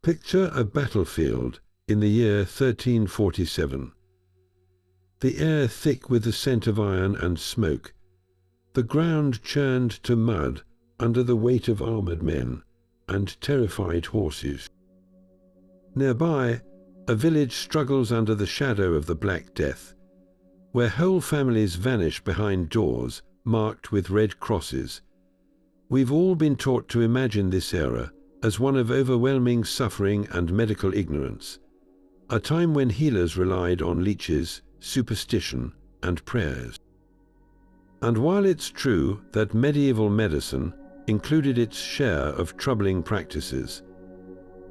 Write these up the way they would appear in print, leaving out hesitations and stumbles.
Picture a battlefield in the year 1347. The air thick with the scent of iron and smoke, the ground churned to mud under the weight of armored men and terrified horses. Nearby, a village struggles under the shadow of the Black Death, where whole families vanish behind doors marked with red crosses. We've all been taught to imagine this era as one of overwhelming suffering and medical ignorance, a time when healers relied on leeches, superstition, and prayers. And while it's true that medieval medicine included its share of troubling practices,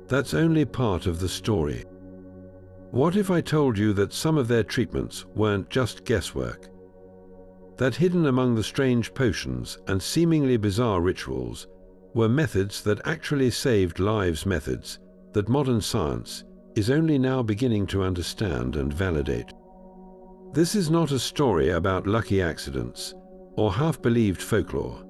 that's only part of the story. What if I told you that some of their treatments weren't just guesswork? That hidden among the strange potions and seemingly bizarre rituals were methods that actually saved lives, methods that modern science is only now beginning to understand and validate. This is not a story about lucky accidents or half-believed folklore.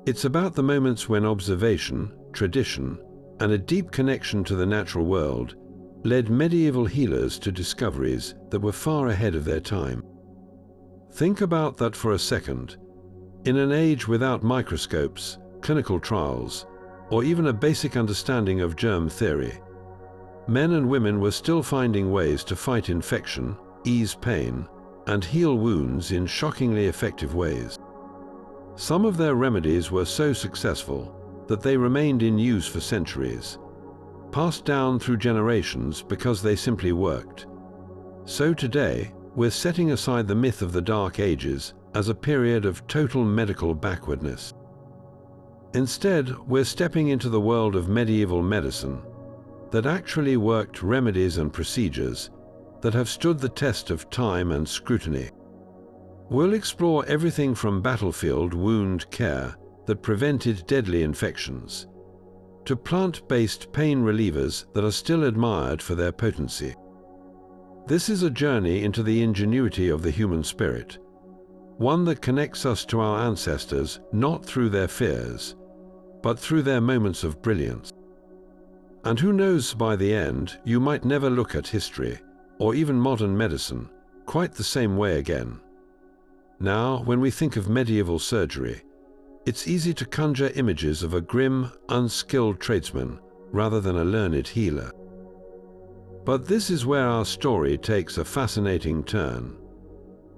It's about the moments when observation, tradition, and a deep connection to the natural world led medieval healers to discoveries that were far ahead of their time. Think about that for a second. In an age without microscopes, clinical trials, or even a basic understanding of germ theory, men and women were still finding ways to fight infection, ease pain, and heal wounds in shockingly effective ways. Some of their remedies were so successful that they remained in use for centuries, passed down through generations because they simply worked. So today, we're setting aside the myth of the Dark Ages as a period of total medical backwardness. Instead, we're stepping into the world of medieval medicine that actually worked, remedies and procedures that have stood the test of time and scrutiny. We'll explore everything from battlefield wound care that prevented deadly infections to plant-based pain relievers that are still admired for their potency. This is a journey into the ingenuity of the human spirit, one that connects us to our ancestors not through their fears, but through their moments of brilliance. And who knows, by the end, you might never look at history, or even modern medicine, quite the same way again. Now, when we think of medieval surgery, it's easy to conjure images of a grim, unskilled tradesman rather than a learned healer. But this is where our story takes a fascinating turn,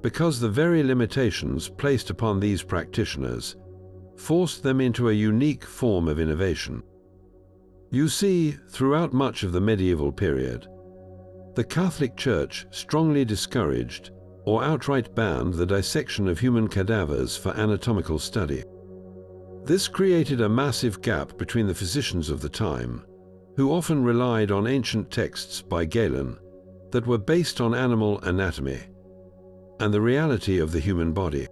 because the very limitations placed upon these practitioners forced them into a unique form of innovation. You see, throughout much of the medieval period, the Catholic Church strongly discouraged or outright banned the dissection of human cadavers for anatomical study. This created a massive gap between the physicians of the time, who often relied on ancient texts by Galen that were based on animal anatomy, and the reality of the human body.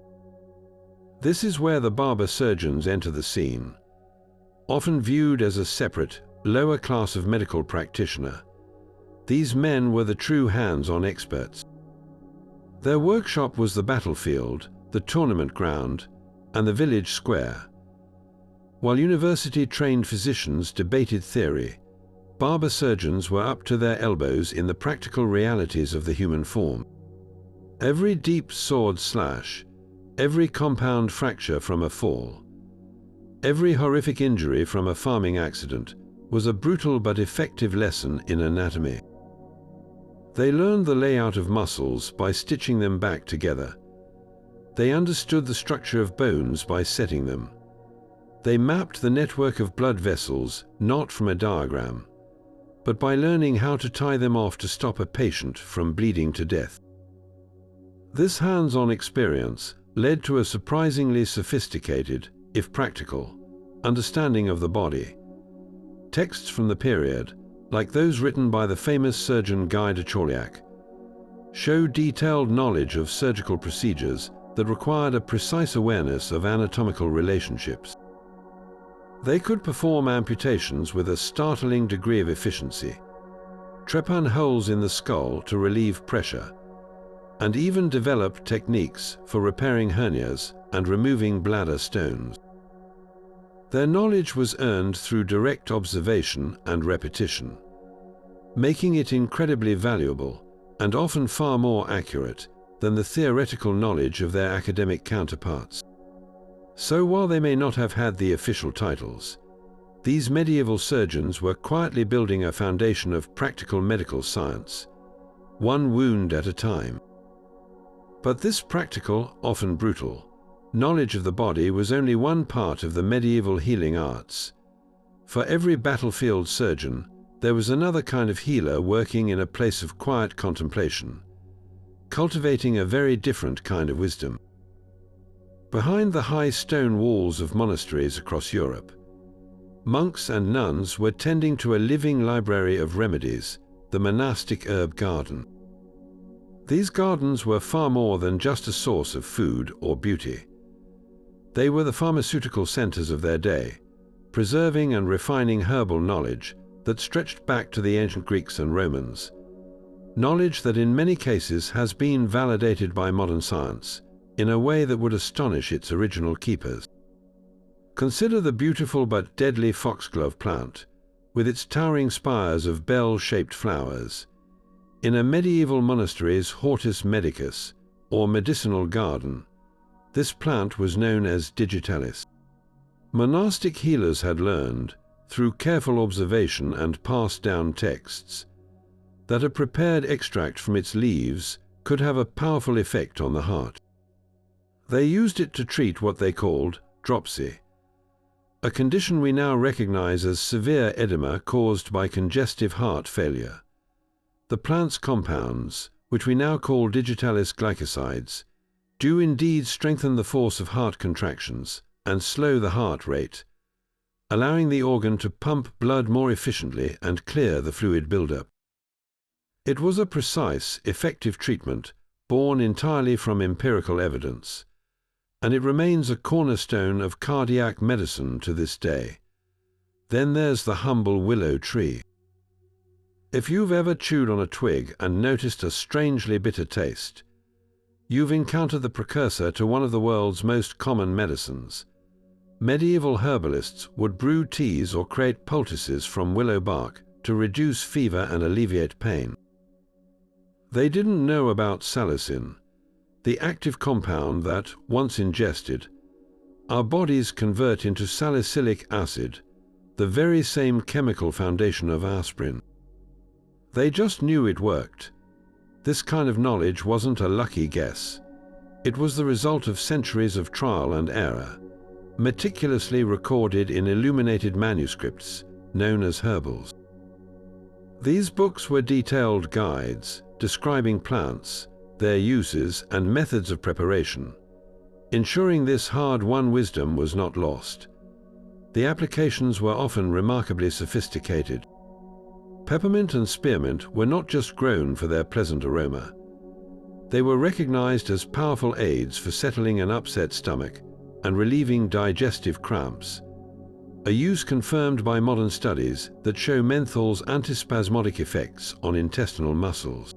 This is where the barber surgeons enter the scene. Often viewed as a separate, lower class of medical practitioner, these men were the true hands-on experts. Their workshop was the battlefield, the tournament ground, and the village square. While university-trained physicians debated theory, barber surgeons were up to their elbows in the practical realities of the human form. Every deep sword slash, every compound fracture from a fall, every horrific injury from a farming accident was a brutal but effective lesson in anatomy. They learned the layout of muscles by stitching them back together. They understood the structure of bones by setting them. They mapped the network of blood vessels not from a diagram, but by learning how to tie them off to stop a patient from bleeding to death. This hands-on experience led to a surprisingly sophisticated, if practical, understanding of the body. Texts from the period, like those written by the famous surgeon Guy de Chauliac, show detailed knowledge of surgical procedures that required a precise awareness of anatomical relationships. They could perform amputations with a startling degree of efficiency, trepan holes in the skull to relieve pressure, and even develop techniques for repairing hernias and removing bladder stones. Their knowledge was earned through direct observation and repetition, making it incredibly valuable and often far more accurate than the theoretical knowledge of their academic counterparts. So while they may not have had the official titles, these medieval surgeons were quietly building a foundation of practical medical science, one wound at a time. But this practical, often brutal, knowledge of the body was only one part of the medieval healing arts. For every battlefield surgeon, there was another kind of healer working in a place of quiet contemplation, cultivating a very different kind of wisdom. Behind the high stone walls of monasteries across Europe, monks and nuns were tending to a living library of remedies, the monastic herb garden. These gardens were far more than just a source of food or beauty. They were the pharmaceutical centers of their day, preserving and refining herbal knowledge that stretched back to the ancient Greeks and Romans, knowledge that in many cases has been validated by modern science in a way that would astonish its original keepers. Consider the beautiful but deadly foxglove plant, with its towering spires of bell-shaped flowers. In a medieval monastery's hortus medicus, or medicinal garden, this plant was known as digitalis. Monastic healers had learned, through careful observation and passed-down texts, that a prepared extract from its leaves could have a powerful effect on the heart. They used it to treat what they called dropsy, a condition we now recognize as severe edema caused by congestive heart failure. The plant's compounds, which we now call digitalis glycosides, do indeed strengthen the force of heart contractions and slow the heart rate, allowing the organ to pump blood more efficiently and clear the fluid buildup. It was a precise, effective treatment born entirely from empirical evidence, and it remains a cornerstone of cardiac medicine to this day. Then there's the humble willow tree. If you've ever chewed on a twig and noticed a strangely bitter taste, you've encountered the precursor to one of the world's most common medicines. Medieval herbalists would brew teas or create poultices from willow bark to reduce fever and alleviate pain. They didn't know about salicin, the active compound that, once ingested, our bodies convert into salicylic acid, the very same chemical foundation of aspirin. They just knew it worked. This kind of knowledge wasn't a lucky guess. It was the result of centuries of trial and error, meticulously recorded in illuminated manuscripts known as herbals. These books were detailed guides describing plants, their uses and methods of preparation, ensuring this hard-won wisdom was not lost. The applications were often remarkably sophisticated. Peppermint and spearmint were not just grown for their pleasant aroma. They were recognized as powerful aids for settling an upset stomach and relieving digestive cramps, a use confirmed by modern studies that show menthol's antispasmodic effects on intestinal muscles.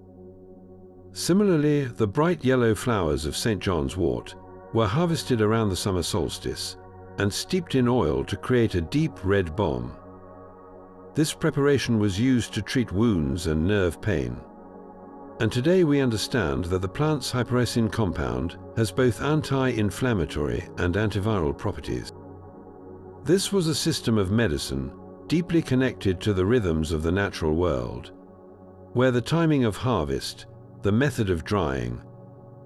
Similarly, the bright yellow flowers of St. John's wort were harvested around the summer solstice and steeped in oil to create a deep red balm. This preparation was used to treat wounds and nerve pain. And today we understand that the plant's hypericin compound has both anti-inflammatory and antiviral properties. This was a system of medicine deeply connected to the rhythms of the natural world, where the timing of harvest, the method of drying,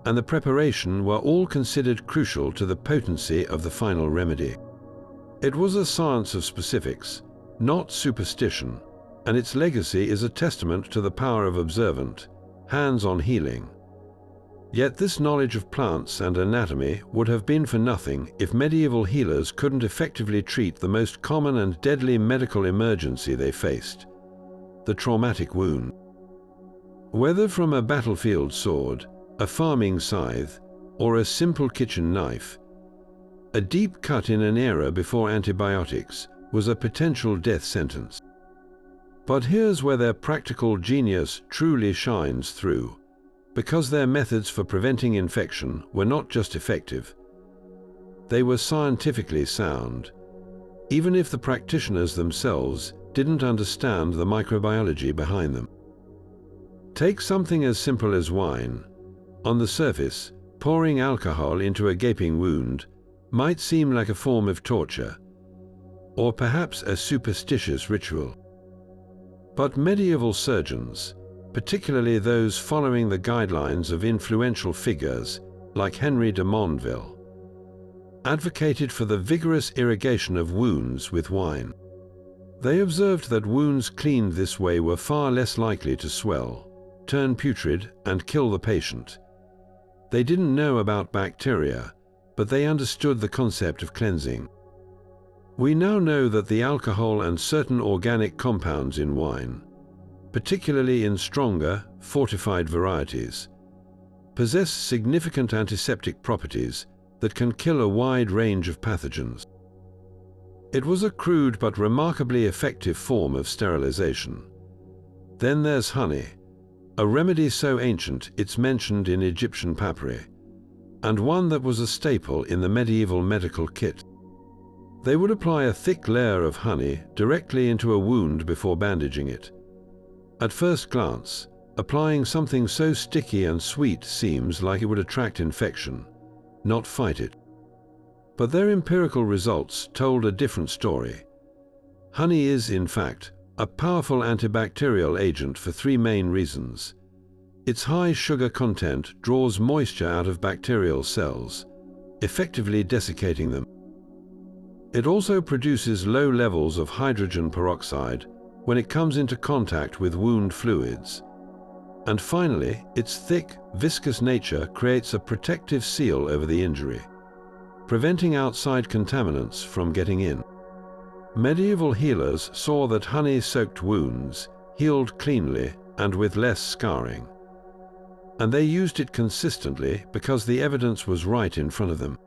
and the preparation were all considered crucial to the potency of the final remedy. It was a science of specifics, not superstition, and its legacy is a testament to the power of observant, hands-on healing. Yet this knowledge of plants and anatomy would have been for nothing if medieval healers couldn't effectively treat the most common and deadly medical emergency they faced, the traumatic wound. Whether from a battlefield sword, a farming scythe, or a simple kitchen knife, a deep cut in an era before antibiotics was a potential death sentence. But here's where their practical genius truly shines through, because their methods for preventing infection were not just effective, they were scientifically sound. even if the practitioners themselves didn't understand the microbiology behind them. Take something as simple as wine. On the surface, pouring alcohol into a gaping wound might seem like a form of torture, or perhaps a superstitious ritual. But medieval surgeons, particularly those following the guidelines of influential figures like Henry de Mondeville, advocated for the vigorous irrigation of wounds with wine. They observed that wounds cleaned this way were far less likely to swell, turn putrid, and kill the patient. They didn't know about bacteria, but they understood the concept of cleansing. We now know that the alcohol and certain organic compounds in wine, particularly in stronger, fortified varieties, possess significant antiseptic properties that can kill a wide range of pathogens. It was a crude but remarkably effective form of sterilization. Then there's honey, a remedy so ancient it's mentioned in Egyptian papyri, and one that was a staple in the medieval medical kit. They would apply a thick layer of honey directly into a wound before bandaging it. At first glance, applying something so sticky and sweet seems like it would attract infection, not fight it. But their empirical results told a different story. Honey is, in fact, a powerful antibacterial agent for three main reasons. Its high sugar content draws moisture out of bacterial cells, effectively desiccating them. It also produces low levels of hydrogen peroxide when it comes into contact with wound fluids. And finally, its thick, viscous nature creates a protective seal over the injury, preventing outside contaminants from getting in. Medieval healers saw that honey-soaked wounds healed cleanly and with less scarring. And they used it consistently because the evidence was right in front of them.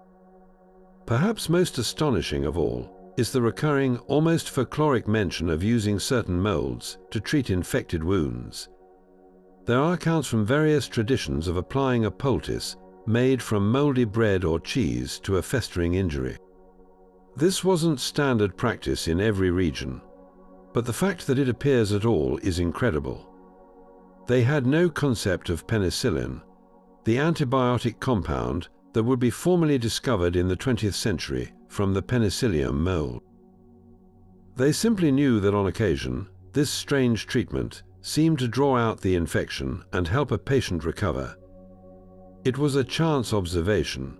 Perhaps most astonishing of all is the recurring, almost folkloric mention of using certain molds to treat infected wounds. There are accounts from various traditions of applying a poultice made from moldy bread or cheese to a festering injury. This wasn't standard practice in every region, but the fact that it appears at all is incredible. They had no concept of penicillin, the antibiotic compound that would be formally discovered in the 20th century from the penicillium mold. They simply knew that on occasion, this strange treatment seemed to draw out the infection and help a patient recover. It was a chance observation,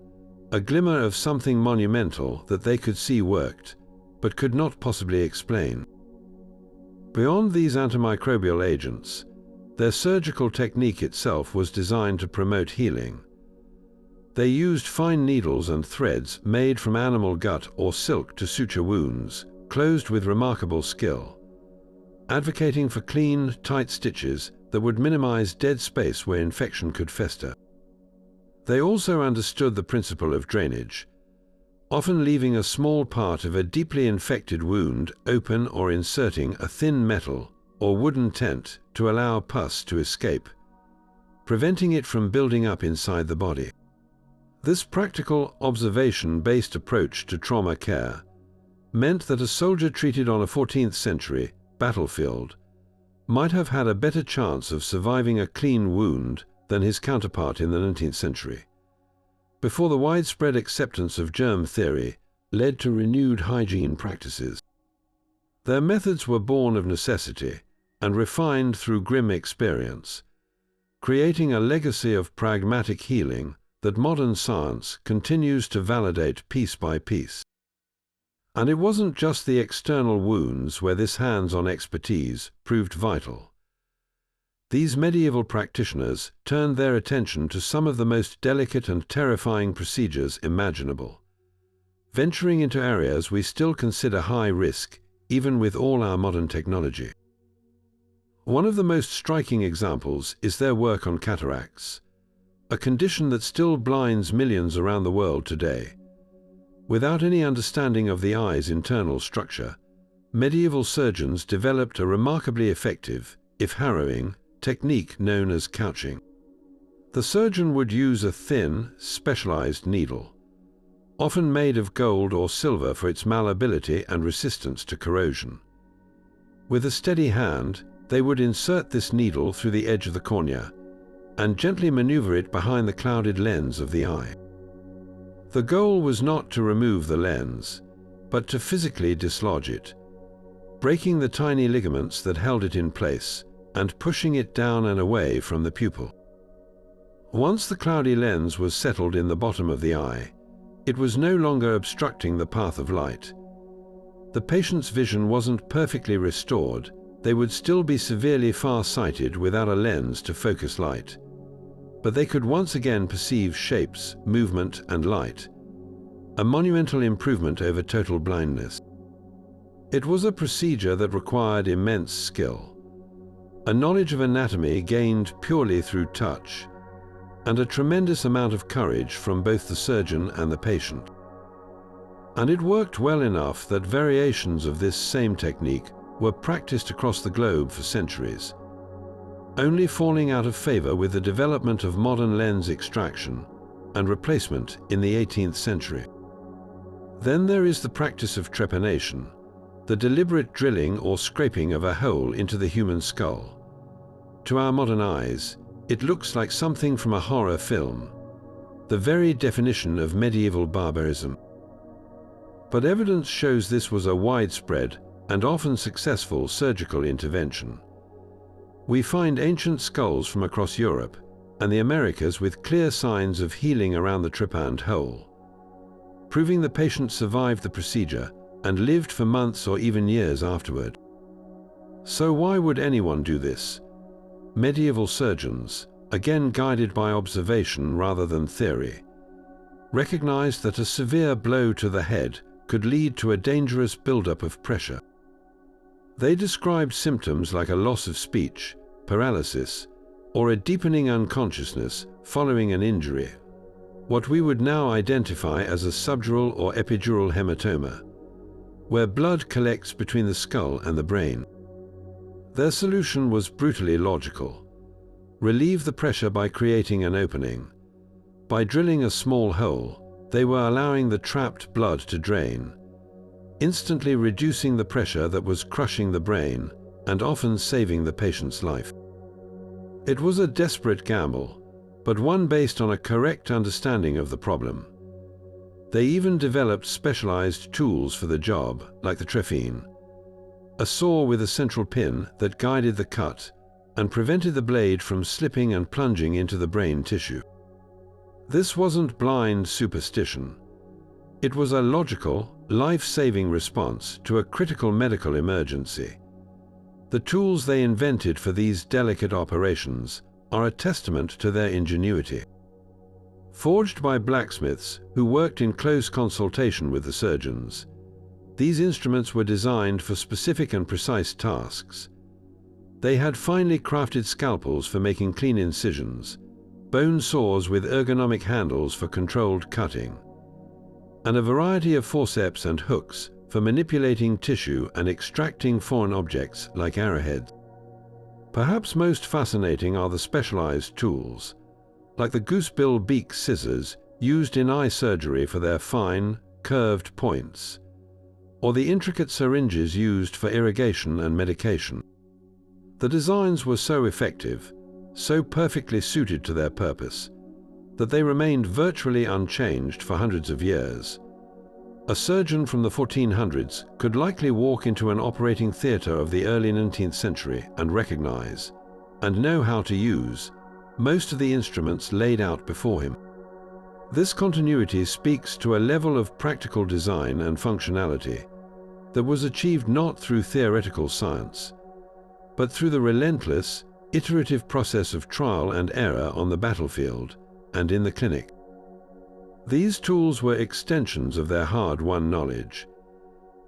a glimmer of something monumental that they could see worked, but could not possibly explain. Beyond these antimicrobial agents, their surgical technique itself was designed to promote healing. They used fine needles and threads made from animal gut or silk to suture wounds, closed with remarkable skill, advocating for clean, tight stitches that would minimize dead space where infection could fester. They also understood the principle of drainage, often leaving a small part of a deeply infected wound open or inserting a thin metal or wooden tent to allow pus to escape, preventing it from building up inside the body. This practical, observation-based approach to trauma care meant that a soldier treated on a 14th century battlefield might have had a better chance of surviving a clean wound than his counterpart in the 19th century, before the widespread acceptance of germ theory led to renewed hygiene practices. Their methods were born of necessity and refined through grim experience, creating a legacy of pragmatic healing that modern science continues to validate piece by piece. And it wasn't just the external wounds where this hands-on expertise proved vital. These medieval practitioners turned their attention to some of the most delicate and terrifying procedures imaginable, venturing into areas we still consider high risk, even with all our modern technology. One of the most striking examples is their work on cataracts, a condition that still blinds millions around the world today. Without any understanding of the eye's internal structure, medieval surgeons developed a remarkably effective, if harrowing, technique known as couching. The surgeon would use a thin, specialized needle, often made of gold or silver for its malleability and resistance to corrosion. With a steady hand, they would insert this needle through the edge of the cornea and gently maneuver it behind the clouded lens of the eye. The goal was not to remove the lens, but to physically dislodge it, breaking the tiny ligaments that held it in place and pushing it down and away from the pupil. Once the cloudy lens was settled in the bottom of the eye, it was no longer obstructing the path of light. The patient's vision wasn't perfectly restored. They would still be severely far-sighted without a lens to focus light. But they could once again perceive shapes, movement, and light, a monumental improvement over total blindness. It was a procedure that required immense skill, a knowledge of anatomy gained purely through touch, and a tremendous amount of courage from both the surgeon and the patient. And it worked well enough that variations of this same technique were practiced across the globe for centuries, only falling out of favor with the development of modern lens extraction and replacement in the 18th century. Then there is the practice of trepanation, the deliberate drilling or scraping of a hole into the human skull. To our modern eyes, it looks like something from a horror film, the very definition of medieval barbarism. But evidence shows this was a widespread and often successful surgical intervention. We find ancient skulls from across Europe and the Americas with clear signs of healing around the trepanned hole, proving the patient survived the procedure and lived for months or even years afterward. So why would anyone do this? Medieval surgeons, again guided by observation rather than theory, recognized that a severe blow to the head could lead to a dangerous buildup of pressure. They described symptoms like a loss of speech, paralysis, or a deepening unconsciousness following an injury, what we would now identify as a subdural or epidural hematoma, where blood collects between the skull and the brain. Their solution was brutally logical. Relieve the pressure by creating an opening. By drilling a small hole, they were allowing the trapped blood to drain, instantly reducing the pressure that was crushing the brain and often saving the patient's life. It was a desperate gamble, but one based on a correct understanding of the problem. They even developed specialized tools for the job, like the trephine, a saw with a central pin that guided the cut and prevented the blade from slipping and plunging into the brain tissue. This wasn't blind superstition. It was a logical, life-saving response to a critical medical emergency. The tools they invented for these delicate operations are a testament to their ingenuity. Forged by blacksmiths who worked in close consultation with the surgeons, these instruments were designed for specific and precise tasks. They had finely crafted scalpels for making clean incisions, bone saws with ergonomic handles for controlled cutting, and a variety of forceps and hooks for manipulating tissue and extracting foreign objects like arrowheads. Perhaps most fascinating are the specialized tools, like the goosebill beak scissors used in eye surgery for their fine, curved points, or the intricate syringes used for irrigation and medication. The designs were so effective, so perfectly suited to their purpose, that they remained virtually unchanged for hundreds of years. A surgeon from the 1400s could likely walk into an operating theater of the early 19th century and recognize, and know how to use, most of the instruments laid out before him. This continuity speaks to a level of practical design and functionality that was achieved not through theoretical science, but through the relentless, iterative process of trial and error on the battlefield and in the clinic. These tools were extensions of their hard-won knowledge,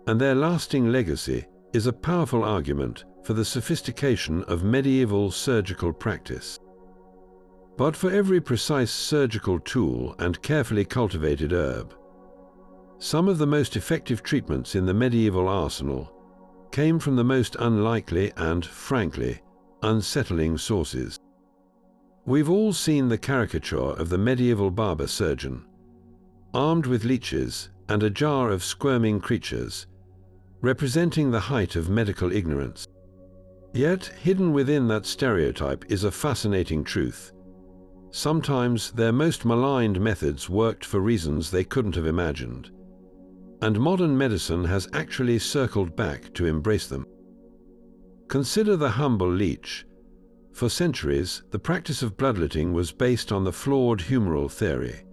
and their lasting legacy is a powerful argument for the sophistication of medieval surgical practice. But for every precise surgical tool and carefully cultivated herb, some of the most effective treatments in the medieval arsenal came from the most unlikely and, frankly, unsettling sources. We've all seen the caricature of the medieval barber surgeon, armed with leeches and a jar of squirming creatures, representing the height of medical ignorance. Yet, hidden within that stereotype is a fascinating truth. Sometimes their most maligned methods worked for reasons they couldn't have imagined. And modern medicine has actually circled back to embrace them. Consider the humble leech. For centuries, the practice of bloodletting was based on the flawed humoral theory,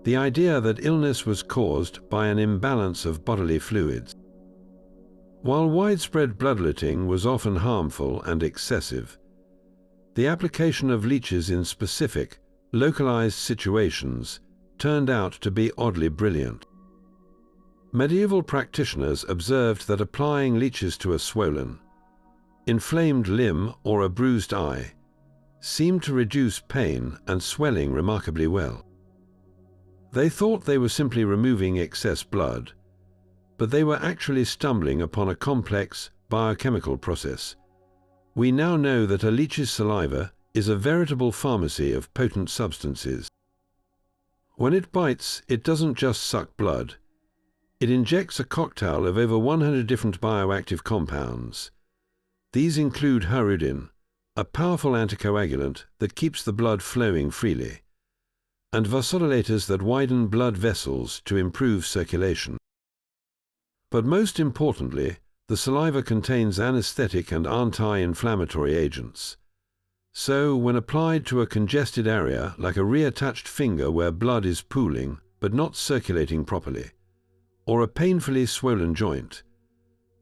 the idea that illness was caused by an imbalance of bodily fluids. While widespread bloodletting was often harmful and excessive, the application of leeches in specific, localized situations turned out to be oddly brilliant. Medieval practitioners observed that applying leeches to a swollen, inflamed limb or a bruised eye seemed to reduce pain and swelling remarkably well. They thought they were simply removing excess blood, but they were actually stumbling upon a complex biochemical process. We now know that a leech's saliva is a veritable pharmacy of potent substances. When it bites, it doesn't just suck blood. It injects a cocktail of over 100 different bioactive compounds. These include hirudin, a powerful anticoagulant that keeps the blood flowing freely, and vasodilators that widen blood vessels to improve circulation. But most importantly, the saliva contains anesthetic and anti-inflammatory agents. So, when applied to a congested area like a reattached finger where blood is pooling but not circulating properly, or a painfully swollen joint,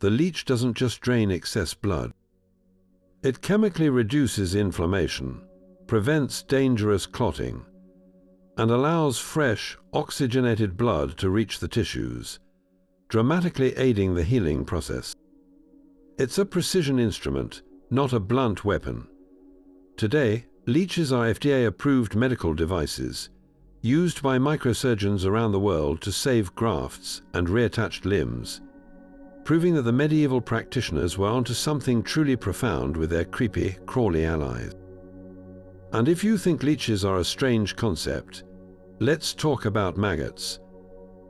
the leech doesn't just drain excess blood. It chemically reduces inflammation, prevents dangerous clotting, and allows fresh, oxygenated blood to reach the tissues, dramatically aiding the healing process. It's a precision instrument, not a blunt weapon. Today, leeches are FDA-approved medical devices, used by microsurgeons around the world to save grafts and reattached limbs, proving that the medieval practitioners were onto something truly profound with their creepy, crawly allies. And if you think leeches are a strange concept, let's talk about maggots.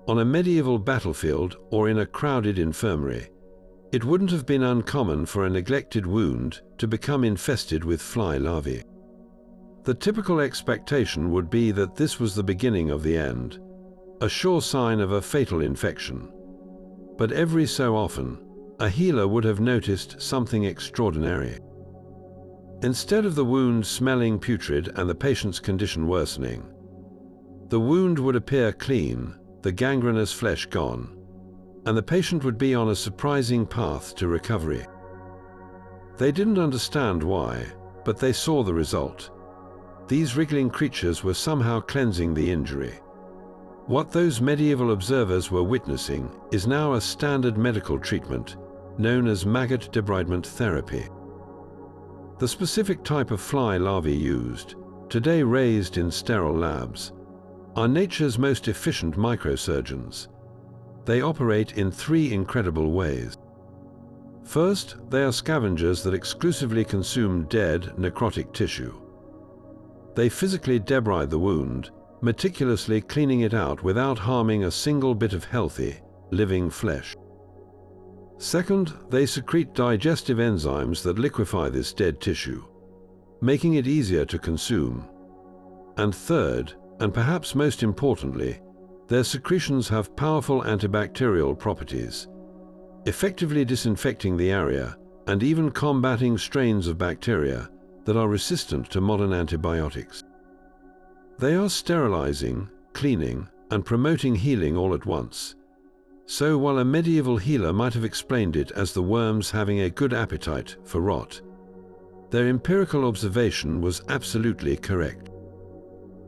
On a medieval battlefield or in a crowded infirmary, it wouldn't have been uncommon for a neglected wound to become infested with fly larvae. The typical expectation would be that this was the beginning of the end, a sure sign of a fatal infection. But every so often, a healer would have noticed something extraordinary. Instead of the wound smelling putrid and the patient's condition worsening, the wound would appear clean, the gangrenous flesh gone, and the patient would be on a surprising path to recovery. They didn't understand why, but they saw the result. These wriggling creatures were somehow cleansing the injury. What those medieval observers were witnessing is now a standard medical treatment, known as maggot debridement therapy. The specific type of fly larvae used, today raised in sterile labs, are nature's most efficient microsurgeons. They operate in three incredible ways. First, they are scavengers that exclusively consume dead, necrotic tissue. They physically debride the wound, meticulously cleaning it out without harming a single bit of healthy, living flesh. Second, they secrete digestive enzymes that liquefy this dead tissue, making it easier to consume. And third, and perhaps most importantly, their secretions have powerful antibacterial properties, effectively disinfecting the area and even combating strains of bacteria that are resistant to modern antibiotics. They are sterilizing, cleaning, and promoting healing all at once. So while a medieval healer might have explained it as the worms having a good appetite for rot, their empirical observation was absolutely correct.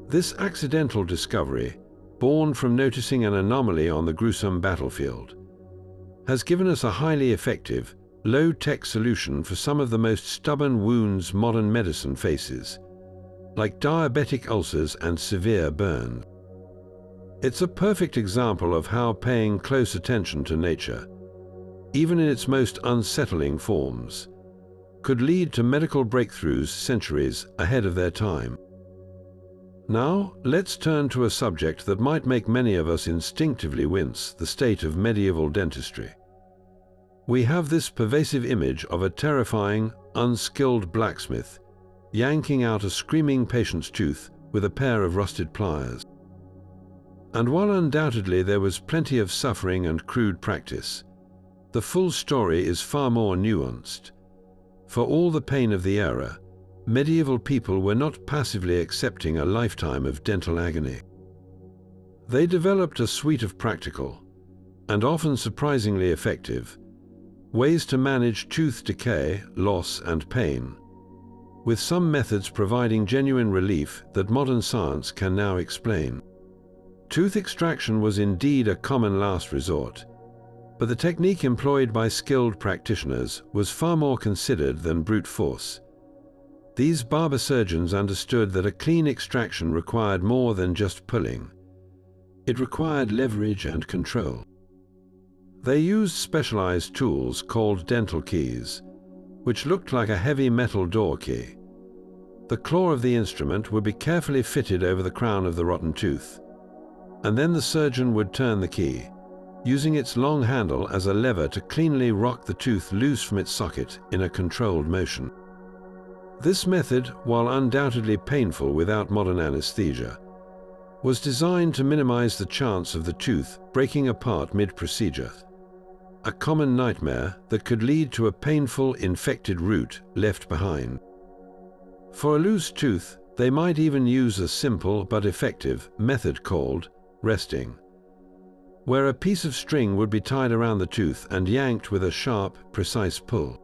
This accidental discovery, born from noticing an anomaly on the gruesome battlefield, has given us a highly effective, low-tech solution for some of the most stubborn wounds modern medicine faces, like diabetic ulcers and severe burns. It's a perfect example of how paying close attention to nature, even in its most unsettling forms, could lead to medical breakthroughs centuries ahead of their time. Now, let's turn to a subject that might make many of us instinctively wince: the state of medieval dentistry. We have this pervasive image of a terrifying, unskilled blacksmith yanking out a screaming patient's tooth with a pair of rusted pliers. And while undoubtedly there was plenty of suffering and crude practice, the full story is far more nuanced. For all the pain of the era, medieval people were not passively accepting a lifetime of dental agony. They developed a suite of practical, and often surprisingly effective, ways to manage tooth decay, loss, and pain, with some methods providing genuine relief that modern science can now explain. Tooth extraction was indeed a common last resort, but the technique employed by skilled practitioners was far more considered than brute force. These barber surgeons understood that a clean extraction required more than just pulling. It required leverage and control. They used specialized tools called dental keys, which looked like a heavy metal door key. The claw of the instrument would be carefully fitted over the crown of the rotten tooth, and then the surgeon would turn the key, using its long handle as a lever to cleanly rock the tooth loose from its socket in a controlled motion. This method, while undoubtedly painful without modern anesthesia, was designed to minimize the chance of the tooth breaking apart mid-procedure, a common nightmare that could lead to a painful infected root left behind. For a loose tooth, they might even use a simple but effective method called resting, where a piece of string would be tied around the tooth and yanked with a sharp, precise pull.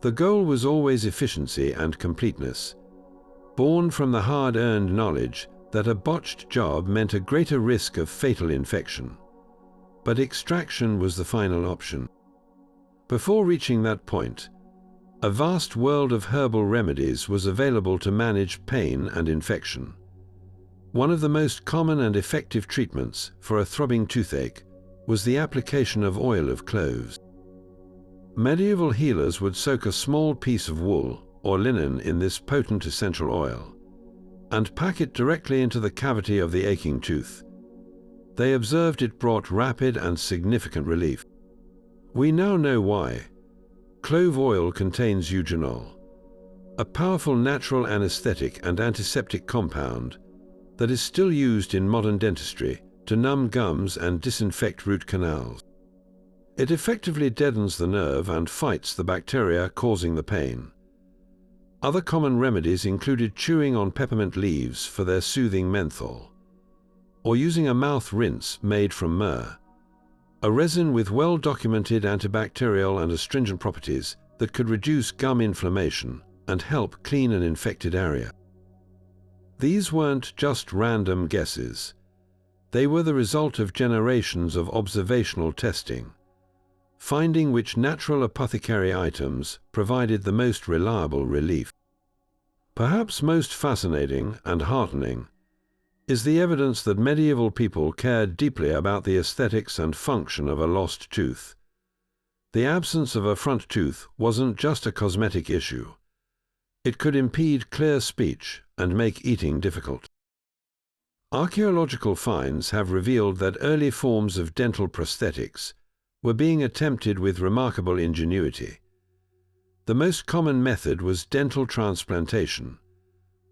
The goal was always efficiency and completeness, born from the hard-earned knowledge that a botched job meant a greater risk of fatal infection. But extraction was the final option. Before reaching that point, a vast world of herbal remedies was available to manage pain and infection. One of the most common and effective treatments for a throbbing toothache was the application of oil of cloves. Medieval healers would soak a small piece of wool or linen in this potent essential oil and pack it directly into the cavity of the aching tooth. They observed it brought rapid and significant relief. We now know why. Clove oil contains eugenol, a powerful natural anesthetic and antiseptic compound that is still used in modern dentistry to numb gums and disinfect root canals. It effectively deadens the nerve and fights the bacteria causing the pain. Other common remedies included chewing on peppermint leaves for their soothing menthol, or using a mouth rinse made from myrrh, a resin with well-documented antibacterial and astringent properties that could reduce gum inflammation and help clean an infected area. These weren't just random guesses. They were the result of generations of observational testing, finding which natural apothecary items provided the most reliable relief. Perhaps most fascinating and heartening is the evidence that medieval people cared deeply about the aesthetics and function of a lost tooth. The absence of a front tooth wasn't just a cosmetic issue. It could impede clear speech and make eating difficult. Archaeological finds have revealed that early forms of dental prosthetics were being attempted with remarkable ingenuity. The most common method was dental transplantation,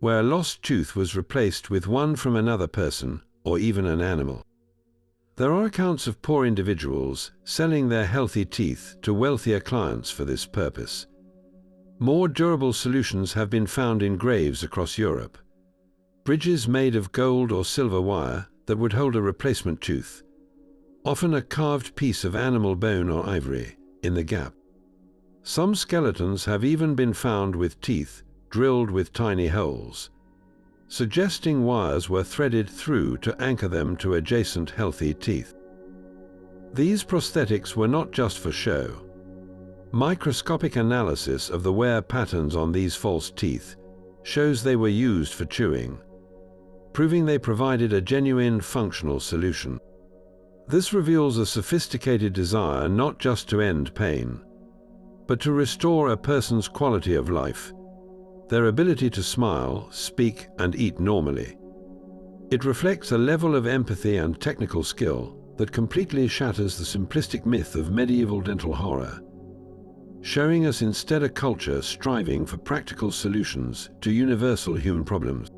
where a lost tooth was replaced with one from another person or even an animal. There are accounts of poor individuals selling their healthy teeth to wealthier clients for this purpose. More durable solutions have been found in graves across Europe. Bridges made of gold or silver wire that would hold a replacement tooth, often a carved piece of animal bone or ivory, in the gap. Some skeletons have even been found with teeth drilled with tiny holes, suggesting wires were threaded through to anchor them to adjacent healthy teeth. These prosthetics were not just for show. Microscopic analysis of the wear patterns on these false teeth shows they were used for chewing, proving they provided a genuine functional solution. This reveals a sophisticated desire not just to end pain, but to restore a person's quality of life. their ability to smile, speak, and eat normally. It reflects a level of empathy and technical skill that completely shatters the simplistic myth of medieval dental horror, showing us instead a culture striving for practical solutions to universal human problems.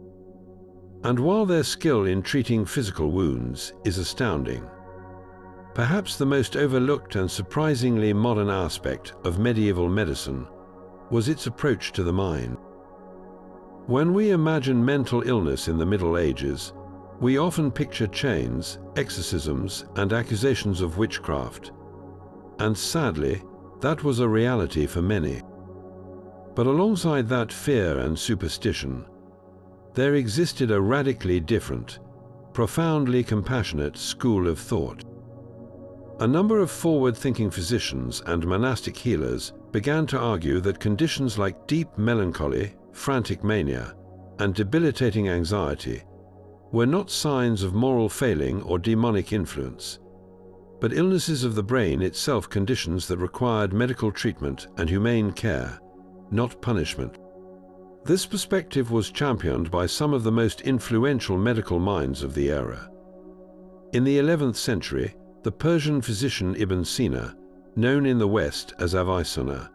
And while their skill in treating physical wounds is astounding, perhaps the most overlooked and surprisingly modern aspect of medieval medicine was its approach to the mind. When we imagine mental illness in the Middle Ages, we often picture chains, exorcisms, and accusations of witchcraft. And sadly, that was a reality for many. But alongside that fear and superstition, there existed a radically different, profoundly compassionate school of thought. A number of forward-thinking physicians and monastic healers began to argue that conditions like deep melancholy, frantic mania, and debilitating anxiety were not signs of moral failing or demonic influence, but illnesses of the brain itself, conditions that required medical treatment and humane care, not punishment. This perspective was championed by some of the most influential medical minds of the era. In the 11th century, the Persian physician Ibn Sina, known in the West as Avicenna,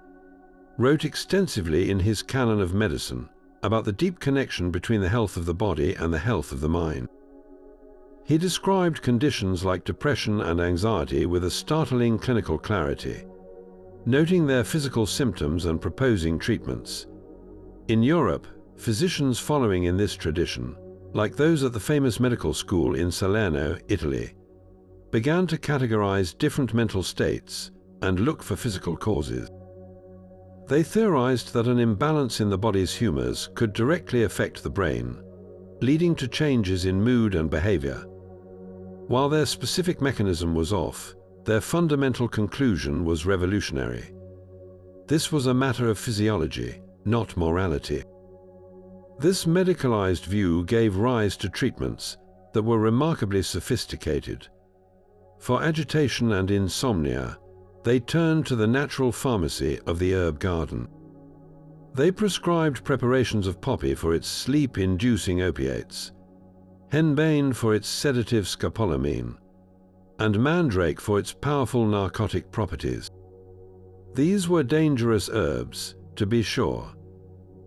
wrote extensively in his Canon of Medicine about the deep connection between the health of the body and the health of the mind. He described conditions like depression and anxiety with a startling clinical clarity, noting their physical symptoms and proposing treatments. In Europe, physicians following in this tradition, like those at the famous medical school in Salerno, Italy, began to categorize different mental states and look for physical causes. They theorized that an imbalance in the body's humors could directly affect the brain, leading to changes in mood and behavior. While their specific mechanism was off, their fundamental conclusion was revolutionary. This was a matter of physiology, not morality. This medicalized view gave rise to treatments that were remarkably sophisticated. For agitation and insomnia, they turned to the natural pharmacy of the herb garden. They prescribed preparations of poppy for its sleep-inducing opiates, henbane for its sedative scopolamine, and mandrake for its powerful narcotic properties. These were dangerous herbs, to be sure,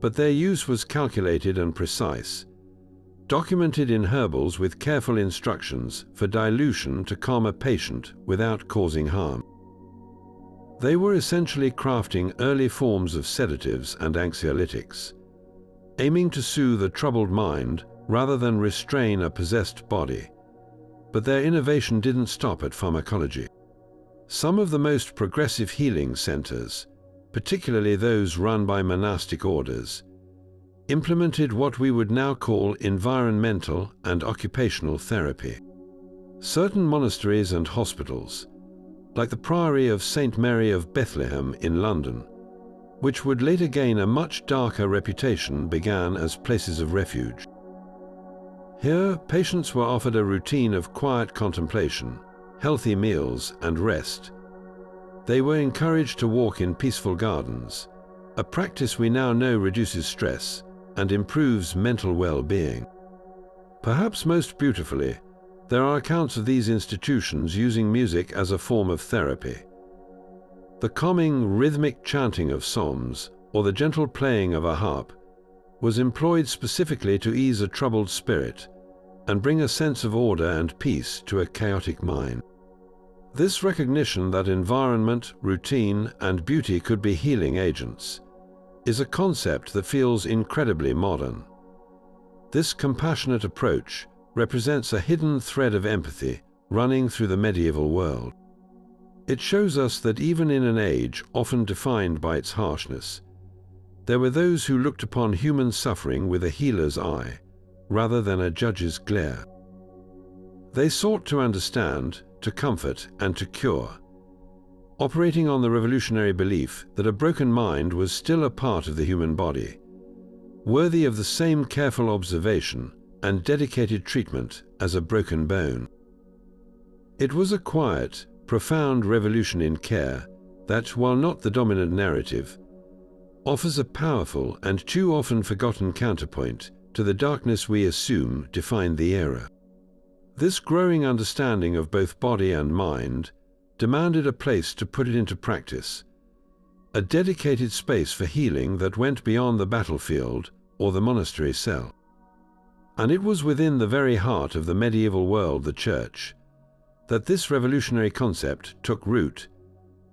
but their use was calculated and precise, documented in herbals with careful instructions for dilution to calm a patient without causing harm. They were essentially crafting early forms of sedatives and anxiolytics, aiming to soothe a troubled mind rather than restrain a possessed body. But their innovation didn't stop at pharmacology. Some of the most progressive healing centers, particularly those run by monastic orders, implemented what we would now call environmental and occupational therapy. Certain monasteries and hospitals, like the Priory of St. Mary of Bethlehem in London, which would later gain a much darker reputation, began as places of refuge. Here, patients were offered a routine of quiet contemplation, healthy meals, and rest. They were encouraged to walk in peaceful gardens, a practice we now know reduces stress and improves mental well-being. Perhaps most beautifully, there are accounts of these institutions using music as a form of therapy. The calming, rhythmic chanting of psalms, or the gentle playing of a harp, was employed specifically to ease a troubled spirit and bring a sense of order and peace to a chaotic mind. This recognition that environment, routine, and beauty could be healing agents is a concept that feels incredibly modern. This compassionate approach represents a hidden thread of empathy running through the medieval world. It shows us that even in an age often defined by its harshness, there were those who looked upon human suffering with a healer's eye, rather than a judge's glare. They sought to understand, to comfort, and to cure, operating on the revolutionary belief that a broken mind was still a part of the human body, worthy of the same careful observation and dedicated treatment as a broken bone. It was a quiet, profound revolution in care that, while not the dominant narrative, offers a powerful and too often forgotten counterpoint to the darkness we assume defined the era. This growing understanding of both body and mind demanded a place to put it into practice, a dedicated space for healing that went beyond the battlefield or the monastery cell. And it was within the very heart of the medieval world, the Church, that this revolutionary concept took root,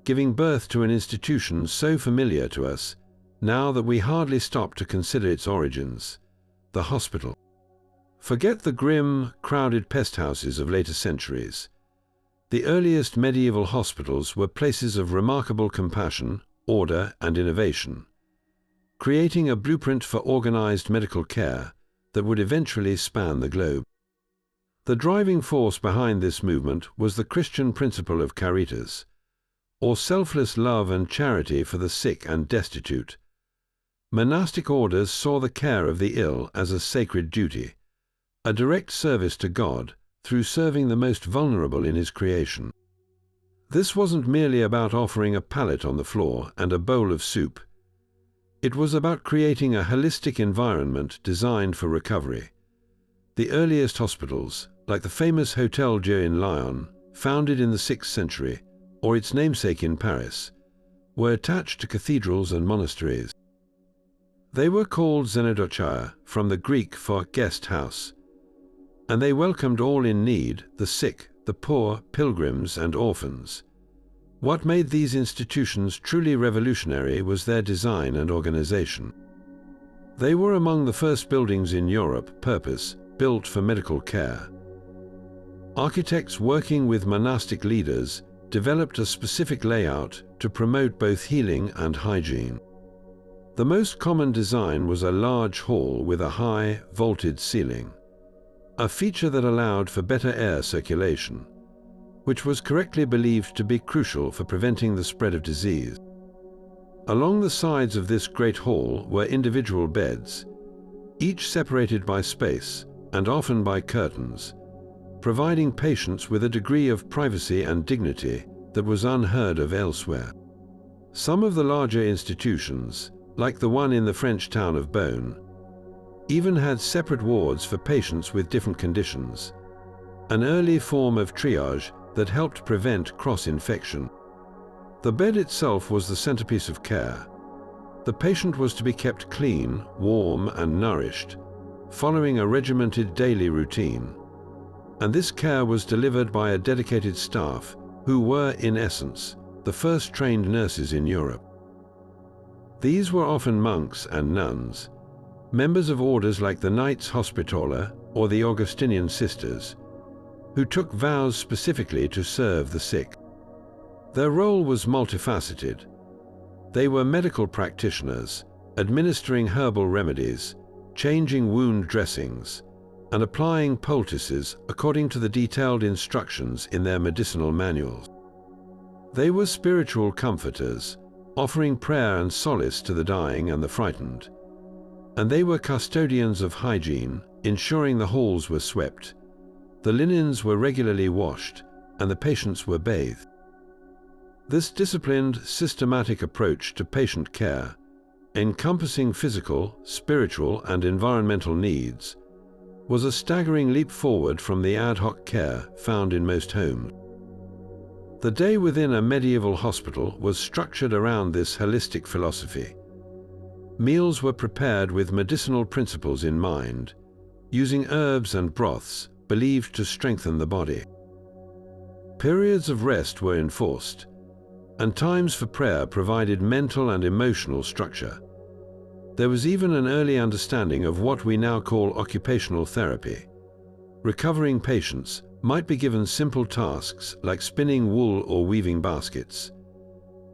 giving birth to an institution so familiar to us now that we hardly stop to consider its origins: the hospital. Forget the grim, crowded pest houses of later centuries. The earliest medieval hospitals were places of remarkable compassion, order, and innovation, creating a blueprint for organized medical care that would eventually span the globe. The driving force behind this movement was the Christian principle of caritas, or selfless love and charity for the sick and destitute. Monastic orders saw the care of the ill as a sacred duty, a direct service to God through serving the most vulnerable in His creation. This wasn't merely about offering a pallet on the floor and a bowl of soup. It was about creating a holistic environment designed for recovery. The earliest hospitals, like the famous Hôtel Dieu in Lyon, founded in the 6th century, or its namesake in Paris, were attached to cathedrals and monasteries. They were called xenodochia, from the Greek for guest house, and they welcomed all in need, the sick, the poor, pilgrims, and orphans. What made these institutions truly revolutionary was their design and organization. They were among the first buildings in Europe purpose-built for medical care. Architects working with monastic leaders developed a specific layout to promote both healing and hygiene. The most common design was a large hall with a high, vaulted ceiling, a feature that allowed for better air circulation, which was correctly believed to be crucial for preventing the spread of disease. Along the sides of this great hall were individual beds, each separated by space and often by curtains, providing patients with a degree of privacy and dignity that was unheard of elsewhere. Some of the larger institutions, like the one in the French town of Beaune, even had separate wards for patients with different conditions, an early form of triage that helped prevent cross-infection. The bed itself was the centerpiece of care. The patient was to be kept clean, warm, and nourished, following a regimented daily routine, and this care was delivered by a dedicated staff who were, in essence, the first trained nurses in Europe. These were often monks and nuns, members of orders like the Knights Hospitaller or the Augustinian Sisters, who took vows specifically to serve the sick. Their role was multifaceted. They were medical practitioners, administering herbal remedies, changing wound dressings, and applying poultices according to the detailed instructions in their medicinal manuals. They were spiritual comforters, offering prayer and solace to the dying and the frightened. And they were custodians of hygiene, ensuring the halls were swept, the linens were regularly washed, and the patients were bathed. This disciplined, systematic approach to patient care, encompassing physical, spiritual, and environmental needs, was a staggering leap forward from the ad hoc care found in most homes. The day within a medieval hospital was structured around this holistic philosophy. Meals were prepared with medicinal principles in mind, using herbs and broths believed to strengthen the body. Periods of rest were enforced, and times for prayer provided mental and emotional structure. There was even an early understanding of what we now call occupational therapy. Recovering patients might be given simple tasks like spinning wool or weaving baskets,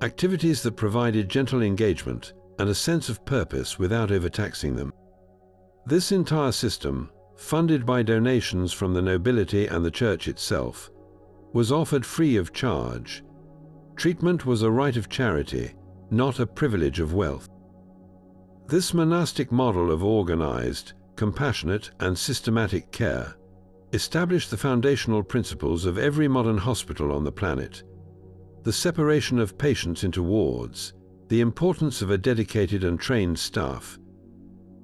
activities that provided gentle engagement and a sense of purpose without overtaxing them. This entire system, funded by donations from the nobility and the church itself, was offered free of charge. Treatment was a right of charity, not a privilege of wealth. This monastic model of organized, compassionate, and systematic care established the foundational principles of every modern hospital on the planet: the separation of patients into wards, the importance of a dedicated and trained staff,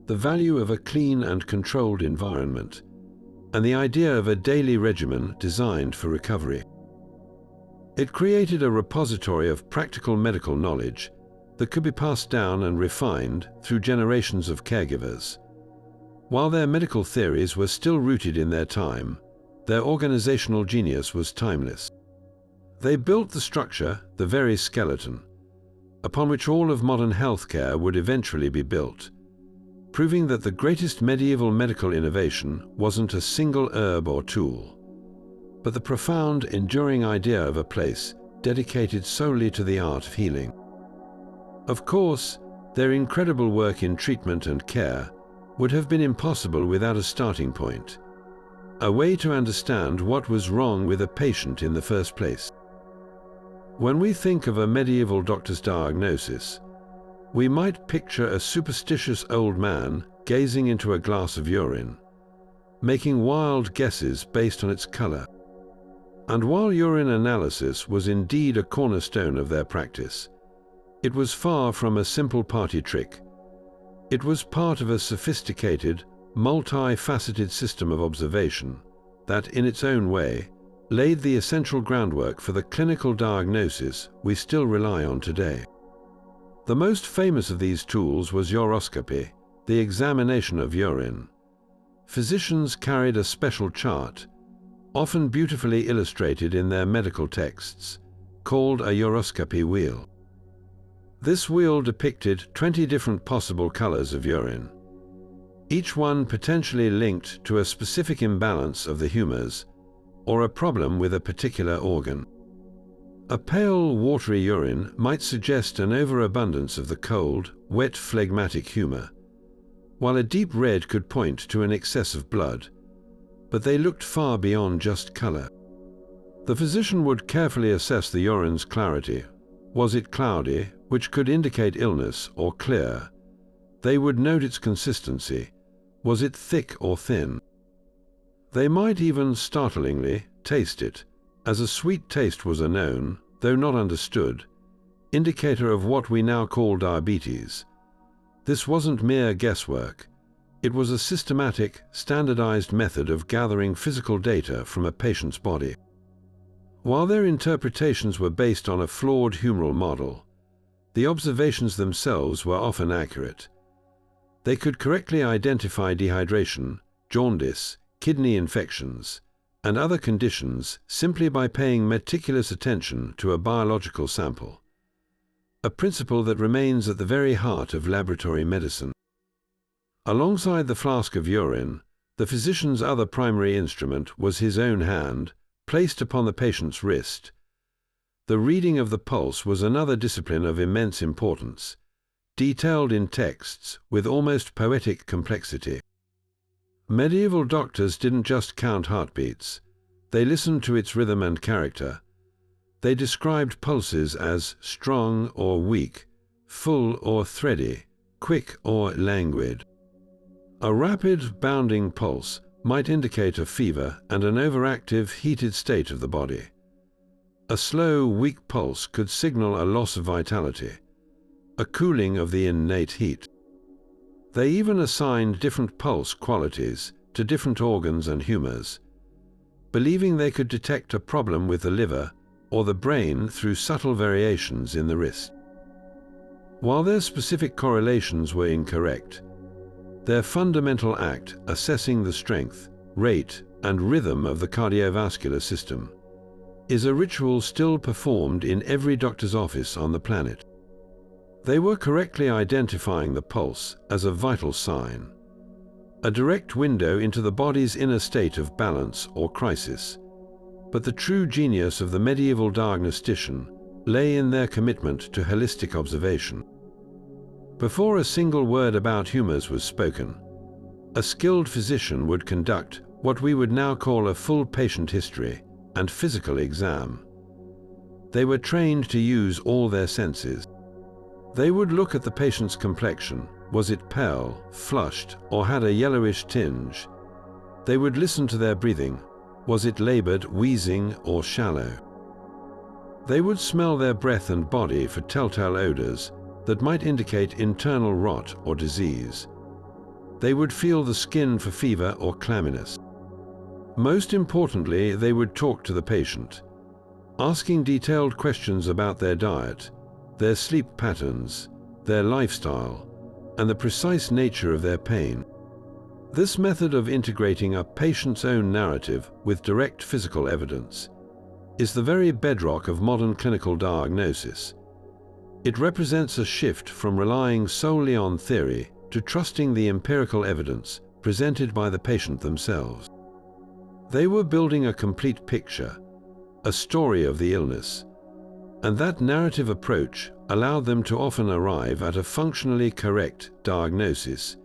the value of a clean and controlled environment, and the idea of a daily regimen designed for recovery. It created a repository of practical medical knowledge that could be passed down and refined through generations of caregivers. While their medical theories were still rooted in their time, their organizational genius was timeless. They built the structure, the very skeleton, upon which all of modern healthcare would eventually be built, proving that the greatest medieval medical innovation wasn't a single herb or tool, but the profound, enduring idea of a place dedicated solely to the art of healing. Of course, their incredible work in treatment and care would have been impossible without a starting point, a way to understand what was wrong with a patient in the first place. When we think of a medieval doctor's diagnosis, we might picture a superstitious old man gazing into a glass of urine, making wild guesses based on its color. And while urine analysis was indeed a cornerstone of their practice, it was far from a simple party trick. It was part of a sophisticated, multi-faceted system of observation that, in its own way, laid the essential groundwork for the clinical diagnosis we still rely on today. The most famous of these tools was uroscopy, the examination of urine. Physicians carried a special chart, often beautifully illustrated in their medical texts, called a uroscopy wheel. This wheel depicted 20 different possible colors of urine, each one potentially linked to a specific imbalance of the humors or a problem with a particular organ. A pale, watery urine might suggest an overabundance of the cold, wet, phlegmatic humor, while a deep red could point to an excess of blood, but they looked far beyond just color. The physician would carefully assess the urine's clarity. Was it cloudy, which could indicate illness, or clear? They would note its consistency. Was it thick or thin? They might even, startlingly, taste it, as a sweet taste was a known, though not understood, indicator of what we now call diabetes. This wasn't mere guesswork. It was a systematic, standardized method of gathering physical data from a patient's body. While their interpretations were based on a flawed humoral model, the observations themselves were often accurate. They could correctly identify dehydration, jaundice, kidney infections, and other conditions simply by paying meticulous attention to a biological sample, a principle that remains at the very heart of laboratory medicine. Alongside the flask of urine, the physician's other primary instrument was his own hand, placed upon the patient's wrist. The reading of the pulse was another discipline of immense importance, detailed in texts with almost poetic complexity. Medieval doctors didn't just count heartbeats. They listened to its rhythm and character. They described pulses as strong or weak, full or thready, quick or languid. A rapid, bounding pulse might indicate a fever and an overactive, heated state of the body. A slow, weak pulse could signal a loss of vitality, a cooling of the innate heat. They even assigned different pulse qualities to different organs and humors, believing they could detect a problem with the liver or the brain through subtle variations in the wrist. While their specific correlations were incorrect, their fundamental act, assessing the strength, rate, and rhythm of the cardiovascular system, is a ritual still performed in every doctor's office on the planet. They were correctly identifying the pulse as a vital sign, a direct window into the body's inner state of balance or crisis. But the true genius of the medieval diagnostician lay in their commitment to holistic observation. Before a single word about humors was spoken, a skilled physician would conduct what we would now call a full patient history and physical exam. They were trained to use all their senses. They would look at the patient's complexion. Was it pale, flushed, or had a yellowish tinge? They would listen to their breathing. Was it labored, wheezing, or shallow? They would smell their breath and body for telltale odors, that might indicate internal rot or disease. They would feel the skin for fever or clamminess. Most importantly, they would talk to the patient, asking detailed questions about their diet, their sleep patterns, their lifestyle, and the precise nature of their pain. This method of integrating a patient's own narrative with direct physical evidence is the very bedrock of modern clinical diagnosis. It represents a shift from relying solely on theory to trusting the empirical evidence presented by the patient themselves. They were building a complete picture, a story of the illness, and that narrative approach allowed them to often arrive at a functionally correct diagnosis,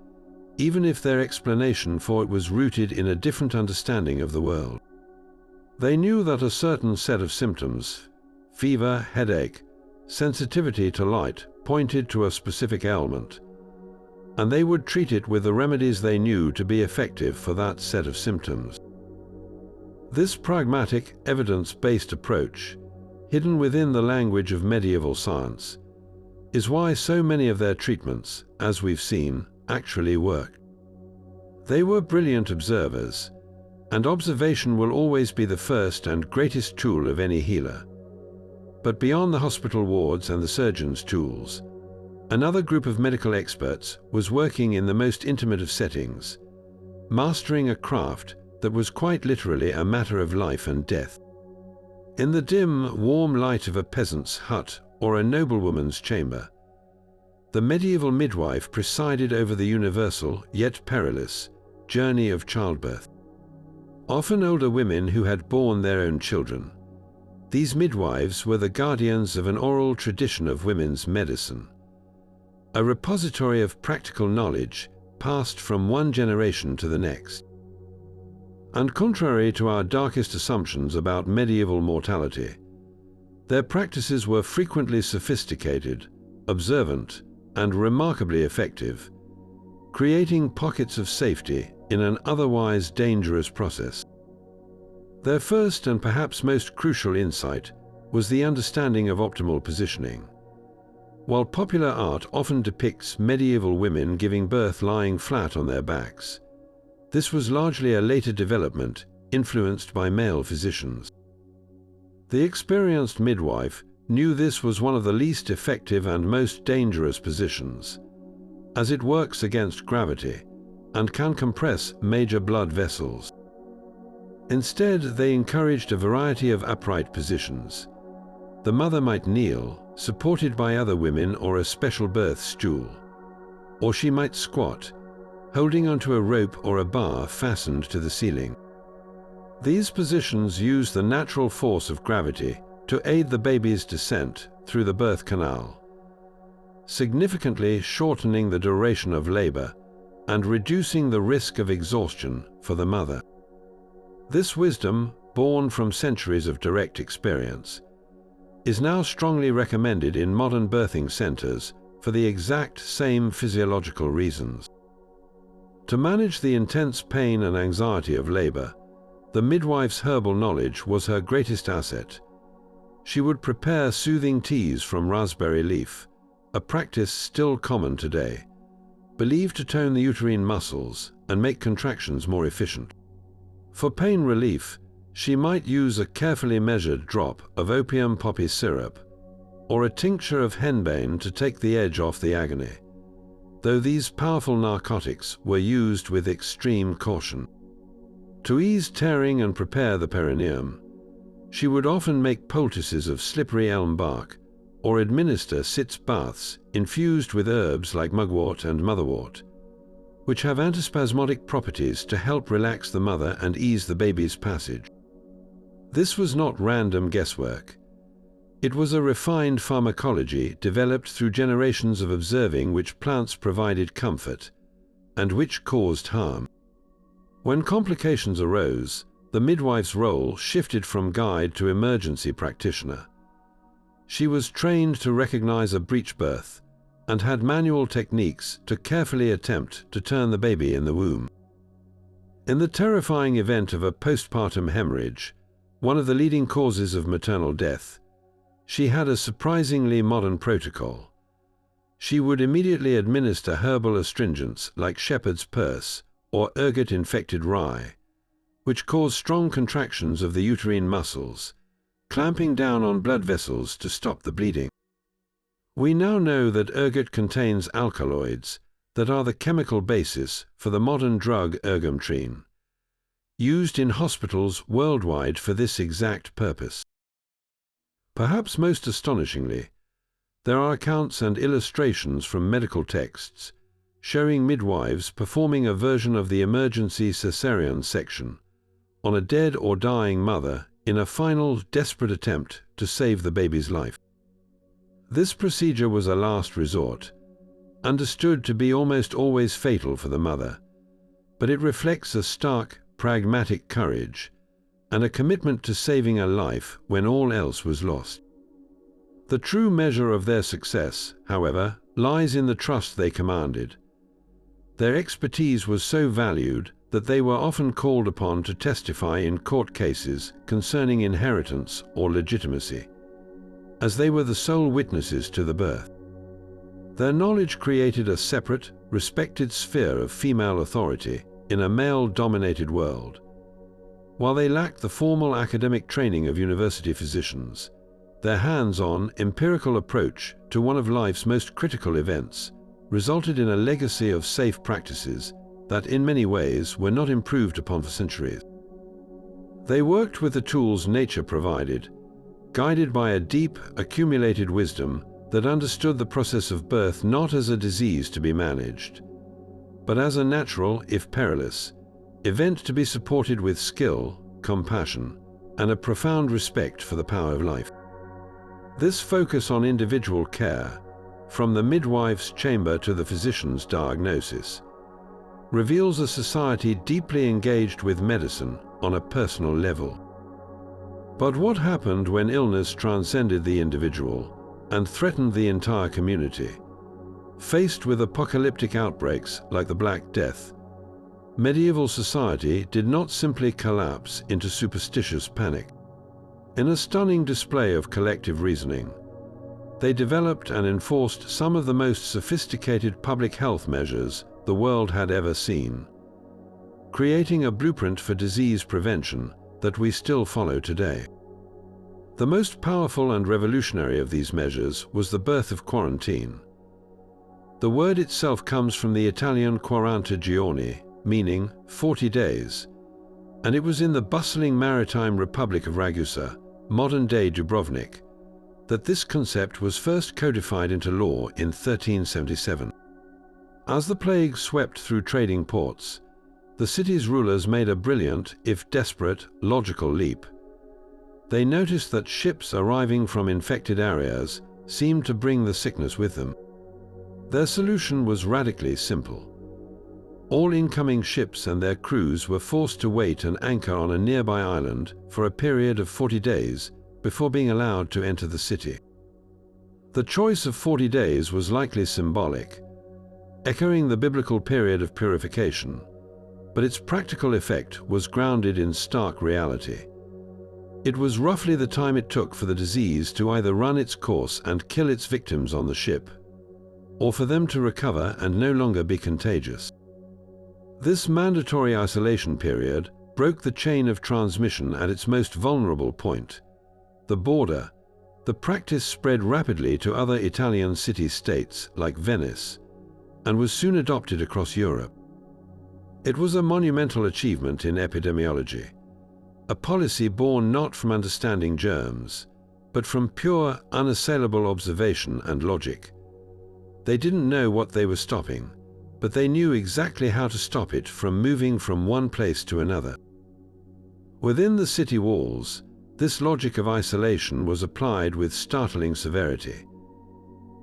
even if their explanation for it was rooted in a different understanding of the world. They knew that a certain set of symptoms, fever, headache, sensitivity to light, pointed to a specific ailment, and they would treat it with the remedies they knew to be effective for that set of symptoms. This pragmatic, evidence-based approach, hidden within the language of medieval science, is why so many of their treatments, as we've seen, actually worked. They were brilliant observers, and observation will always be the first and greatest tool of any healer. But beyond the hospital wards and the surgeon's tools, another group of medical experts was working in the most intimate of settings, mastering a craft that was quite literally a matter of life and death. In the dim, warm light of a peasant's hut or a noblewoman's chamber, the medieval midwife presided over the universal, yet perilous, journey of childbirth. Often older women who had borne their own children, these midwives were the guardians of an oral tradition of women's medicine, a repository of practical knowledge passed from one generation to the next. And contrary to our darkest assumptions about medieval mortality, their practices were frequently sophisticated, observant, and remarkably effective, creating pockets of safety in an otherwise dangerous process. Their first and perhaps most crucial insight was the understanding of optimal positioning. While popular art often depicts medieval women giving birth lying flat on their backs, this was largely a later development influenced by male physicians. The experienced midwife knew this was one of the least effective and most dangerous positions, as it works against gravity and can compress major blood vessels. Instead, they encouraged a variety of upright positions. The mother might kneel, supported by other women or a special birth stool, or she might squat, holding onto a rope or a bar fastened to the ceiling. These positions use the natural force of gravity to aid the baby's descent through the birth canal, significantly shortening the duration of labor and reducing the risk of exhaustion for the mother. This wisdom, born from centuries of direct experience, is now strongly recommended in modern birthing centers for the exact same physiological reasons. To manage the intense pain and anxiety of labor, the midwife's herbal knowledge was her greatest asset. She would prepare soothing teas from raspberry leaf, a practice still common today, believed to tone the uterine muscles and make contractions more efficient. For pain relief, she might use a carefully measured drop of opium poppy syrup or a tincture of henbane to take the edge off the agony, though these powerful narcotics were used with extreme caution. To ease tearing and prepare the perineum, she would often make poultices of slippery elm bark or administer sitz baths infused with herbs like mugwort and motherwort, which have antispasmodic properties to help relax the mother and ease the baby's passage. This was not random guesswork. It was a refined pharmacology developed through generations of observing which plants provided comfort and which caused harm. When complications arose, the midwife's role shifted from guide to emergency practitioner. She was trained to recognize a breech birth and had manual techniques to carefully attempt to turn the baby in the womb. In the terrifying event of a postpartum hemorrhage, one of the leading causes of maternal death, she had a surprisingly modern protocol. she would immediately administer herbal astringents like shepherd's purse or ergot-infected rye, which cause strong contractions of the uterine muscles, clamping down on blood vessels to stop the bleeding. We now know that ergot contains alkaloids that are the chemical basis for the modern drug ergometrine, used in hospitals worldwide for this exact purpose. Perhaps most astonishingly, there are accounts and illustrations from medical texts showing midwives performing a version of the emergency cesarean section on a dead or dying mother in a final desperate attempt to save the baby's life. This procedure was a last resort, understood to be almost always fatal for the mother, but it reflects a stark, pragmatic courage and a commitment to saving a life when all else was lost. The true measure of their success, however, lies in the trust they commanded. Their expertise was so valued that they were often called upon to testify in court cases concerning inheritance or legitimacy, as they were the sole witnesses to the birth. Their knowledge created a separate, respected sphere of female authority in a male-dominated world. While they lacked the formal academic training of university physicians, their hands-on, empirical approach to one of life's most critical events resulted in a legacy of safe practices that in many ways were not improved upon for centuries. They worked with the tools nature provided, guided by a deep, accumulated wisdom that understood the process of birth not as a disease to be managed, but as a natural, if perilous, event to be supported with skill, compassion, and a profound respect for the power of life. This focus on individual care, from the midwife's chamber to the physician's diagnosis, reveals a society deeply engaged with medicine on a personal level. But what happened when illness transcended the individual and threatened the entire community? Faced with apocalyptic outbreaks like the Black Death, medieval society did not simply collapse into superstitious panic. In a stunning display of collective reasoning, they developed and enforced some of the most sophisticated public health measures the world had ever seen, creating a blueprint for disease prevention that we still follow today. The most powerful and revolutionary of these measures was the birth of quarantine. The word itself comes from the Italian 40 giorni, meaning 40 days, and it was in the bustling maritime republic of Ragusa, modern-day Dubrovnik, that this concept was first codified into law in 1377. As the plague swept through trading ports, the city's rulers made a brilliant, if desperate, logical leap. They noticed that ships arriving from infected areas seemed to bring the sickness with them. Their solution was radically simple. All incoming ships and their crews were forced to wait and anchor on a nearby island for a period of 40 days before being allowed to enter the city. The choice of 40 days was likely symbolic, echoing the biblical period of purification, but its practical effect was grounded in stark reality. It was roughly the time it took for the disease to either run its course and kill its victims on the ship, or for them to recover and no longer be contagious. This mandatory isolation period broke the chain of transmission at its most vulnerable point, the border. The practice spread rapidly to other Italian city-states like Venice, and was soon adopted across Europe. It was a monumental achievement in epidemiology, a policy born not from understanding germs, but from pure, unassailable observation and logic. They didn't know what they were stopping, but they knew exactly how to stop it from moving from one place to another. Within the city walls, this logic of isolation was applied with startling severity.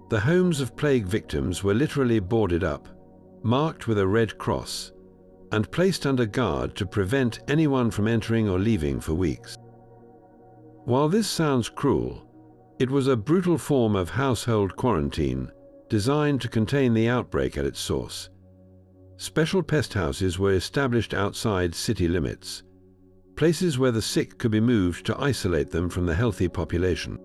The homes of plague victims were literally boarded up, marked with a red cross, and placed under guard to prevent anyone from entering or leaving for weeks. While this sounds cruel, it was a brutal form of household quarantine designed to contain the outbreak at its source. Special pest houses were established outside city limits, places where the sick could be moved to isolate them from the healthy population.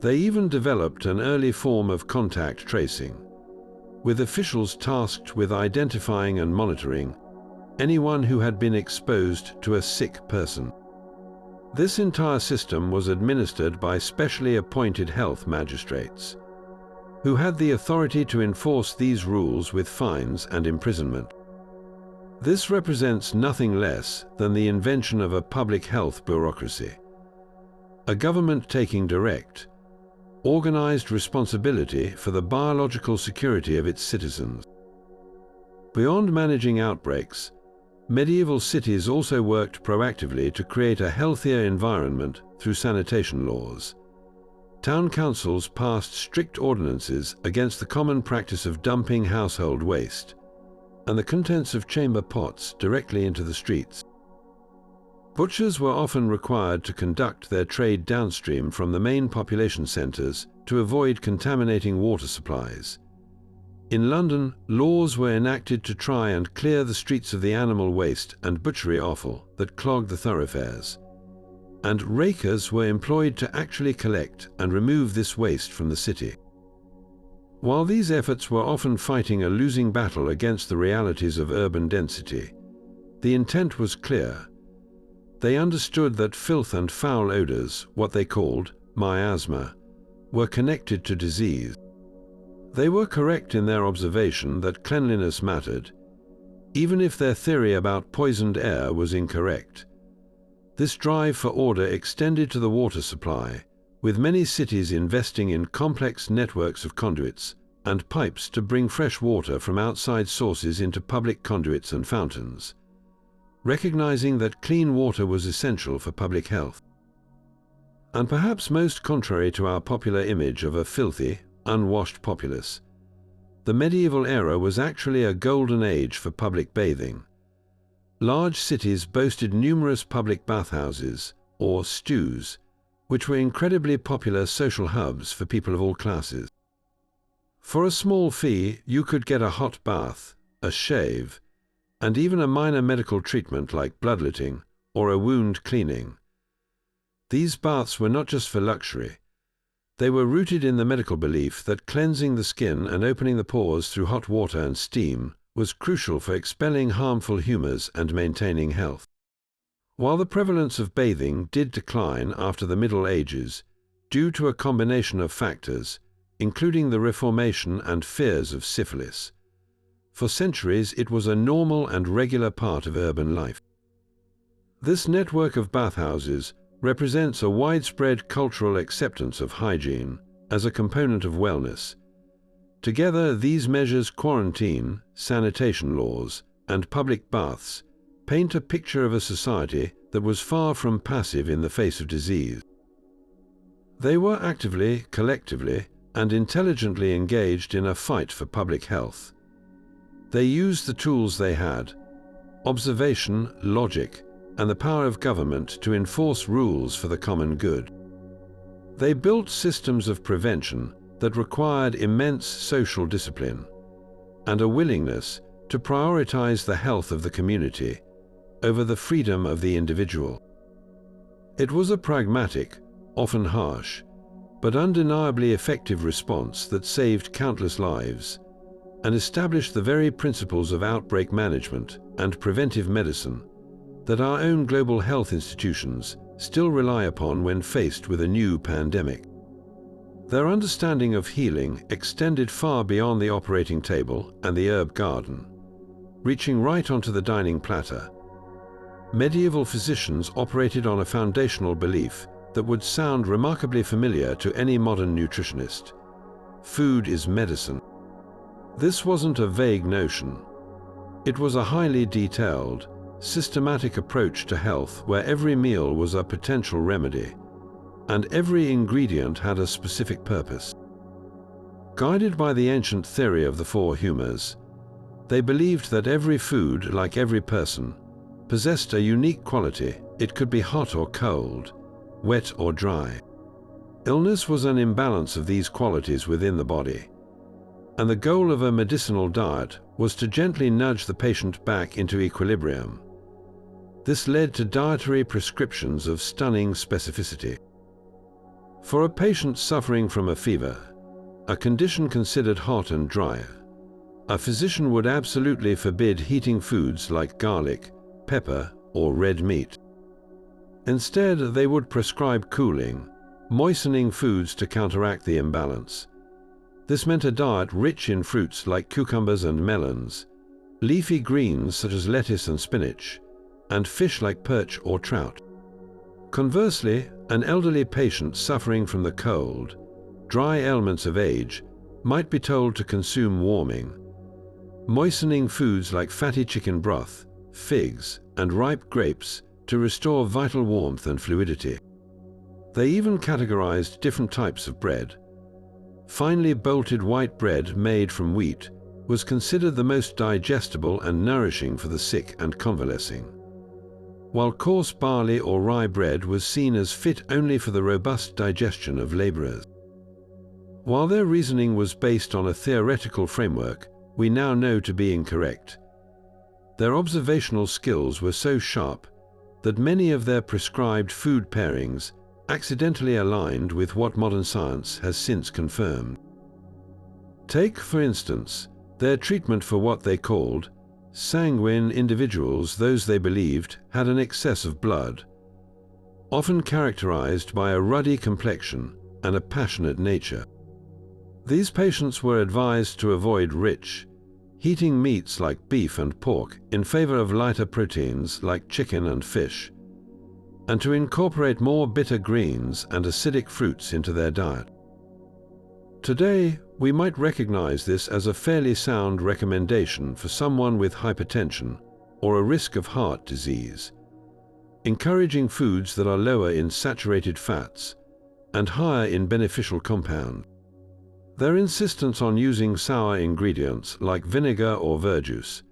They even developed an early form of contact tracing, with officials tasked with identifying and monitoring anyone who had been exposed to a sick person. This entire system was administered by specially appointed health magistrates, who had the authority to enforce these rules with fines and imprisonment. This represents nothing less than the invention of a public health bureaucracy, a government taking direct, organized responsibility for the biological security of its citizens. Beyond managing outbreaks, medieval cities also worked proactively to create a healthier environment through sanitation laws. Town councils passed strict ordinances against the common practice of dumping household waste and the contents of chamber pots directly into the streets. Butchers were often required to conduct their trade downstream from the main population centres to avoid contaminating water supplies. In London, laws were enacted to try and clear the streets of the animal waste and butchery offal that clogged the thoroughfares, and rakers were employed to actually collect and remove this waste from the city. While these efforts were often fighting a losing battle against the realities of urban density, the intent was clear. They understood that filth and foul odors, what they called miasma, were connected to disease. They were correct in their observation that cleanliness mattered, even if their theory about poisoned air was incorrect. This drive for order extended to the water supply, with many cities investing in complex networks of conduits and pipes to bring fresh water from outside sources into public conduits and fountains, recognizing that clean water was essential for public health. And perhaps most contrary to our popular image of a filthy, unwashed populace, the medieval era was actually a golden age for public bathing. Large cities boasted numerous public bathhouses, or stews, which were incredibly popular social hubs for people of all classes. For a small fee, you could get a hot bath, a shave, and even a minor medical treatment like bloodletting or a wound cleaning. These baths were not just for luxury. They were rooted in the medical belief that cleansing the skin and opening the pores through hot water and steam was crucial for expelling harmful humors and maintaining health. While the prevalence of bathing did decline after the Middle Ages due to a combination of factors, including the Reformation and fears of syphilis, for centuries it was a normal and regular part of urban life. This network of bathhouses represents a widespread cultural acceptance of hygiene as a component of wellness. Together, these measures, quarantine, sanitation laws, and public baths, paint a picture of a society that was far from passive in the face of disease. They were actively, collectively, and intelligently engaged in a fight for public health. They used the tools they had, observation, logic, and the power of government to enforce rules for the common good. They built systems of prevention that required immense social discipline and a willingness to prioritize the health of the community over the freedom of the individual. It was a pragmatic, often harsh, but undeniably effective response that saved countless lives and established the very principles of outbreak management and preventive medicine that our own global health institutions still rely upon when faced with a new pandemic. Their understanding of healing extended far beyond the operating table and the herb garden, reaching right onto the dining platter. Medieval physicians operated on a foundational belief that would sound remarkably familiar to any modern nutritionist. Food is medicine. This wasn't a vague notion. It was a highly detailed, systematic approach to health where every meal was a potential remedy, and every ingredient had a specific purpose. Guided by the ancient theory of the four humors, they believed that every food, like every person, possessed a unique quality. It could be hot or cold, wet or dry. Illness was an imbalance of these qualities within the body, and the goal of a medicinal diet was to gently nudge the patient back into equilibrium. This led to dietary prescriptions of stunning specificity. For a patient suffering from a fever, a condition considered hot and dry, a physician would absolutely forbid heating foods like garlic, pepper, or red meat. Instead, they would prescribe cooling, moistening foods to counteract the imbalance. This meant a diet rich in fruits like cucumbers and melons, leafy greens such as lettuce and spinach, and fish like perch or trout. Conversely, an elderly patient suffering from the cold, dry ailments of age, might be told to consume warming, moistening foods like fatty chicken broth, figs, and ripe grapes to restore vital warmth and fluidity. They even categorized different types of bread. Finely bolted white bread made from wheat was considered the most digestible and nourishing for the sick and convalescing, while coarse barley or rye bread was seen as fit only for the robust digestion of laborers. While their reasoning was based on a theoretical framework we now know to be incorrect, their observational skills were so sharp that many of their prescribed food pairings accidentally aligned with what modern science has since confirmed. Take, for instance, their treatment for what they called sanguine individuals, those they believed had an excess of blood, often characterized by a ruddy complexion and a passionate nature. These patients were advised to avoid rich, heating meats like beef and pork in favor of lighter proteins like chicken and fish, and to incorporate more bitter greens and acidic fruits into their diet. Today, we might recognize this as a fairly sound recommendation for someone with hypertension or a risk of heart disease, encouraging foods that are lower in saturated fats and higher in beneficial compounds. Their insistence on using sour ingredients like vinegar or verjuice,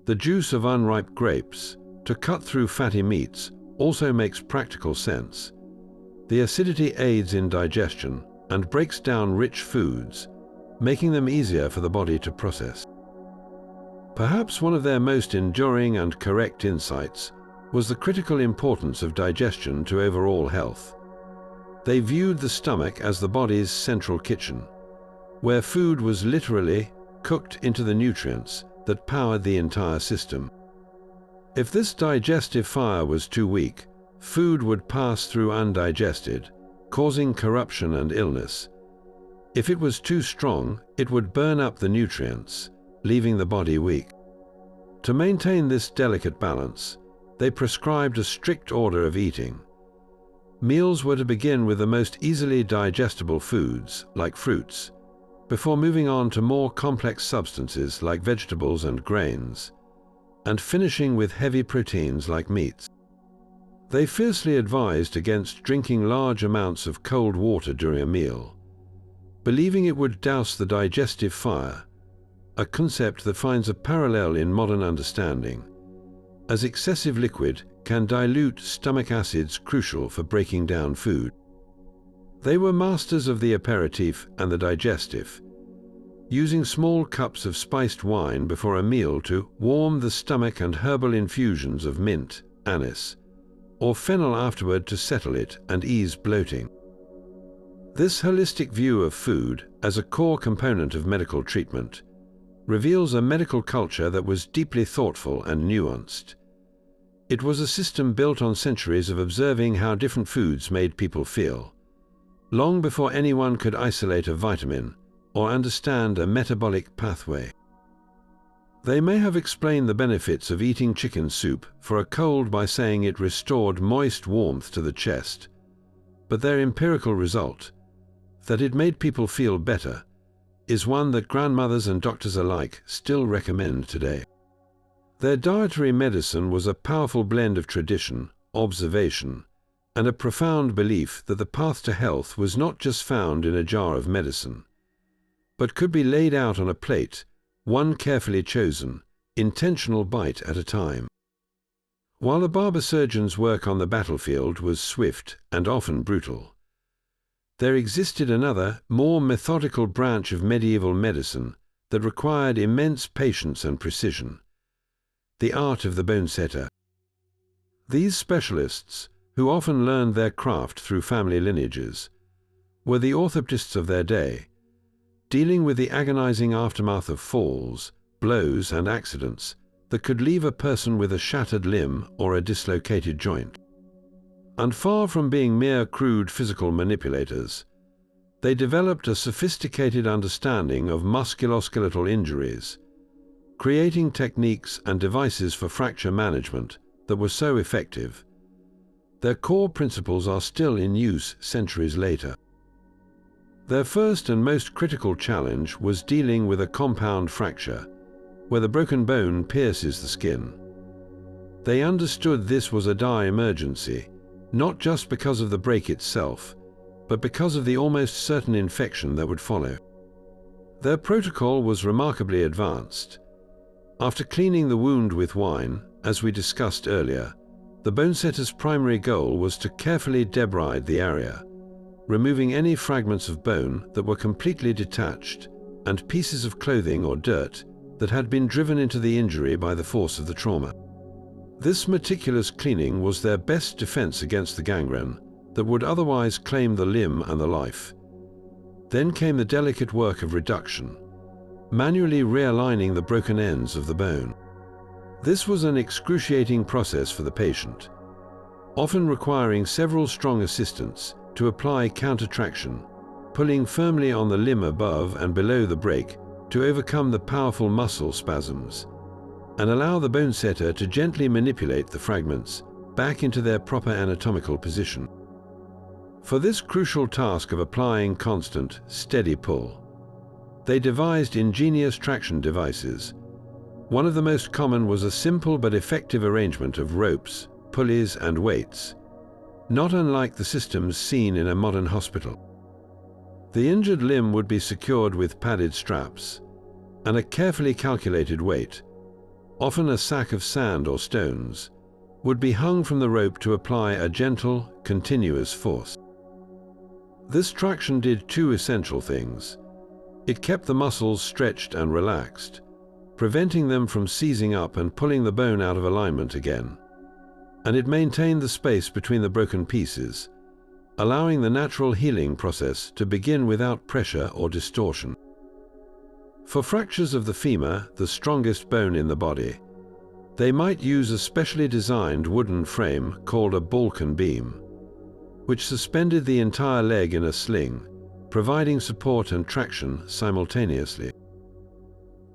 the juice of unripe grapes, to cut through fatty meats also makes practical sense. The acidity aids in digestion and breaks down rich foods, making them easier for the body to process. Perhaps one of their most enduring and correct insights was the critical importance of digestion to overall health. They viewed the stomach as the body's central kitchen, where food was literally cooked into the nutrients that powered the entire system. If this digestive fire was too weak, food would pass through undigested, causing corruption and illness. If it was too strong, it would burn up the nutrients, leaving the body weak. To maintain this delicate balance, they prescribed a strict order of eating. Meals were to begin with the most easily digestible foods, like fruits, before moving on to more complex substances like vegetables and grains, and finishing with heavy proteins like meats. They fiercely advised against drinking large amounts of cold water during a meal, believing it would douse the digestive fire, a concept that finds a parallel in modern understanding, as excessive liquid can dilute stomach acids crucial for breaking down food. They were masters of the aperitif and the digestive, using small cups of spiced wine before a meal to warm the stomach and herbal infusions of mint, anise, or fennel afterward to settle it and ease bloating. This holistic view of food as a core component of medical treatment reveals a medical culture that was deeply thoughtful and nuanced. It was a system built on centuries of observing how different foods made people feel, long before anyone could isolate a vitamin or understand a metabolic pathway. They may have explained the benefits of eating chicken soup for a cold by saying it restored moist warmth to the chest, but their empirical result, that it made people feel better, is one that grandmothers and doctors alike still recommend today. Their dietary medicine was a powerful blend of tradition, observation, and a profound belief that the path to health was not just found in a jar of medicine, but could be laid out on a plate, one carefully chosen, intentional bite at a time. While the barber surgeon's work on the battlefield was swift and often brutal, there existed another, more methodical branch of medieval medicine that required immense patience and precision: the art of the bone setter. These specialists, who often learned their craft through family lineages, were the orthoptists of their day, dealing with the agonizing aftermath of falls, blows, and accidents that could leave a person with a shattered limb or a dislocated joint. And far from being mere crude physical manipulators, they developed a sophisticated understanding of musculoskeletal injuries, creating techniques and devices for fracture management that were so effective. Their core principles are still in use centuries later. Their first and most critical challenge was dealing with a compound fracture, where the broken bone pierces the skin. They understood this was a dire emergency, not just because of the break itself, but because of the almost certain infection that would follow. Their protocol was remarkably advanced. After cleaning the wound with wine, as we discussed earlier, the bone setter's primary goal was to carefully debride the area, removing any fragments of bone that were completely detached and pieces of clothing or dirt that had been driven into the injury by the force of the trauma. This meticulous cleaning was their best defense against the gangrene that would otherwise claim the limb and the life. Then came the delicate work of reduction, manually realigning the broken ends of the bone. This was an excruciating process for the patient, often requiring several strong assistants to apply countertraction, pulling firmly on the limb above and below the break to overcome the powerful muscle spasms, and allow the bone setter to gently manipulate the fragments back into their proper anatomical position. For this crucial task of applying constant, steady pull, they devised ingenious traction devices. One of the most common was a simple but effective arrangement of ropes, pulleys, and weights, not unlike the systems seen in a modern hospital. The injured limb would be secured with padded straps, and a carefully calculated weight, often a sack of sand or stones, would be hung from the rope to apply a gentle, continuous force. This traction did two essential things. It kept the muscles stretched and relaxed, preventing them from seizing up and pulling the bone out of alignment again, and it maintained the space between the broken pieces, allowing the natural healing process to begin without pressure or distortion. For fractures of the femur, the strongest bone in the body, they might use a specially designed wooden frame called a balkan beam, which suspended the entire leg in a sling, providing support and traction simultaneously.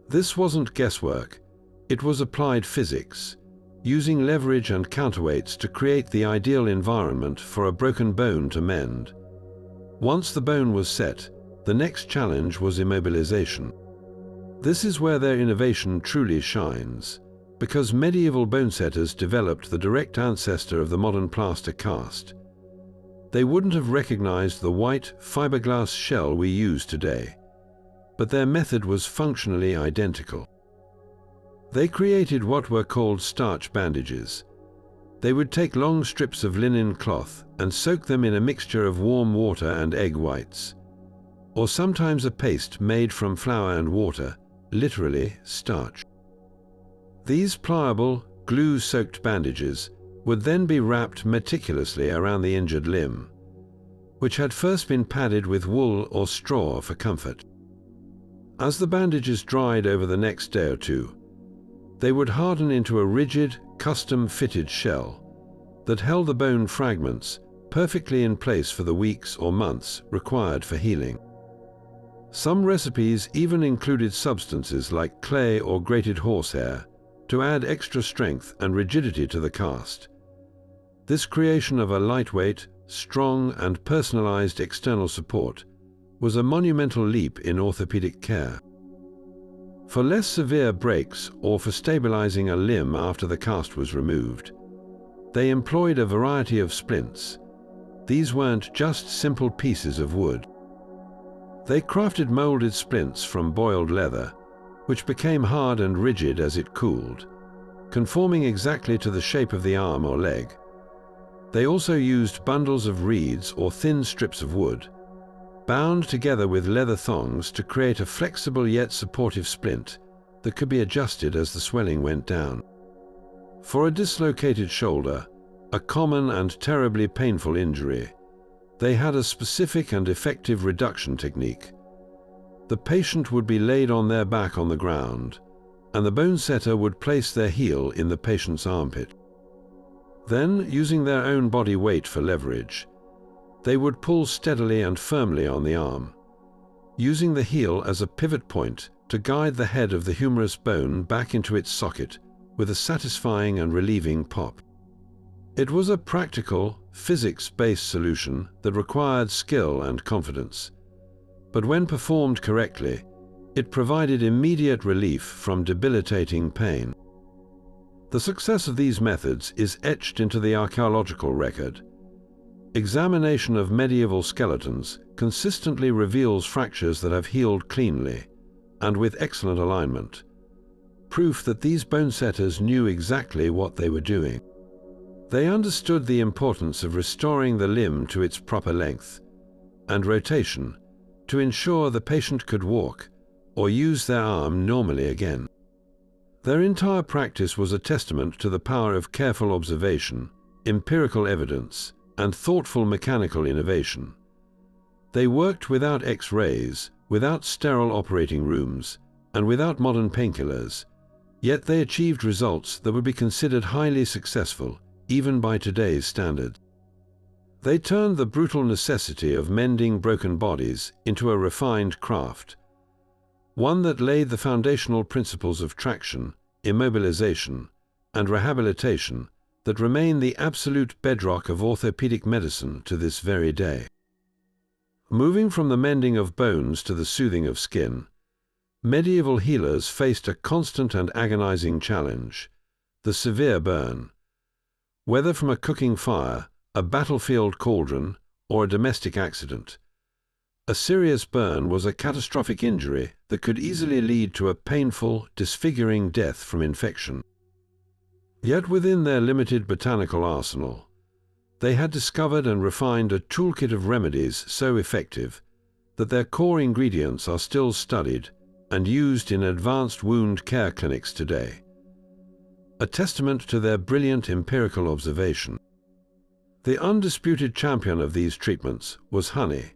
This wasn't guesswork, it was applied physics, using leverage and counterweights to create the ideal environment for a broken bone to mend. Once the bone was set, the next challenge was immobilization. This is where their innovation truly shines, because medieval bone setters developed the direct ancestor of the modern plaster cast. They wouldn't have recognized the white, fiberglass shell we use today, but their method was functionally identical. They created what were called starch bandages. They would take long strips of linen cloth and soak them in a mixture of warm water and egg whites, or sometimes a paste made from flour and water, literally starch. These pliable, glue-soaked bandages would then be wrapped meticulously around the injured limb, which had first been padded with wool or straw for comfort. As the bandages dried over the next day or two, they would harden into a rigid, custom-fitted shell that held the bone fragments perfectly in place for the weeks or months required for healing. Some recipes even included substances like clay or grated horsehair to add extra strength and rigidity to the cast. This creation of a lightweight, strong, and personalized external support was a monumental leap in orthopedic care. For less severe breaks or for stabilizing a limb after the cast was removed, they employed a variety of splints. These weren't just simple pieces of wood. They crafted molded splints from boiled leather, which became hard and rigid as it cooled, conforming exactly to the shape of the arm or leg. They also used bundles of reeds or thin strips of wood, bound together with leather thongs to create a flexible yet supportive splint that could be adjusted as the swelling went down. For a dislocated shoulder, a common and terribly painful injury, They had a specific and effective reduction technique. The patient would be laid on their back on the ground, and the bone setter would place their heel in the patient's armpit. Then, using their own body weight for leverage, they would pull steadily and firmly on the arm, using the heel as a pivot point to guide the head of the humerus bone back into its socket with a satisfying and relieving pop. It was a practical, physics-based solution that required skill and confidence, but when performed correctly, it provided immediate relief from debilitating pain. The success of these methods is etched into the archaeological record. Examination of medieval skeletons consistently reveals fractures that have healed cleanly and with excellent alignment, proof that these bone setters knew exactly what they were doing. They understood the importance of restoring the limb to its proper length and rotation to ensure the patient could walk or use their arm normally again. Their entire practice was a testament to the power of careful observation, empirical evidence, and thoughtful mechanical innovation. They worked without X-rays, without sterile operating rooms, and without modern painkillers, yet they achieved results that would be considered highly successful, even by today's standards. They turned the brutal necessity of mending broken bodies into a refined craft, one that laid the foundational principles of traction, immobilization, and rehabilitation that remain the absolute bedrock of orthopedic medicine to this very day. Moving from the mending of bones to the soothing of skin, medieval healers faced a constant and agonizing challenge: the severe burn. Whether from a cooking fire, a battlefield cauldron, or a domestic accident, a serious burn was a catastrophic injury that could easily lead to a painful, disfiguring death from infection. Yet within their limited botanical arsenal, they had discovered and refined a toolkit of remedies so effective that their core ingredients are still studied and used in advanced wound care clinics today, a testament to their brilliant empirical observation. The undisputed champion of these treatments was honey.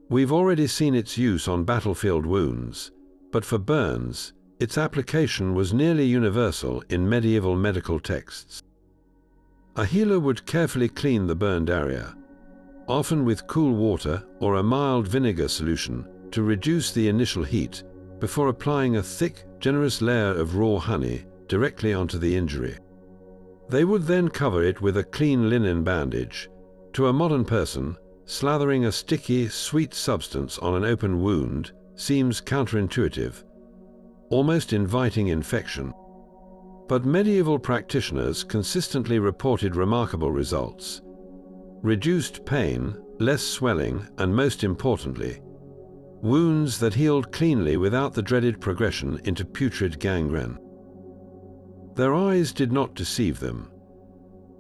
We've already seen its use on battlefield wounds, but for burns, its application was nearly universal in medieval medical texts. A healer would carefully clean the burned area, often with cool water or a mild vinegar solution to reduce the initial heat, before applying a thick, generous layer of raw honey directly onto the injury. They would then cover it with a clean linen bandage. To a modern person, slathering a sticky, sweet substance on an open wound seems counterintuitive, almost inviting infection. But medieval practitioners consistently reported remarkable results: reduced pain, less swelling, and most importantly, wounds that healed cleanly without the dreaded progression into putrid gangrene. Their eyes did not deceive them.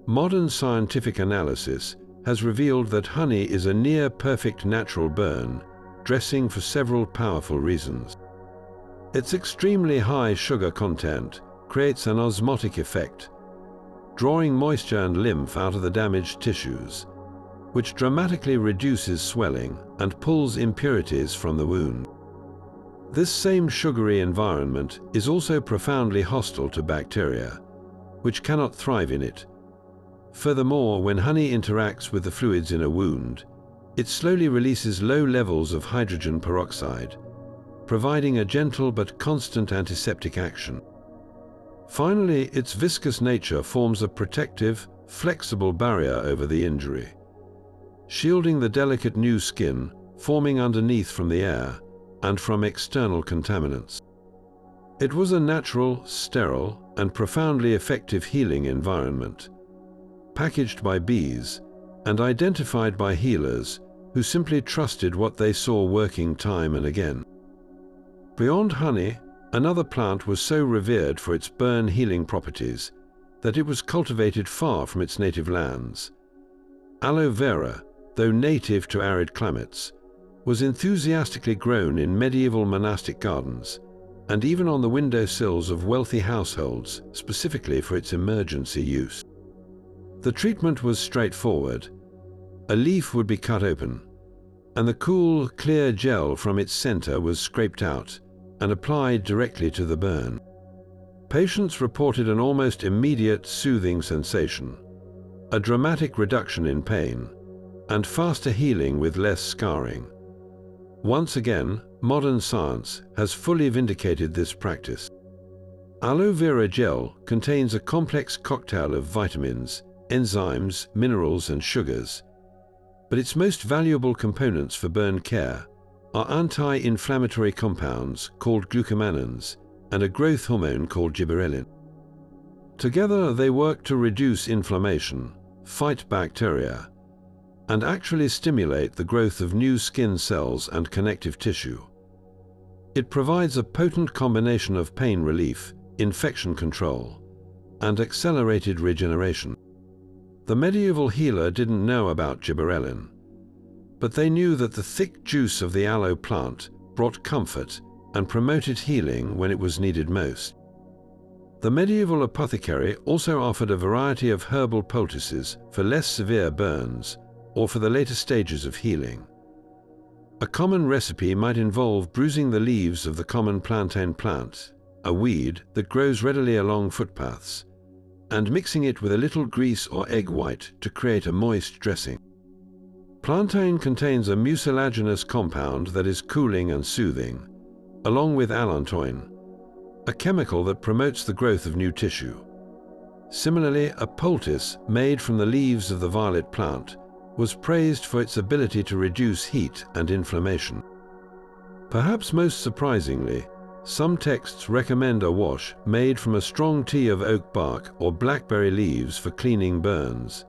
Modern scientific analysis has revealed that honey is a near-perfect natural burn dressing for several powerful reasons. Its extremely high sugar content creates an osmotic effect, drawing moisture and lymph out of the damaged tissues, which dramatically reduces swelling and pulls impurities from the wound. This same sugary environment is also profoundly hostile to bacteria, which cannot thrive in it. Furthermore, when honey interacts with the fluids in a wound, it slowly releases low levels of hydrogen peroxide, providing a gentle but constant antiseptic action. Finally, its viscous nature forms a protective, flexible barrier over the injury, shielding the delicate new skin forming underneath from the air and from external contaminants. It was a natural, sterile, and profoundly effective healing environment, packaged by bees and identified by healers who simply trusted what they saw working time and again. Beyond honey, another plant was so revered for its burn healing properties that it was cultivated far from its native lands. Aloe vera, though native to arid climates, was enthusiastically grown in medieval monastic gardens and even on the windowsills of wealthy households, specifically for its emergency use. The treatment was straightforward: a leaf would be cut open, and the cool, clear gel from its center was scraped out and applied directly to the burn. Patients reported an almost immediate soothing sensation, a dramatic reduction in pain, and faster healing with less scarring. Once again, modern science has fully vindicated this practice. Aloe vera gel contains a complex cocktail of vitamins, enzymes, minerals, and sugars, but its most valuable components for burn care are anti-inflammatory compounds called glucomanins and a growth hormone called gibberellin. Together, they work to reduce inflammation, fight bacteria, and actually stimulate the growth of new skin cells and connective tissue. It provides a potent combination of pain relief, infection control, and accelerated regeneration. The medieval healer didn't know about gibberellin, but they knew that the thick juice of the aloe plant brought comfort and promoted healing when it was needed most. The medieval apothecary also offered a variety of herbal poultices for less severe burns or for the later stages of healing. A common recipe might involve bruising the leaves of the common plantain plant, a weed that grows readily along footpaths, and mixing it with a little grease or egg white to create a moist dressing. Plantain contains a mucilaginous compound that is cooling and soothing, along with allantoin, a chemical that promotes the growth of new tissue. Similarly, a poultice made from the leaves of the violet plant was praised for its ability to reduce heat and inflammation. Perhaps most surprisingly, some texts recommend a wash made from a strong tea of oak bark or blackberry leaves for cleaning burns.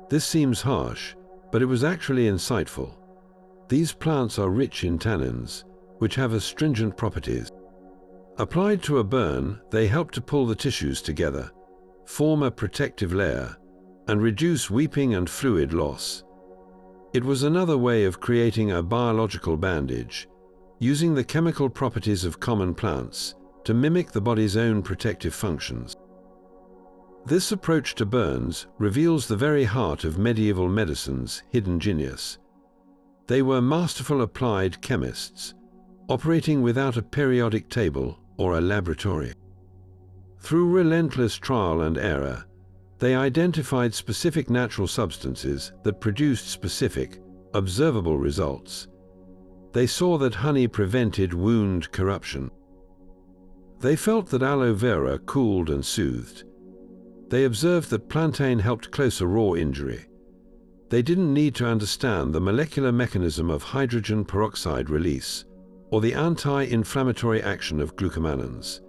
This seems harsh, but it was actually insightful. These plants are rich in tannins, which have astringent properties. Applied to a burn, they help to pull the tissues together, form a protective layer, and reduce weeping and fluid loss. It was another way of creating a biological bandage, using the chemical properties of common plants to mimic the body's own protective functions. This approach to burns reveals the very heart of medieval medicine's hidden genius. They were masterful applied chemists, operating without a periodic table or a laboratory. Through relentless trial and error, they identified specific natural substances that produced specific, observable results. They saw that honey prevented wound corruption. They felt that aloe vera cooled and soothed. They observed that plantain helped close a raw injury. They didn't need to understand the molecular mechanism of hydrogen peroxide release or the anti-inflammatory action of glucomanins.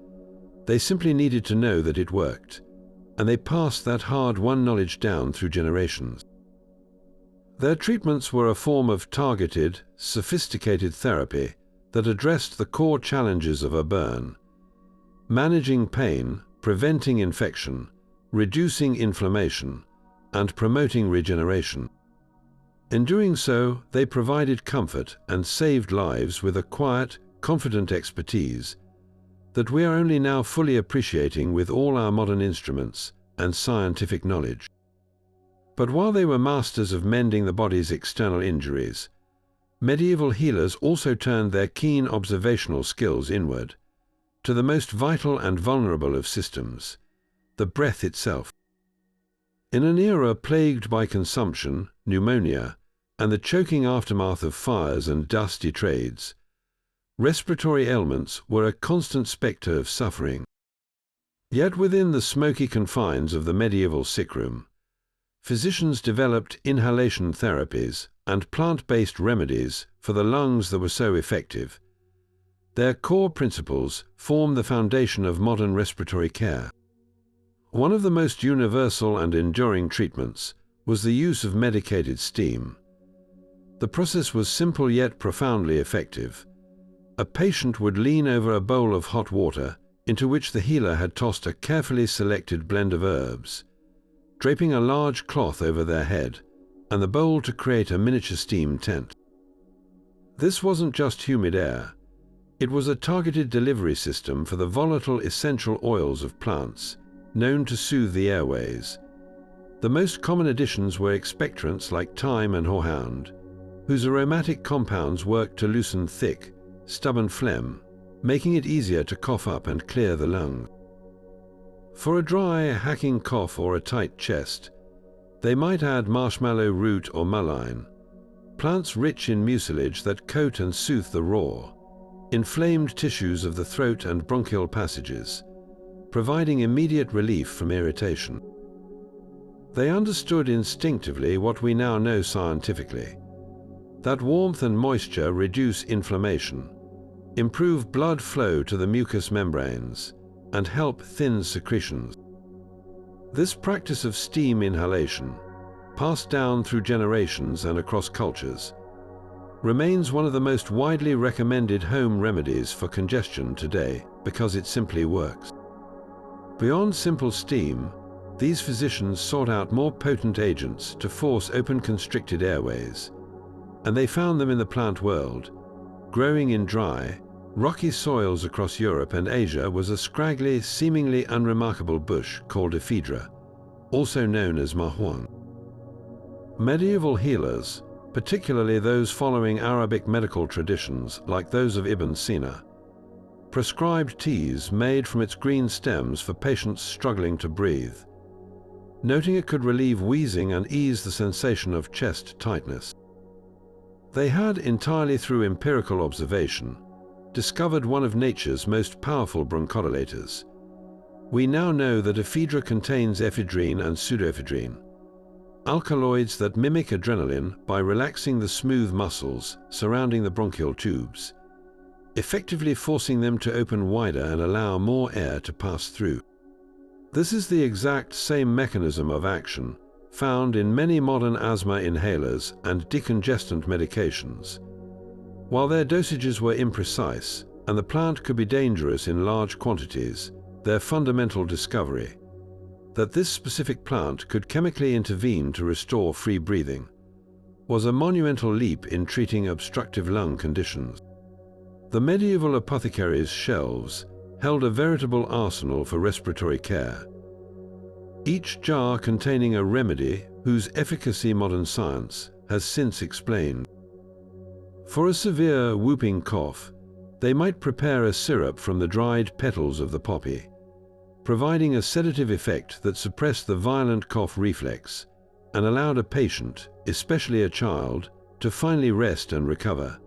They simply needed to know that it worked, and they passed that hard-won knowledge down through generations. Their treatments were a form of targeted, sophisticated therapy that addressed the core challenges of a burn: managing pain, preventing infection, reducing inflammation, and promoting regeneration. In doing so, they provided comfort and saved lives with a quiet, confident expertise that we are only now fully appreciating with all our modern instruments and scientific knowledge. But while they were masters of mending the body's external injuries, medieval healers also turned their keen observational skills inward, to the most vital and vulnerable of systems, the breath itself. In an era plagued by consumption, pneumonia, and the choking aftermath of fires and dusty trades, respiratory ailments were a constant spectre of suffering. Yet within the smoky confines of the medieval sickroom, physicians developed inhalation therapies and plant-based remedies for the lungs that were so effective. Their core principles form the foundation of modern respiratory care. One of the most universal and enduring treatments was the use of medicated steam. The process was simple yet profoundly effective. A patient would lean over a bowl of hot water into which the healer had tossed a carefully selected blend of herbs, draping a large cloth over their head and the bowl to create a miniature steam tent. This wasn't just humid air. It was a targeted delivery system for the volatile essential oils of plants, known to soothe the airways. The most common additions were expectorants like thyme and horehound, whose aromatic compounds work to loosen thick, stubborn phlegm, making it easier to cough up and clear the lungs. For a dry, hacking cough or a tight chest, they might add marshmallow root or mullein, plants rich in mucilage that coat and soothe the raw, inflamed tissues of the throat and bronchial passages, providing immediate relief from irritation. They understood instinctively what we now know scientifically, that warmth and moisture reduce inflammation, improve blood flow to the mucous membranes, and help thin secretions. This practice of steam inhalation, passed down through generations and across cultures, remains one of the most widely recommended home remedies for congestion today because it simply works. Beyond simple steam, these physicians sought out more potent agents to force open constricted airways, and they found them in the plant world. Growing in dry, rocky soils across Europe and Asia was a scraggly, seemingly unremarkable bush called ephedra, also known as mahuang. Medieval healers, particularly those following Arabic medical traditions like those of Ibn Sina, prescribed teas made from its green stems for patients struggling to breathe, noting it could relieve wheezing and ease the sensation of chest tightness. They had, entirely through empirical observation, discovered one of nature's most powerful bronchodilators. We now know that ephedra contains ephedrine and pseudoephedrine, alkaloids that mimic adrenaline by relaxing the smooth muscles surrounding the bronchial tubes, effectively forcing them to open wider and allow more air to pass through. This is the exact same mechanism of action found in many modern asthma inhalers and decongestant medications. While their dosages were imprecise and the plant could be dangerous in large quantities, their fundamental discovery, that this specific plant could chemically intervene to restore free breathing, was a monumental leap in treating obstructive lung conditions. The medieval apothecaries' shelves held a veritable arsenal for respiratory care, each jar containing a remedy whose efficacy modern science has since explained. For a severe whooping cough, they might prepare a syrup from the dried petals of the poppy, providing a sedative effect that suppressed the violent cough reflex and allowed a patient, especially a child, to finally rest and recover.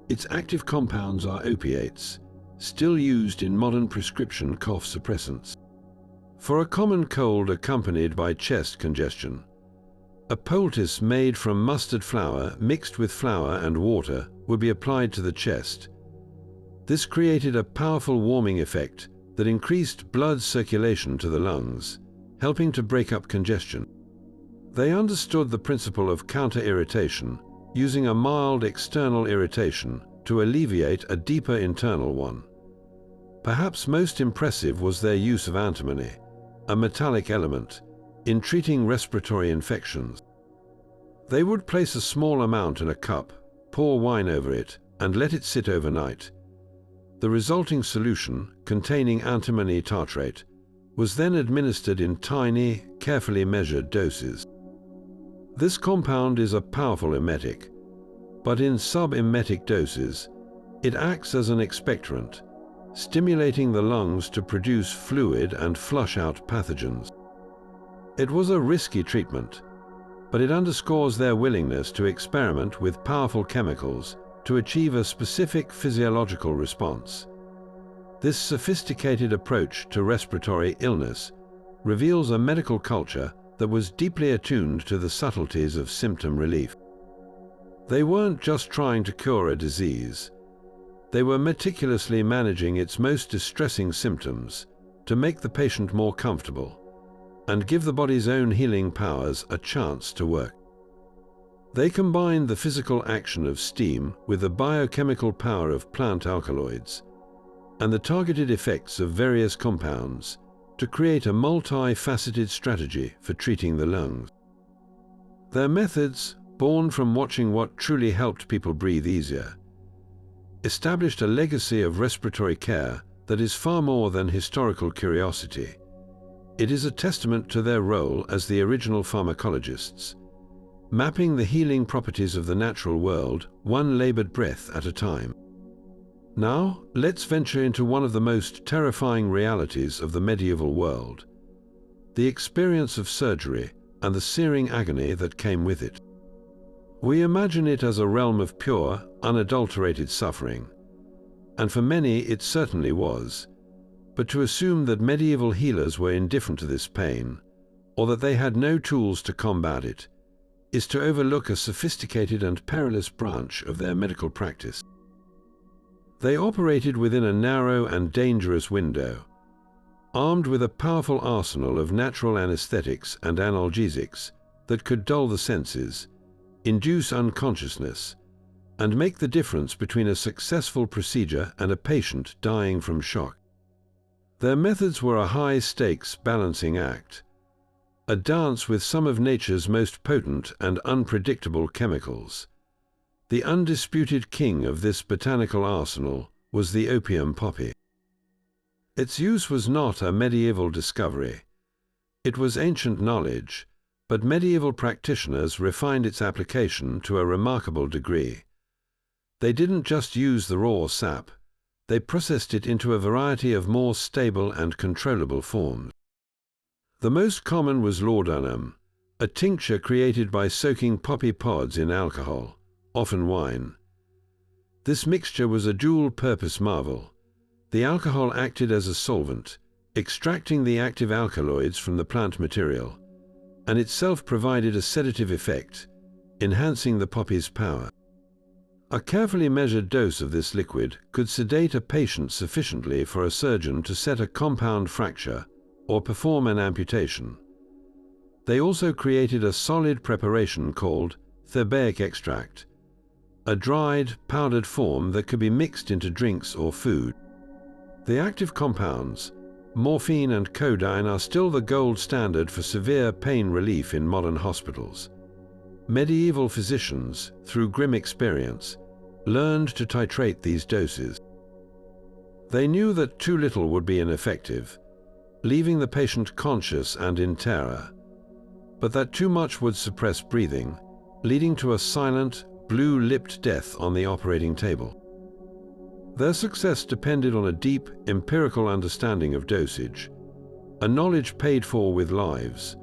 Its active compounds are opiates, still used in modern prescription cough suppressants. For a common cold accompanied by chest congestion, a poultice made from mustard flour mixed with flour and water would be applied to the chest. This created a powerful warming effect that increased blood circulation to the lungs, helping to break up congestion. They understood the principle of counter-irritation, using a mild external irritation to alleviate a deeper internal one. Perhaps most impressive was their use of antimony, a metallic element, in treating respiratory infections. They would place a small amount in a cup, pour wine over it, and let it sit overnight. The resulting solution, containing antimony tartrate, was then administered in tiny, carefully measured doses. This compound is a powerful emetic, but in subemetic doses, it acts as an expectorant, stimulating the lungs to produce fluid and flush out pathogens. It was a risky treatment, but it underscores their willingness to experiment with powerful chemicals to achieve a specific physiological response. This sophisticated approach to respiratory illness reveals a medical culture that was deeply attuned to the subtleties of symptom relief. They weren't just trying to cure a disease. They were meticulously managing its most distressing symptoms to make the patient more comfortable and give the body's own healing powers a chance to work. They combined the physical action of steam with the biochemical power of plant alkaloids and the targeted effects of various compounds to create a multi-faceted strategy for treating the lungs. Their methods, born from watching what truly helped people breathe easier, established a legacy of respiratory care that is far more than historical curiosity. It is a testament to their role as the original pharmacologists, mapping the healing properties of the natural world, one labored breath at a time. Now, let's venture into one of the most terrifying realities of the medieval world: the experience of surgery and the searing agony that came with it. We imagine it as a realm of pure, unadulterated suffering, and for many it certainly was. But to assume that medieval healers were indifferent to this pain, or that they had no tools to combat it, is to overlook a sophisticated and perilous branch of their medical practice. They operated within a narrow and dangerous window, armed with a powerful arsenal of natural anesthetics and analgesics that could dull the senses, induce unconsciousness, and make the difference between a successful procedure and a patient dying from shock. Their methods were a high-stakes balancing act, a dance with some of nature's most potent and unpredictable chemicals. The undisputed king of this botanical arsenal was the opium poppy. Its use was not a medieval discovery. It was ancient knowledge, but medieval practitioners refined its application to a remarkable degree. They didn't just use the raw sap, they processed it into a variety of more stable and controllable forms. The most common was laudanum, a tincture created by soaking poppy pods in alcohol, often wine. This mixture was a dual-purpose marvel. The alcohol acted as a solvent, extracting the active alkaloids from the plant material, and itself provided a sedative effect, enhancing the poppy's power. A carefully measured dose of this liquid could sedate a patient sufficiently for a surgeon to set a compound fracture or perform an amputation. They also created a solid preparation called therbaic extract, a dried, powdered form that could be mixed into drinks or food. The active compounds, morphine and codeine, are still the gold standard for severe pain relief in modern hospitals. Medieval physicians, through grim experience, learned to titrate these doses. They knew that too little would be ineffective, leaving the patient conscious and in terror, but that too much would suppress breathing, leading to a silent, blue-lipped death on the operating table. Their success depended on a deep, empirical understanding of dosage, a knowledge paid for with lives.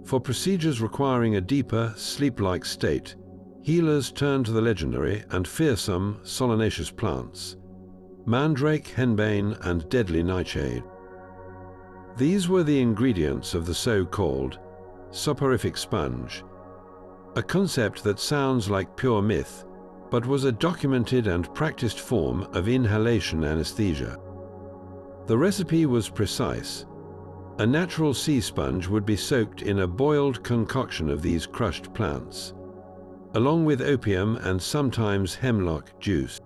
For procedures requiring a deeper, sleep-like state, healers turned to the legendary and fearsome solanaceous plants, mandrake, henbane, and deadly nightshade. These were the ingredients of the so-called soporific sponge, a concept that sounds like pure myth, but was a documented and practiced form of inhalation anesthesia. The recipe was precise. A natural sea sponge would be soaked in a boiled concoction of these crushed plants, along with opium and sometimes hemlock juice.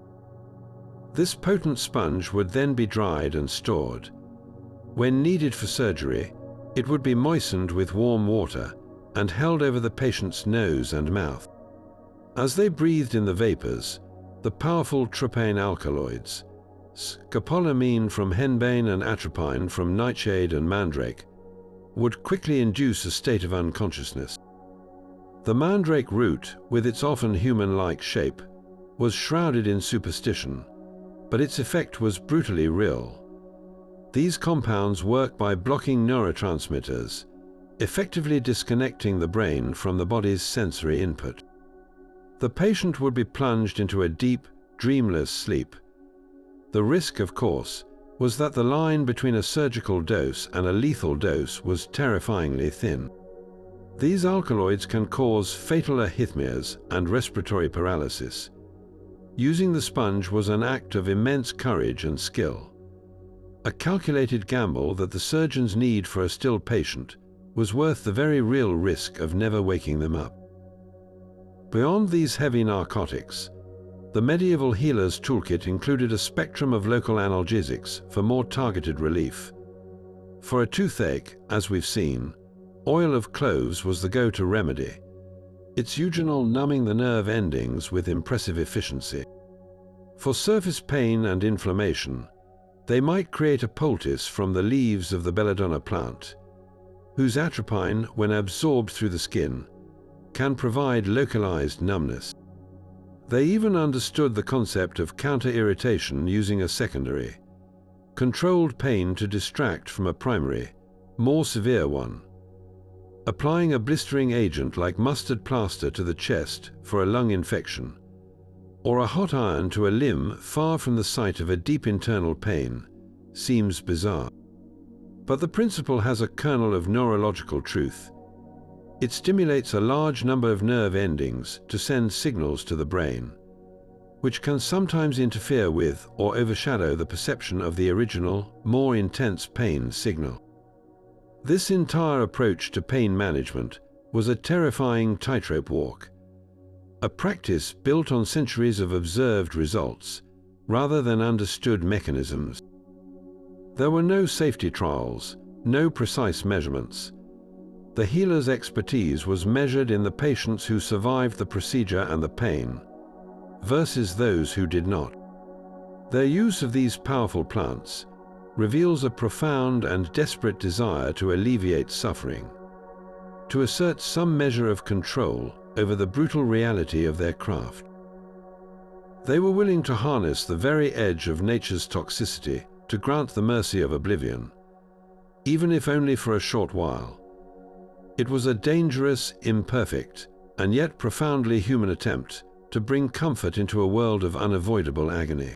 This potent sponge would then be dried and stored. When needed for surgery, it would be moistened with warm water and held over the patient's nose and mouth. As they breathed in the vapors, the powerful trypane alkaloids, scopolamine from henbane and atropine from nightshade and mandrake, would quickly induce a state of unconsciousness. The mandrake root, with its often human-like shape, was shrouded in superstition, but its effect was brutally real. These compounds work by blocking neurotransmitters, effectively disconnecting the brain from the body's sensory input. The patient would be plunged into a deep, dreamless sleep. The risk, of course, was that the line between a surgical dose and a lethal dose was terrifyingly thin. These alkaloids can cause fatal arrhythmias and respiratory paralysis. Using the sponge was an act of immense courage and skill. A calculated gamble that the surgeon's need for a still patient was worth the very real risk of never waking them up. Beyond these heavy narcotics, the medieval healer's toolkit included a spectrum of local analgesics for more targeted relief. For a toothache, as we've seen, oil of cloves was the go-to remedy, its eugenol numbing the nerve endings with impressive efficiency. For surface pain and inflammation, they might create a poultice from the leaves of the belladonna plant, whose atropine, when absorbed through the skin, can provide localized numbness. They even understood the concept of counter-irritation using a secondary, controlled pain to distract from a primary, more severe one. Applying a blistering agent like mustard plaster to the chest for a lung infection, or a hot iron to a limb far from the site of a deep internal pain, seems bizarre. But the principle has a kernel of neurological truth. It stimulates a large number of nerve endings to send signals to the brain, which can sometimes interfere with or overshadow the perception of the original, more intense pain signal. This entire approach to pain management was a terrifying tightrope walk, a practice built on centuries of observed results rather than understood mechanisms. There were no safety trials, no precise measurements. The healer's expertise was measured in the patients who survived the procedure and the pain, versus those who did not. Their use of these powerful plants reveals a profound and desperate desire to alleviate suffering, to assert some measure of control over the brutal reality of their craft. They were willing to harness the very edge of nature's toxicity to grant the mercy of oblivion, even if only for a short while. It was a dangerous, imperfect, and yet profoundly human attempt to bring comfort into a world of unavoidable agony.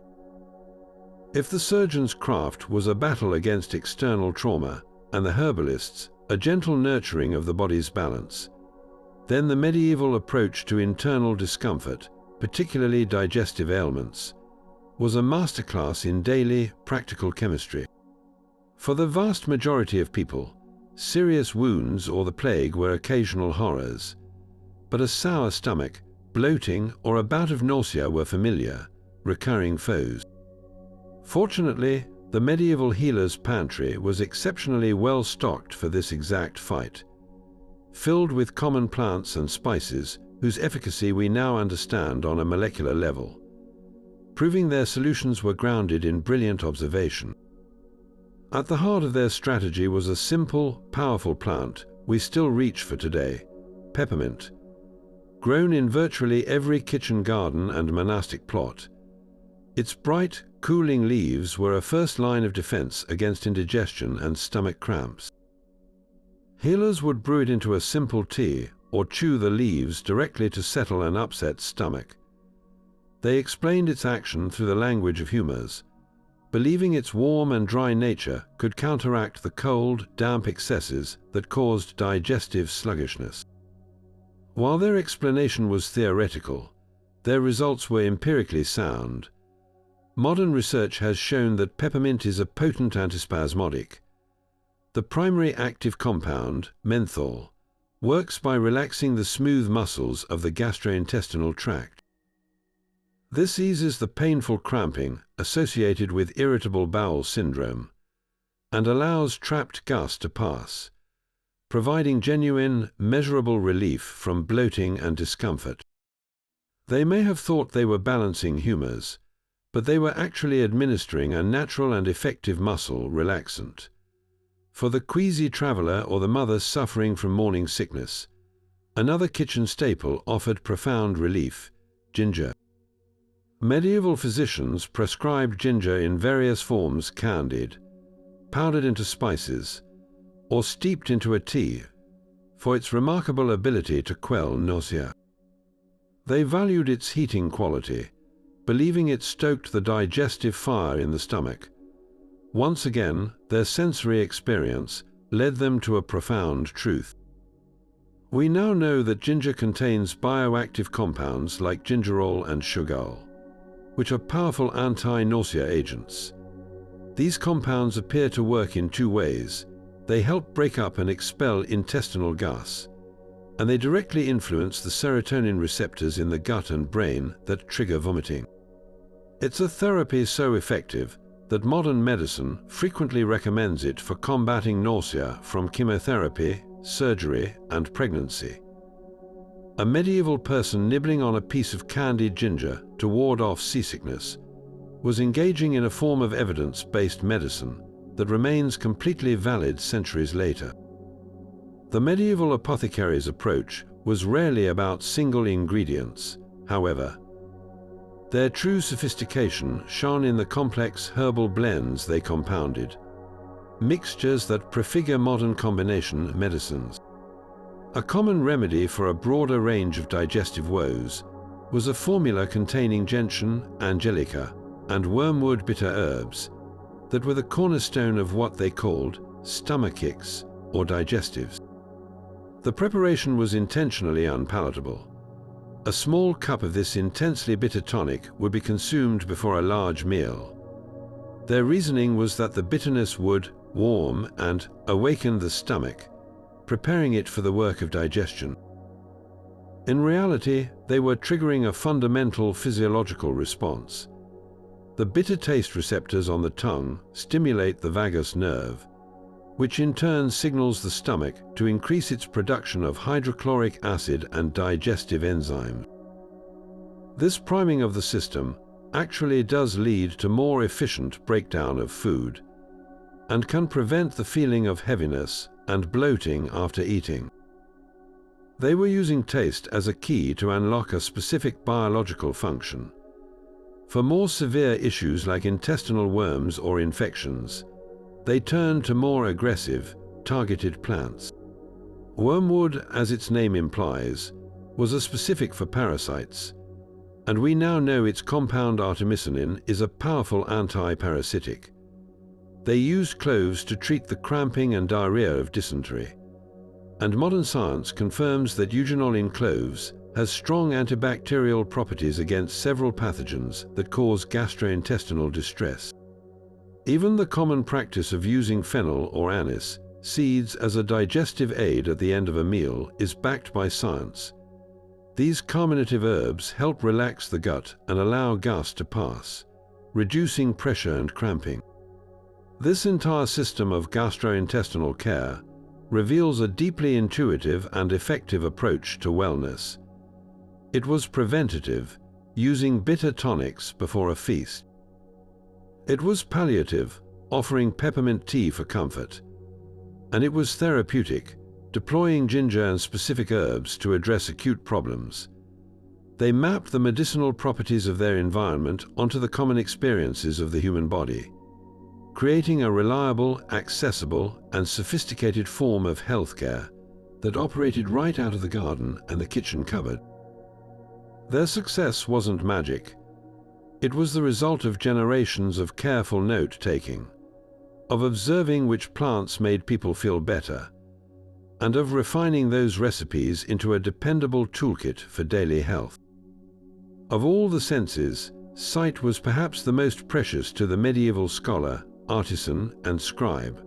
If the surgeon's craft was a battle against external trauma, and the herbalist's a gentle nurturing of the body's balance, then the medieval approach to internal discomfort, particularly digestive ailments, was a masterclass in daily, practical chemistry. For the vast majority of people, serious wounds or the plague were occasional horrors, but a sour stomach, bloating, or a bout of nausea were familiar, recurring foes. Fortunately, the medieval healer's pantry was exceptionally well stocked for this exact fight, filled with common plants and spices whose efficacy we now understand on a molecular level, proving their solutions were grounded in brilliant observation. At the heart of their strategy was a simple, powerful plant we still reach for today, peppermint. Grown in virtually every kitchen garden and monastic plot, its bright, cooling leaves were a first line of defense against indigestion and stomach cramps. Healers would brew it into a simple tea or chew the leaves directly to settle an upset stomach. They explained its action through the language of humors, believing its warm and dry nature could counteract the cold, damp excesses that caused digestive sluggishness. While their explanation was theoretical, their results were empirically sound. Modern research has shown that peppermint is a potent antispasmodic. The primary active compound, menthol, works by relaxing the smooth muscles of the gastrointestinal tract. This eases the painful cramping associated with irritable bowel syndrome and allows trapped gas to pass, providing genuine, measurable relief from bloating and discomfort. They may have thought they were balancing humors, but they were actually administering a natural and effective muscle relaxant. For the queasy traveler or the mother suffering from morning sickness, another kitchen staple offered profound relief: ginger. Medieval physicians prescribed ginger in various forms, candied, powdered into spices, or steeped into a tea, for its remarkable ability to quell nausea. They valued its heating quality, believing it stoked the digestive fire in the stomach. Once again, their sensory experience led them to a profound truth. We now know that ginger contains bioactive compounds like gingerol and sugarol, which are powerful anti-nausea agents. These compounds appear to work in two ways. They help break up and expel intestinal gas, and they directly influence the serotonin receptors in the gut and brain that trigger vomiting. It's a therapy so effective that modern medicine frequently recommends it for combating nausea from chemotherapy, surgery, and pregnancy. A medieval person nibbling on a piece of candied ginger to ward off seasickness was engaging in a form of evidence-based medicine that remains completely valid centuries later. The medieval apothecary's approach was rarely about single ingredients, however. Their true sophistication shone in the complex herbal blends they compounded, mixtures that prefigure modern combination medicines. A common remedy for a broader range of digestive woes was a formula containing gentian, angelica, and wormwood bitter herbs that were the cornerstone of what they called stomachics or digestives. The preparation was intentionally unpalatable. A small cup of this intensely bitter tonic would be consumed before a large meal. Their reasoning was that the bitterness would warm and awaken the stomach, preparing it for the work of digestion. In reality, they were triggering a fundamental physiological response. The bitter taste receptors on the tongue stimulate the vagus nerve, which in turn signals the stomach to increase its production of hydrochloric acid and digestive enzymes. This priming of the system actually does lead to more efficient breakdown of food and can prevent the feeling of heaviness and bloating after eating. They were using taste as a key to unlock a specific biological function. For more severe issues like intestinal worms or infections, they turned to more aggressive, targeted plants. Wormwood, as its name implies, was a specific for parasites, and we now know its compound artemisinin is a powerful anti-parasitic. They used cloves to treat the cramping and diarrhea of dysentery, and modern science confirms that eugenol in cloves has strong antibacterial properties against several pathogens that cause gastrointestinal distress. Even the common practice of using fennel or anise seeds as a digestive aid at the end of a meal is backed by science. These carminative herbs help relax the gut and allow gas to pass, reducing pressure and cramping. This entire system of gastrointestinal care reveals a deeply intuitive and effective approach to wellness. It was preventative, using bitter tonics before a feast. It was palliative, offering peppermint tea for comfort. And it was therapeutic, deploying ginger and specific herbs to address acute problems. They mapped the medicinal properties of their environment onto the common experiences of the human body, creating a reliable, accessible, and sophisticated form of healthcare that operated right out of the garden and the kitchen cupboard. Their success wasn't magic. It was the result of generations of careful note-taking, of observing which plants made people feel better, and of refining those recipes into a dependable toolkit for daily health. Of all the senses, sight was perhaps the most precious to the medieval scholar, artisan, and scribe.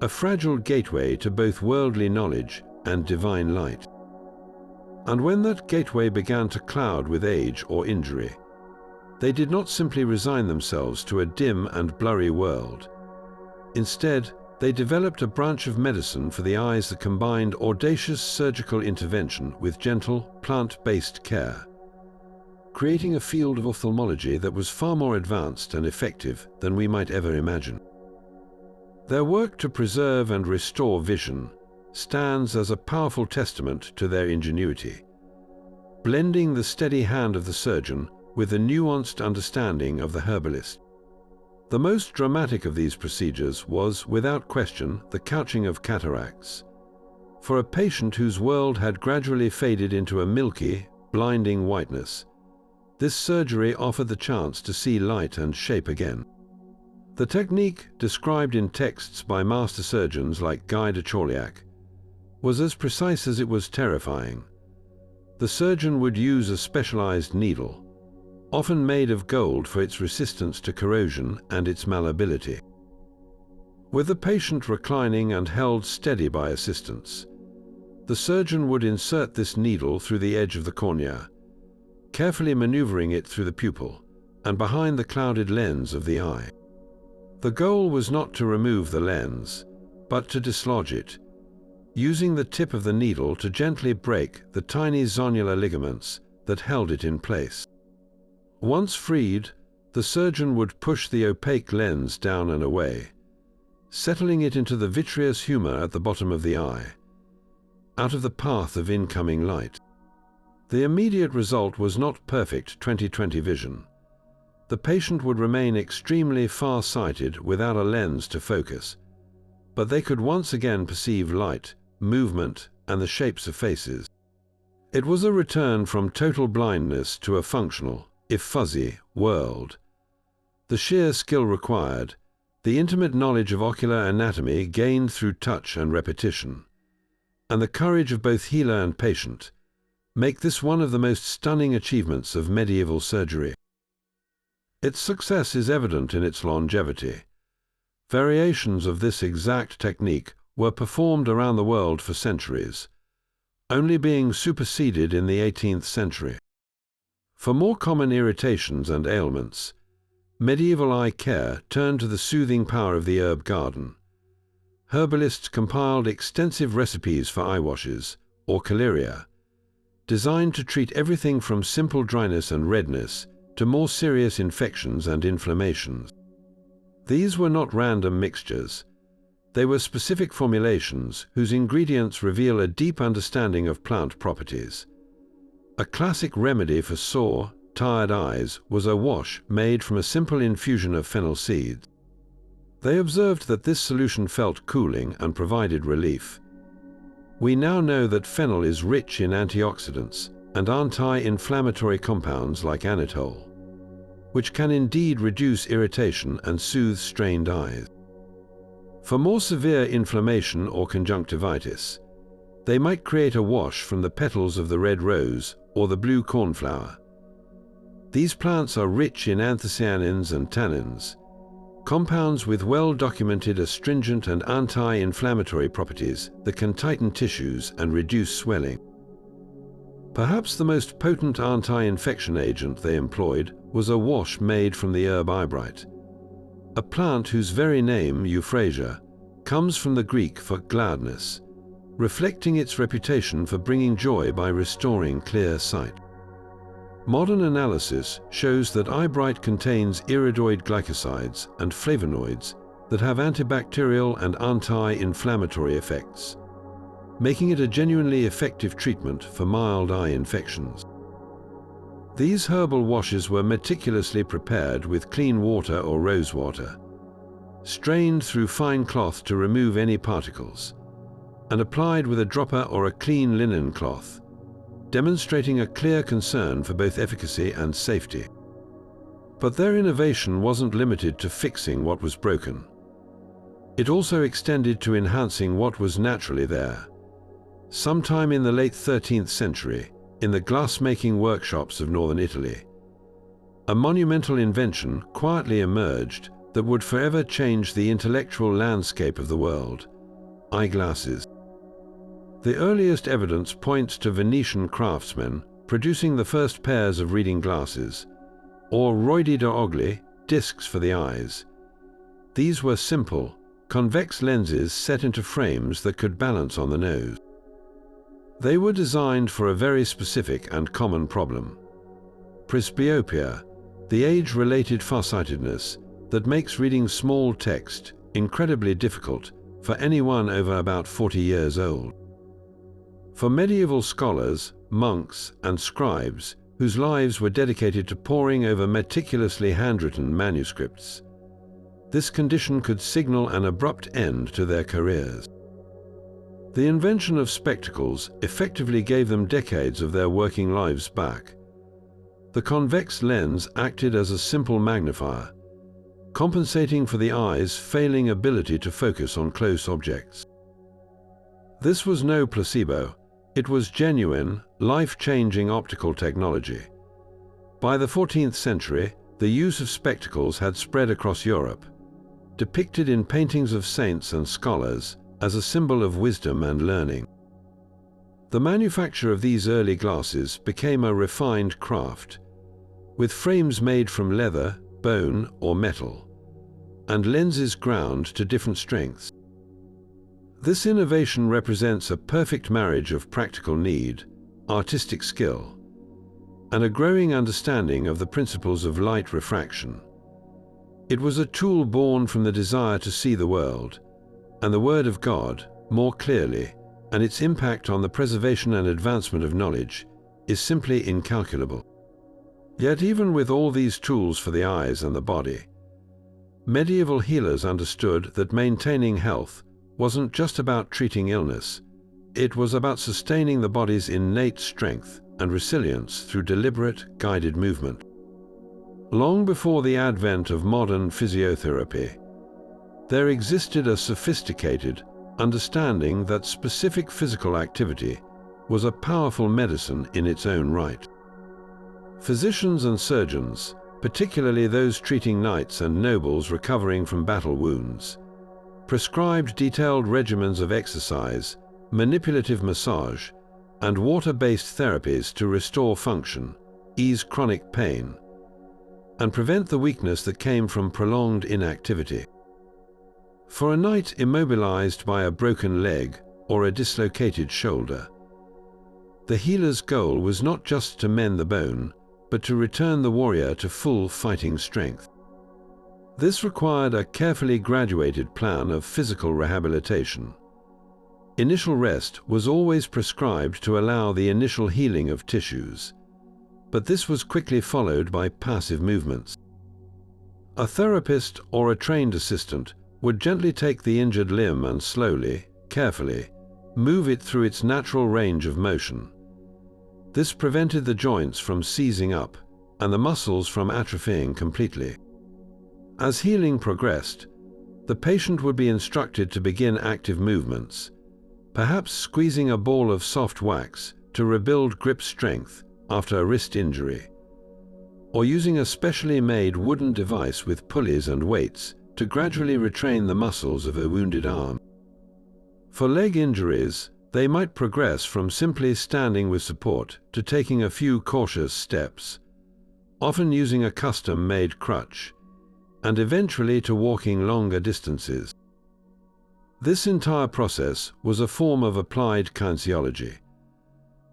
A fragile gateway to both worldly knowledge and divine light. And when that gateway began to cloud with age or injury, they did not simply resign themselves to a dim and blurry world. Instead, they developed a branch of medicine for the eyes that combined audacious surgical intervention with gentle, plant-based care, creating a field of ophthalmology that was far more advanced and effective than we might ever imagine. Their work to preserve and restore vision stands as a powerful testament to their ingenuity, blending the steady hand of the surgeon with the nuanced understanding of the herbalist. The most dramatic of these procedures was, without question, the couching of cataracts. For a patient whose world had gradually faded into a milky, blinding whiteness, this surgery offered the chance to see light and shape again. The technique, described in texts by master surgeons like Guy de Chauliac, was as precise as it was terrifying. The surgeon would use a specialized needle, often made of gold for its resistance to corrosion and its malleability. With the patient reclining and held steady by assistants, the surgeon would insert this needle through the edge of the cornea, carefully maneuvering it through the pupil and behind the clouded lens of the eye. The goal was not to remove the lens, but to dislodge it, using the tip of the needle to gently break the tiny zonular ligaments that held it in place. Once freed, the surgeon would push the opaque lens down and away, settling it into the vitreous humor at the bottom of the eye, out of the path of incoming light. The immediate result was not perfect 20/20 vision. The patient would remain extremely far-sighted without a lens to focus, but they could once again perceive light, movement, and the shapes of faces. It was a return from total blindness to a functional, if fuzzy, world. The sheer skill required, the intimate knowledge of ocular anatomy gained through touch and repetition, and the courage of both healer and patient, make this one of the most stunning achievements of medieval surgery. Its success is evident in its longevity. Variations of this exact technique were performed around the world for centuries, only being superseded in the 18th century. For more common irritations and ailments, medieval eye care turned to the soothing power of the herb garden. Herbalists compiled extensive recipes for eye washes, or coliria, designed to treat everything from simple dryness and redness to more serious infections and inflammations. These were not random mixtures. They were specific formulations whose ingredients reveal a deep understanding of plant properties. A classic remedy for sore, tired eyes was a wash made from a simple infusion of fennel seeds. They observed that this solution felt cooling and provided relief. We now know that fennel is rich in antioxidants and anti-inflammatory compounds like anatole, which can indeed reduce irritation and soothe strained eyes. For more severe inflammation or conjunctivitis, they might create a wash from the petals of the red rose or the blue cornflower. These plants are rich in anthocyanins and tannins, compounds with well-documented astringent and anti-inflammatory properties that can tighten tissues and reduce swelling. Perhaps the most potent anti-infection agent they employed was a wash made from the herb eyebright, a plant whose very name, euphrasia, comes from the Greek for gladness, reflecting its reputation for bringing joy by restoring clear sight. Modern analysis shows that eyebright contains iridoid glycosides and flavonoids that have antibacterial and anti-inflammatory effects, making it a genuinely effective treatment for mild eye infections. These herbal washes were meticulously prepared with clean water or rose water, strained through fine cloth to remove any particles, and applied with a dropper or a clean linen cloth, demonstrating a clear concern for both efficacy and safety. But their innovation wasn't limited to fixing what was broken. It also extended to enhancing what was naturally there. Sometime in the late 13th century, in the glassmaking workshops of northern Italy, a monumental invention quietly emerged that would forever change the intellectual landscape of the world: eyeglasses. The earliest evidence points to Venetian craftsmen producing the first pairs of reading glasses, or roidi d'ogli, discs for the eyes. These were simple, convex lenses set into frames that could balance on the nose. They were designed for a very specific and common problem: presbyopia, the age-related farsightedness that makes reading small text incredibly difficult for anyone over about 40 years old. For medieval scholars, monks, and scribes whose lives were dedicated to poring over meticulously handwritten manuscripts, this condition could signal an abrupt end to their careers. The invention of spectacles effectively gave them decades of their working lives back. The convex lens acted as a simple magnifier, compensating for the eye's failing ability to focus on close objects. This was no placebo. It was genuine, life-changing optical technology. By the 14th century, the use of spectacles had spread across Europe, depicted in paintings of saints and scholars as a symbol of wisdom and learning. The manufacture of these early glasses became a refined craft, with frames made from leather, bone, or metal, and lenses ground to different strengths. This innovation represents a perfect marriage of practical need, artistic skill, and a growing understanding of the principles of light refraction. It was a tool born from the desire to see the world, and the Word of God, more clearly, and its impact on the preservation and advancement of knowledge is simply incalculable. Yet even with all these tools for the eyes and the body, medieval healers understood that maintaining health wasn't just about treating illness, it was about sustaining the body's innate strength and resilience through deliberate, guided movement. Long before the advent of modern physiotherapy, there existed a sophisticated understanding that specific physical activity was a powerful medicine in its own right. Physicians and surgeons, particularly those treating knights and nobles recovering from battle wounds, prescribed detailed regimens of exercise, manipulative massage, and water-based therapies to restore function, ease chronic pain, and prevent the weakness that came from prolonged inactivity. For a knight immobilized by a broken leg or a dislocated shoulder, the healer's goal was not just to mend the bone, but to return the warrior to full fighting strength. This required a carefully graduated plan of physical rehabilitation. Initial rest was always prescribed to allow the initial healing of tissues, but this was quickly followed by passive movements. A therapist or a trained assistant would gently take the injured limb and slowly, carefully, move it through its natural range of motion. This prevented the joints from seizing up and the muscles from atrophying completely. As healing progressed, the patient would be instructed to begin active movements, perhaps squeezing a ball of soft wax to rebuild grip strength after a wrist injury, or using a specially made wooden device with pulleys and weights to gradually retrain the muscles of a wounded arm. For leg injuries, they might progress from simply standing with support to taking a few cautious steps, often using a custom-made crutch, and eventually to walking longer distances. This entire process was a form of applied kinesiology,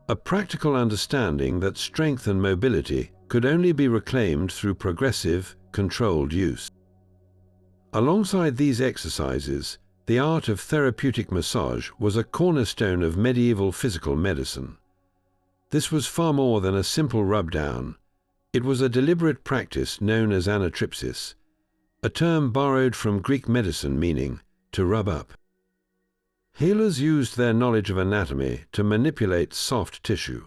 a practical understanding that strength and mobility could only be reclaimed through progressive, controlled use. Alongside these exercises, the art of therapeutic massage was a cornerstone of medieval physical medicine. This was far more than a simple rub-down. It was a deliberate practice known as anatripsis, a term borrowed from Greek medicine meaning to rub up. Healers used their knowledge of anatomy to manipulate soft tissue,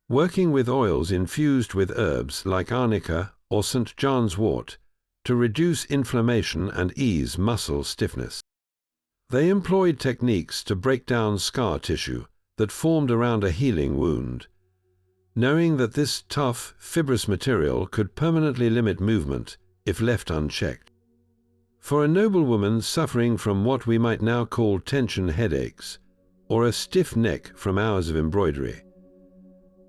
working with oils infused with herbs like arnica or St. John's wort to reduce inflammation and ease muscle stiffness. They employed techniques to break down scar tissue that formed around a healing wound, knowing that this tough, fibrous material could permanently limit movement if left unchecked. For a noblewoman suffering from what we might now call tension headaches, or a stiff neck from hours of embroidery,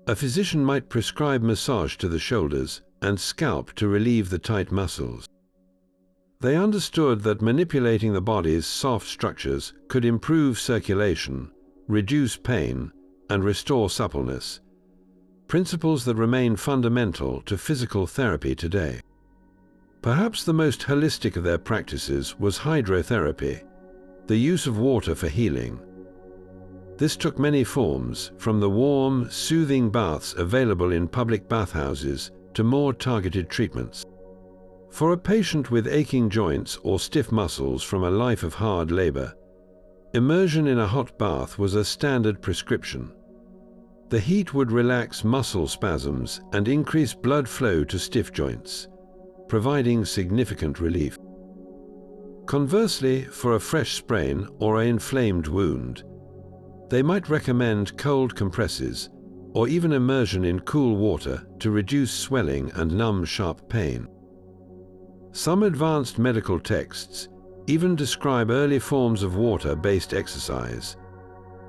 a physician might prescribe massage to the shoulders and scalp to relieve the tight muscles. They understood that manipulating the body's soft structures could improve circulation, reduce pain, and restore suppleness, principles that remain fundamental to physical therapy today. Perhaps the most holistic of their practices was hydrotherapy, the use of water for healing. This took many forms, from the warm, soothing baths available in public bathhouses to more targeted treatments. For a patient with aching joints or stiff muscles from a life of hard labor, immersion in a hot bath was a standard prescription. The heat would relax muscle spasms and increase blood flow to stiff joints, providing significant relief. Conversely, for a fresh sprain or an inflamed wound, they might recommend cold compresses or even immersion in cool water to reduce swelling and numb sharp pain. Some advanced medical texts even describe early forms of water-based exercise,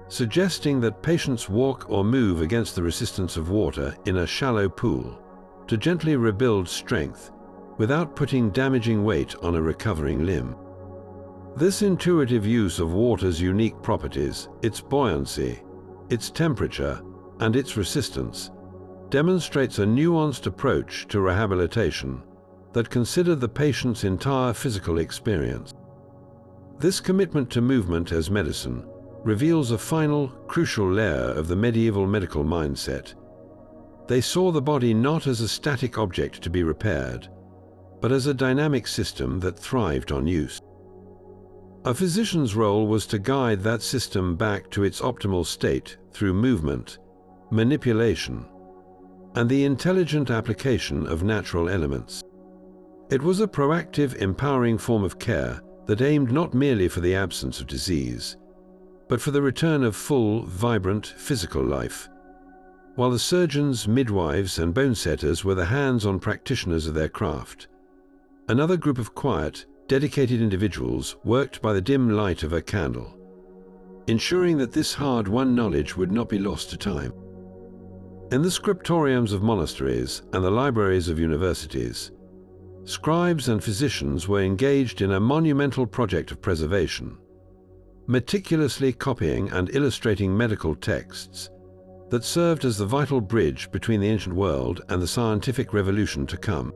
suggesting that patients walk or move against the resistance of water in a shallow pool to gently rebuild strength without putting damaging weight on a recovering limb. This intuitive use of water's unique properties, its buoyancy, its temperature, and its resistance, demonstrates a nuanced approach to rehabilitation that considered the patient's entire physical experience. This commitment to movement as medicine reveals a final, crucial layer of the medieval medical mindset. They saw the body not as a static object to be repaired, but as a dynamic system that thrived on use. A physician's role was to guide that system back to its optimal state through movement, manipulation, and the intelligent application of natural elements. It was a proactive, empowering form of care that aimed not merely for the absence of disease, but for the return of full, vibrant physical life. While the surgeons, midwives, and bone setters were the hands-on practitioners of their craft, another group of quiet, dedicated individuals worked by the dim light of a candle, ensuring that this hard-won knowledge would not be lost to time. In the scriptoriums of monasteries and the libraries of universities, scribes and physicians were engaged in a monumental project of preservation, meticulously copying and illustrating medical texts that served as the vital bridge between the ancient world and the scientific revolution to come.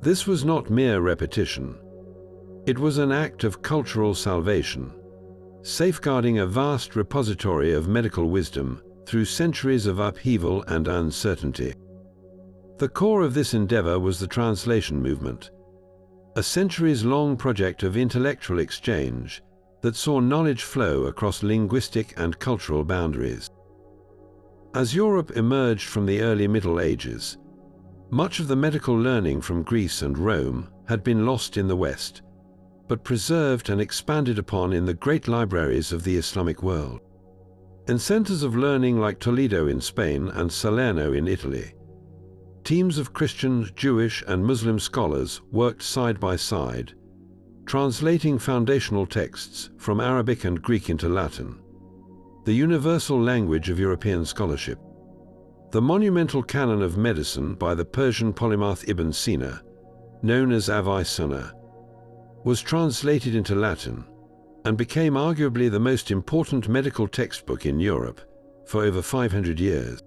This was not mere repetition. It was an act of cultural salvation, safeguarding a vast repository of medical wisdom through centuries of upheaval and uncertainty. The core of this endeavor was the translation movement, a centuries-long project of intellectual exchange that saw knowledge flow across linguistic and cultural boundaries. As Europe emerged from the early Middle Ages, much of the medical learning from Greece and Rome had been lost in the West, but preserved and expanded upon in the great libraries of the Islamic world. In centers of learning like Toledo in Spain and Salerno in Italy, teams of Christian, Jewish, and Muslim scholars worked side by side, translating foundational texts from Arabic and Greek into Latin, the universal language of European scholarship. The monumental canon of medicine by the Persian polymath Ibn Sina, known as Avicenna, was translated into Latin and became arguably the most important medical textbook in Europe for over 500 years.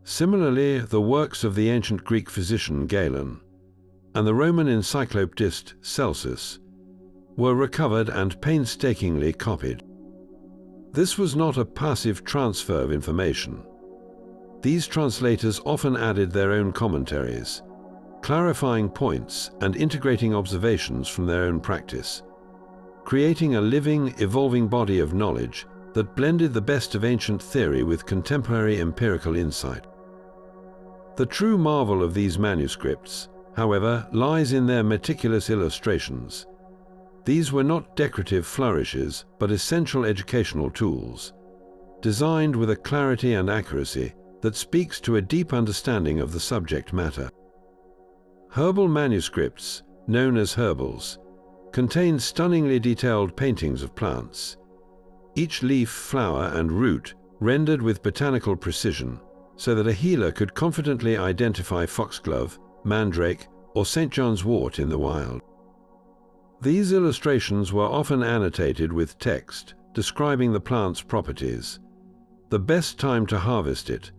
Similarly, the works of the ancient Greek physician Galen and the Roman encyclopedist Celsus were recovered and painstakingly copied. This was not a passive transfer of information. These translators often added their own commentaries, clarifying points and integrating observations from their own practice, creating a living, evolving body of knowledge that blended the best of ancient theory with contemporary empirical insight. The true marvel of these manuscripts, however, lies in their meticulous illustrations. These were not decorative flourishes, but essential educational tools, designed with a clarity and accuracy that speaks to a deep understanding of the subject matter. Herbal manuscripts, known as herbals, contain stunningly detailed paintings of plants, each leaf, flower, and root rendered with botanical precision, so that a healer could confidently identify foxglove, mandrake, or St. John's wort in the wild. These illustrations were often annotated with text describing the plant's properties, the best time to harvest it,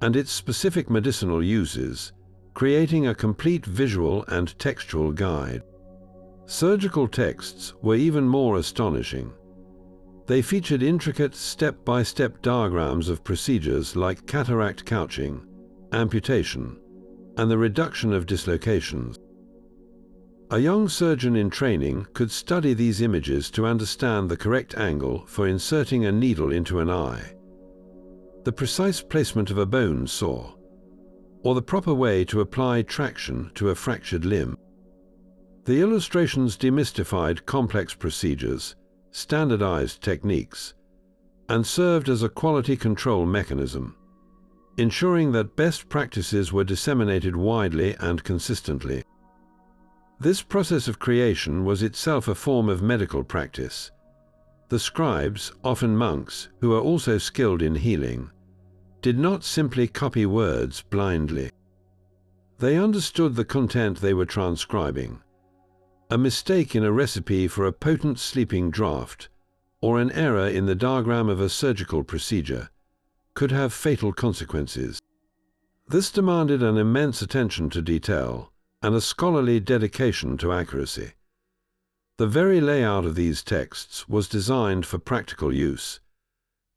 and its specific medicinal uses, creating a complete visual and textual guide. Surgical texts were even more astonishing. They featured intricate step-by-step diagrams of procedures like cataract couching, amputation, and the reduction of dislocations. A young surgeon in training could study these images to understand the correct angle for inserting a needle into an eye, the precise placement of a bone saw, or the proper way to apply traction to a fractured limb. The illustrations demystified complex procedures, standardized techniques, and served as a quality control mechanism, ensuring that best practices were disseminated widely and consistently. This process of creation was itself a form of medical practice. The scribes, often monks who were also skilled in healing, did not simply copy words blindly. They understood the content they were transcribing. A mistake in a recipe for a potent sleeping draught, or an error in the diagram of a surgical procedure, could have fatal consequences. This demanded an immense attention to detail and a scholarly dedication to accuracy. The very layout of these texts was designed for practical use.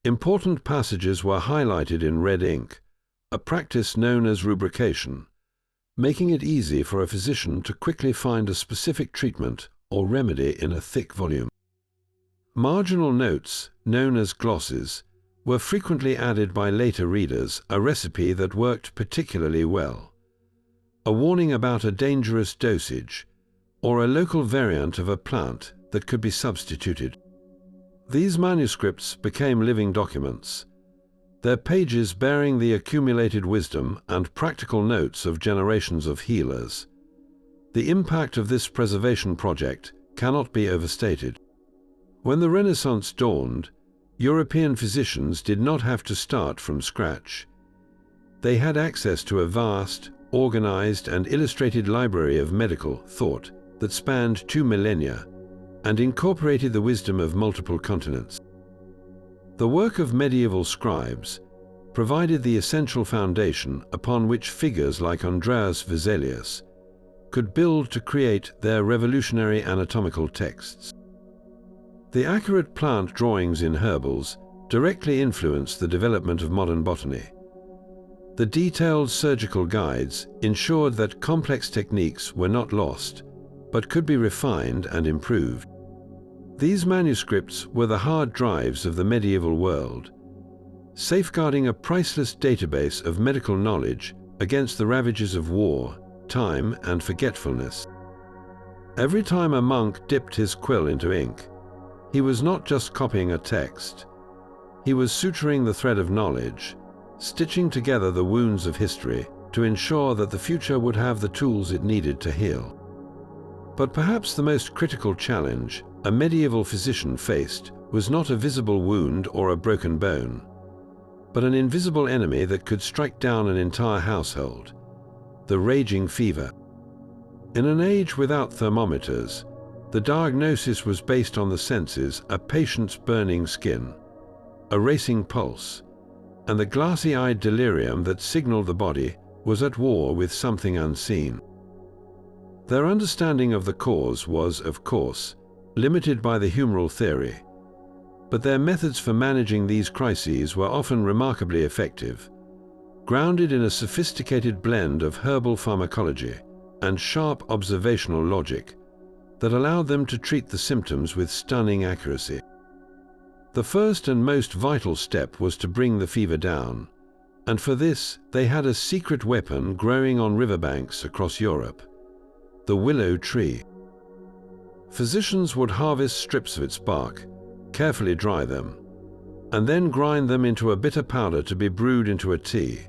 Important passages were highlighted in red ink, a practice known as rubrication, making it easy for a physician to quickly find a specific treatment or remedy in a thick volume. Marginal notes, known as glosses, were frequently added by later readers, a recipe that worked particularly well. A warning about a dangerous dosage, or a local variant of a plant that could be substituted. These manuscripts became living documents, their pages bearing the accumulated wisdom and practical notes of generations of healers. The impact of this preservation project cannot be overstated. When the Renaissance dawned, European physicians did not have to start from scratch. They had access to a vast, organized and illustrated library of medical thought that spanned 2 millennia and incorporated the wisdom of multiple continents. The work of medieval scribes provided the essential foundation upon which figures like Andreas Vesalius could build to create their revolutionary anatomical texts. The accurate plant drawings in herbals directly influenced the development of modern botany. The detailed surgical guides ensured that complex techniques were not lost, but could be refined and improved. These manuscripts were the hard drives of the medieval world, safeguarding a priceless database of medical knowledge against the ravages of war, time, and forgetfulness. Every time a monk dipped his quill into ink, he was not just copying a text. He was suturing the thread of knowledge, stitching together the wounds of history to ensure that the future would have the tools it needed to heal. But perhaps the most critical challenge a medieval physician faced was not a visible wound or a broken bone, but an invisible enemy that could strike down an entire household: the raging fever. In an age without thermometers, the diagnosis was based on the senses: a patient's burning skin, a racing pulse, and the glassy-eyed delirium that signaled the body was at war with something unseen. Their understanding of the cause was, of course, limited by the humoral theory, but their methods for managing these crises were often remarkably effective, grounded in a sophisticated blend of herbal pharmacology and sharp observational logic that allowed them to treat the symptoms with stunning accuracy. The first and most vital step was to bring the fever down, and for this they had a secret weapon growing on riverbanks across Europe: the willow tree. Physicians would harvest strips of its bark, carefully dry them, and then grind them into a bitter powder to be brewed into a tea.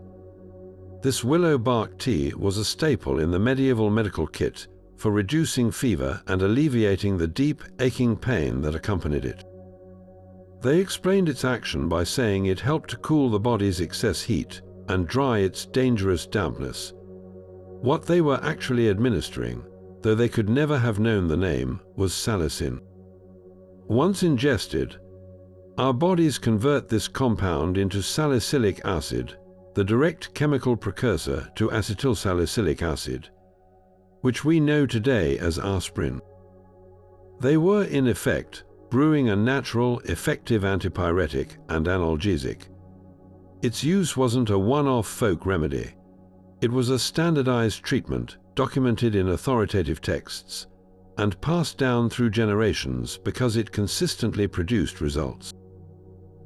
This willow bark tea was a staple in the medieval medical kit for reducing fever and alleviating the deep, aching pain that accompanied it. They explained its action by saying it helped to cool the body's excess heat and dry its dangerous dampness. What they were actually administering, though they could never have known the name, was salicin. Once ingested, our bodies convert this compound into salicylic acid, the direct chemical precursor to acetylsalicylic acid, which we know today as aspirin. They were, in effect, brewing a natural, effective antipyretic and analgesic. Its use wasn't a one-off folk remedy. It was a standardized treatment documented in authoritative texts and passed down through generations because it consistently produced results.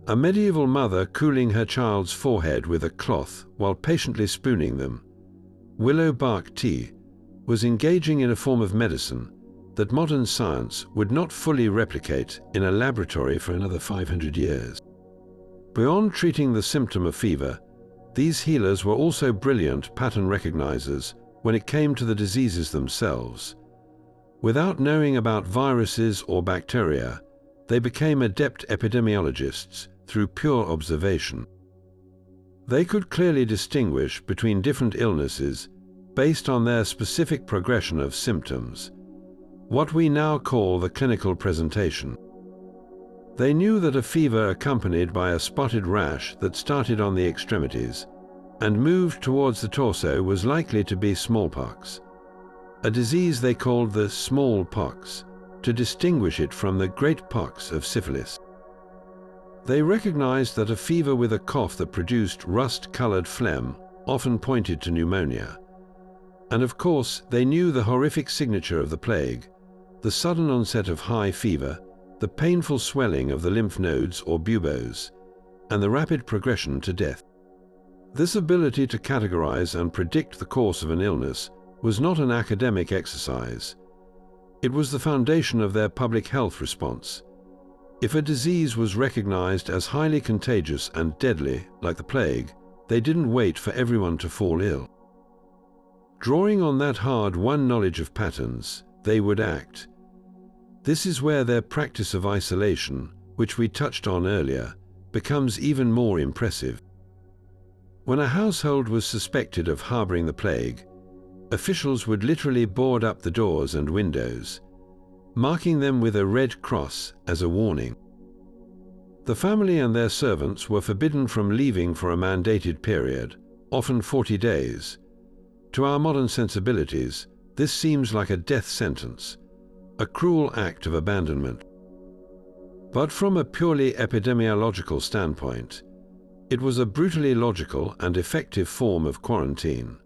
A medieval mother cooling her child's forehead with a cloth while patiently spooning them, willow bark tea, was engaging in a form of medicine that modern science would not fully replicate in a laboratory for another 500 years. Beyond treating the symptom of fever, these healers were also brilliant pattern recognizers when it came to the diseases themselves. Without knowing about viruses or bacteria, they became adept epidemiologists through pure observation. They could clearly distinguish between different illnesses based on their specific progression of symptoms, what we now call the clinical presentation. They knew that a fever accompanied by a spotted rash that started on the extremities and moved towards the torso was likely to be smallpox, a disease they called the small pox, to distinguish it from the great pox of syphilis. They recognized that a fever with a cough that produced rust-colored phlegm often pointed to pneumonia. And of course, they knew the horrific signature of the plague, the sudden onset of high fever, the painful swelling of the lymph nodes or buboes, and the rapid progression to death. This ability to categorize and predict the course of an illness was not an academic exercise. It was the foundation of their public health response. If a disease was recognized as highly contagious and deadly, like the plague, they didn't wait for everyone to fall ill. Drawing on that hard-won knowledge of patterns, they would act. This is where their practice of isolation, which we touched on earlier, becomes even more impressive. When a household was suspected of harboring the plague, officials would literally board up the doors and windows, marking them with a red cross as a warning. The family and their servants were forbidden from leaving for a mandated period, often 40 days. To our modern sensibilities, this seems like a death sentence, a cruel act of abandonment. But from a purely epidemiological standpoint, it was a brutally logical and effective form of quarantine.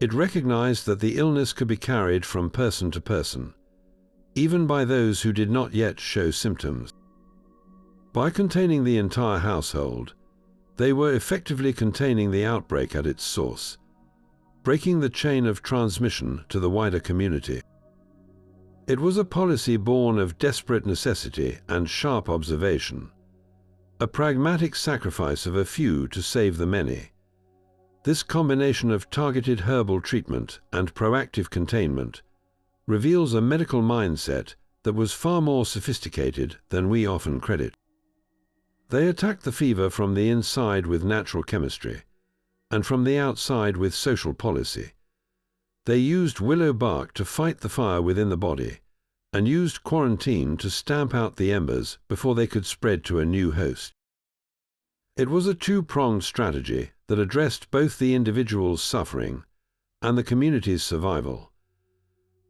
It recognized that the illness could be carried from person to person, even by those who did not yet show symptoms. By containing the entire household, they were effectively containing the outbreak at its source, breaking the chain of transmission to the wider community. It was a policy born of desperate necessity and sharp observation, a pragmatic sacrifice of a few to save the many. This combination of targeted herbal treatment and proactive containment reveals a medical mindset that was far more sophisticated than we often credit. They attacked the fever from the inside with natural chemistry, and from the outside with social policy. They used willow bark to fight the fire within the body, and used quarantine to stamp out the embers before they could spread to a new host. It was a two-pronged strategy that addressed both the individual's suffering and the community's survival,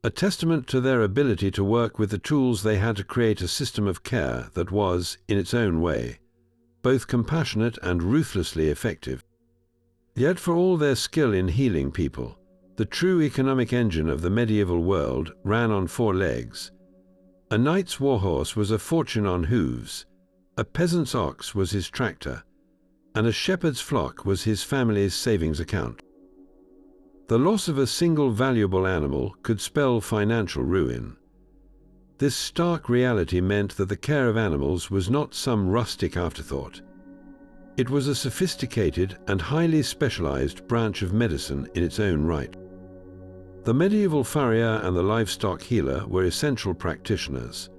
a testament to their ability to work with the tools they had to create a system of care that was, in its own way, both compassionate and ruthlessly effective. Yet for all their skill in healing people, the true economic engine of the medieval world ran on 4 legs. A knight's warhorse was a fortune on hooves, a peasant's ox was his tractor, and a shepherd's flock was his family's savings account. The loss of a single valuable animal could spell financial ruin. This stark reality meant that the care of animals was not some rustic afterthought. It was a sophisticated and highly specialized branch of medicine in its own right. The medieval farrier and the livestock healer were essential practitioners,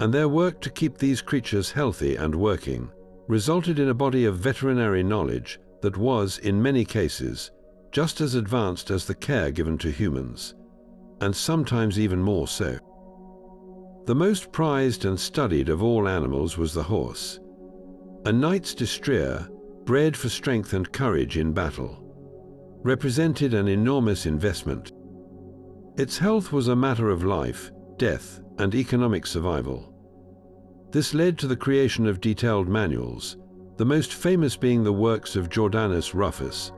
and their work to keep these creatures healthy and working resulted in a body of veterinary knowledge that was, in many cases, just as advanced as the care given to humans, and sometimes even more so. The most prized and studied of all animals was the horse. A knight's destrier, bred for strength and courage in battle, represented an enormous investment. Its health was a matter of life, death, and economic survival. This led to the creation of detailed manuals, the most famous being the works of Jordanus Rufus,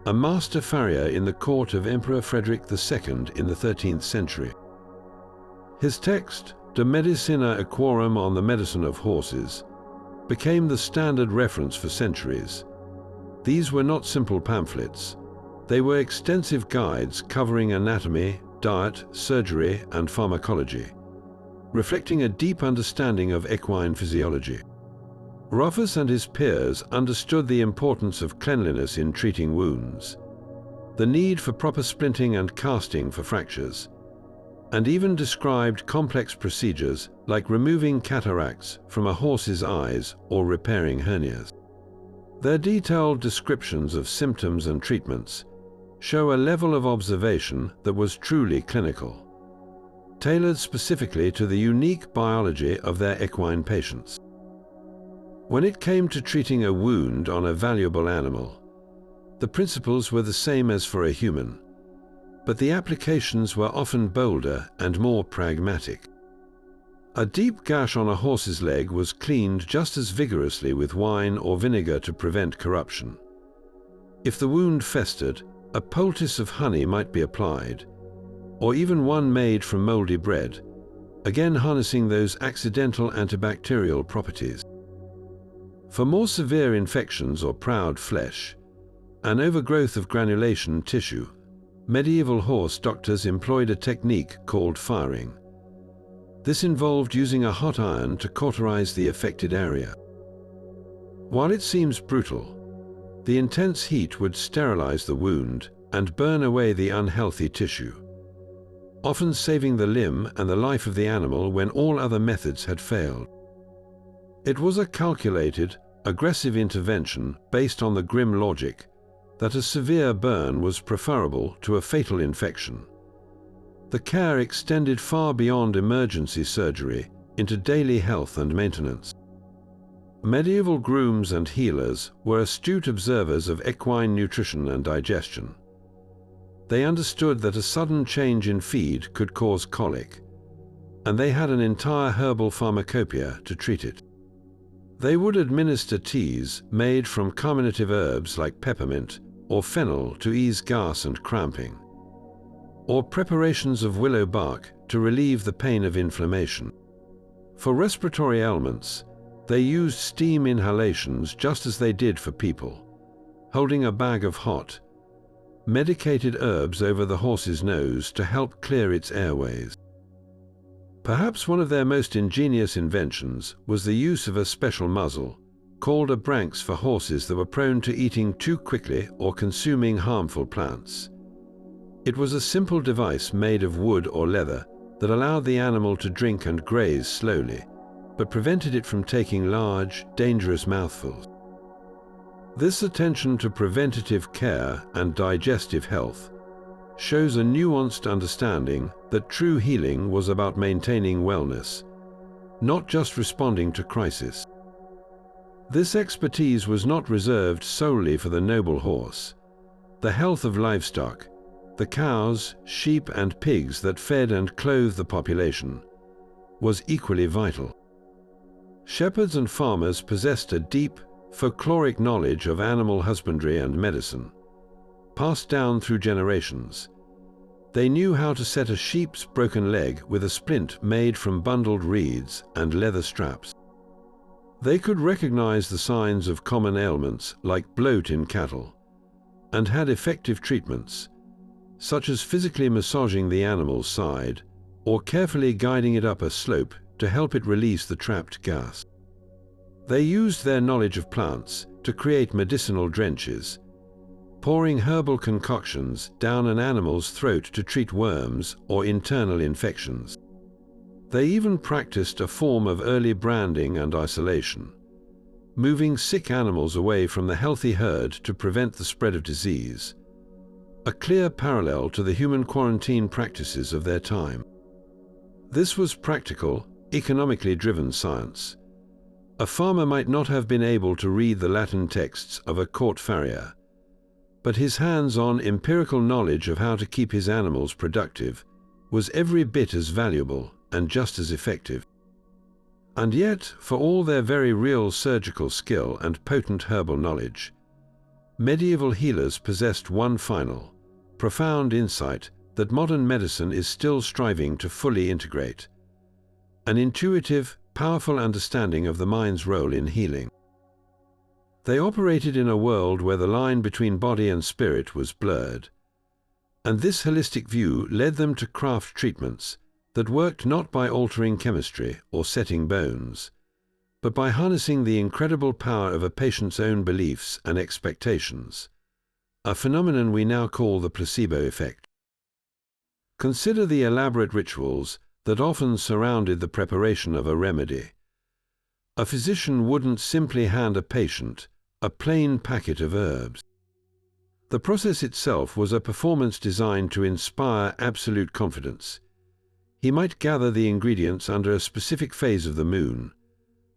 a master farrier in the court of Emperor Frederick II in the 13th century. His text, De Medicina Equorum on the Medicine of Horses, became the standard reference for centuries. These were not simple pamphlets. They were extensive guides covering anatomy, diet, surgery, and pharmacology, reflecting a deep understanding of equine physiology. Rufus and his peers understood the importance of cleanliness in treating wounds, the need for proper splinting and casting for fractures, and even described complex procedures like removing cataracts from a horse's eyes or repairing hernias. Their detailed descriptions of symptoms and treatments show a level of observation that was truly clinical, tailored specifically to the unique biology of their equine patients. When it came to treating a wound on a valuable animal, the principles were the same as for a human. but the applications were often bolder and more pragmatic. A deep gash on a horse's leg was cleaned just as vigorously with wine or vinegar to prevent corruption. If the wound festered, a poultice of honey might be applied, or even one made from moldy bread, again harnessing those accidental antibacterial properties. For more severe infections or proud flesh, an overgrowth of granulation tissue, medieval horse doctors employed a technique called firing. This involved using a hot iron to cauterize the affected area. While it seems brutal, the intense heat would sterilize the wound and burn away the unhealthy tissue, often saving the limb and the life of the animal when all other methods had failed. It was a calculated, aggressive intervention based on the grim logic that a severe burn was preferable to a fatal infection. The care extended far beyond emergency surgery into daily health and maintenance. Medieval grooms and healers were astute observers of equine nutrition and digestion. They understood that a sudden change in feed could cause colic, and they had an entire herbal pharmacopoeia to treat it. They would administer teas made from carminative herbs like peppermint or fennel to ease gas and cramping, or preparations of willow bark to relieve the pain of inflammation. For respiratory ailments, they used steam inhalations just as they did for people, holding a bag of hot, medicated herbs over the horse's nose to help clear its airways. Perhaps one of their most ingenious inventions was the use of a special muzzle, called a branx for horses that were prone to eating too quickly or consuming harmful plants. It was a simple device made of wood or leather that allowed the animal to drink and graze slowly, but prevented it from taking large, dangerous mouthfuls. This attention to preventative care and digestive health shows a nuanced understanding that true healing was about maintaining wellness, not just responding to crisis. This expertise was not reserved solely for the noble horse. The health of livestock, the cows, sheep, and pigs that fed and clothed the population, was equally vital. Shepherds and farmers possessed a deep, folkloric knowledge of animal husbandry and medicine, passed down through generations. They knew how to set a sheep's broken leg with a splint made from bundled reeds and leather straps. They could recognize the signs of common ailments like bloat in cattle, and had effective treatments, such as physically massaging the animal's side or carefully guiding it up a slope to help it release the trapped gas. They used their knowledge of plants to create medicinal drenches, pouring herbal concoctions down an animal's throat to treat worms or internal infections. They even practiced a form of early branding and isolation, moving sick animals away from the healthy herd to prevent the spread of disease, a clear parallel to the human quarantine practices of their time. This was practical, economically driven science. A farmer might not have been able to read the Latin texts of a court farrier, but his hands-on empirical knowledge of how to keep his animals productive was every bit as valuable and just as effective. And yet, for all their very real surgical skill and potent herbal knowledge, medieval healers possessed one final, profound insight that modern medicine is still striving to fully integrate: an intuitive, powerful understanding of the mind's role in healing. They operated in a world where the line between body and spirit was blurred, and this holistic view led them to craft treatments that worked not by altering chemistry or setting bones, but by harnessing the incredible power of a patient's own beliefs and expectations, a phenomenon we now call the placebo effect. Consider the elaborate rituals that often surrounded the preparation of a remedy. A physician wouldn't simply hand a patient a plain packet of herbs. The process itself was a performance designed to inspire absolute confidence. He might gather the ingredients under a specific phase of the moon,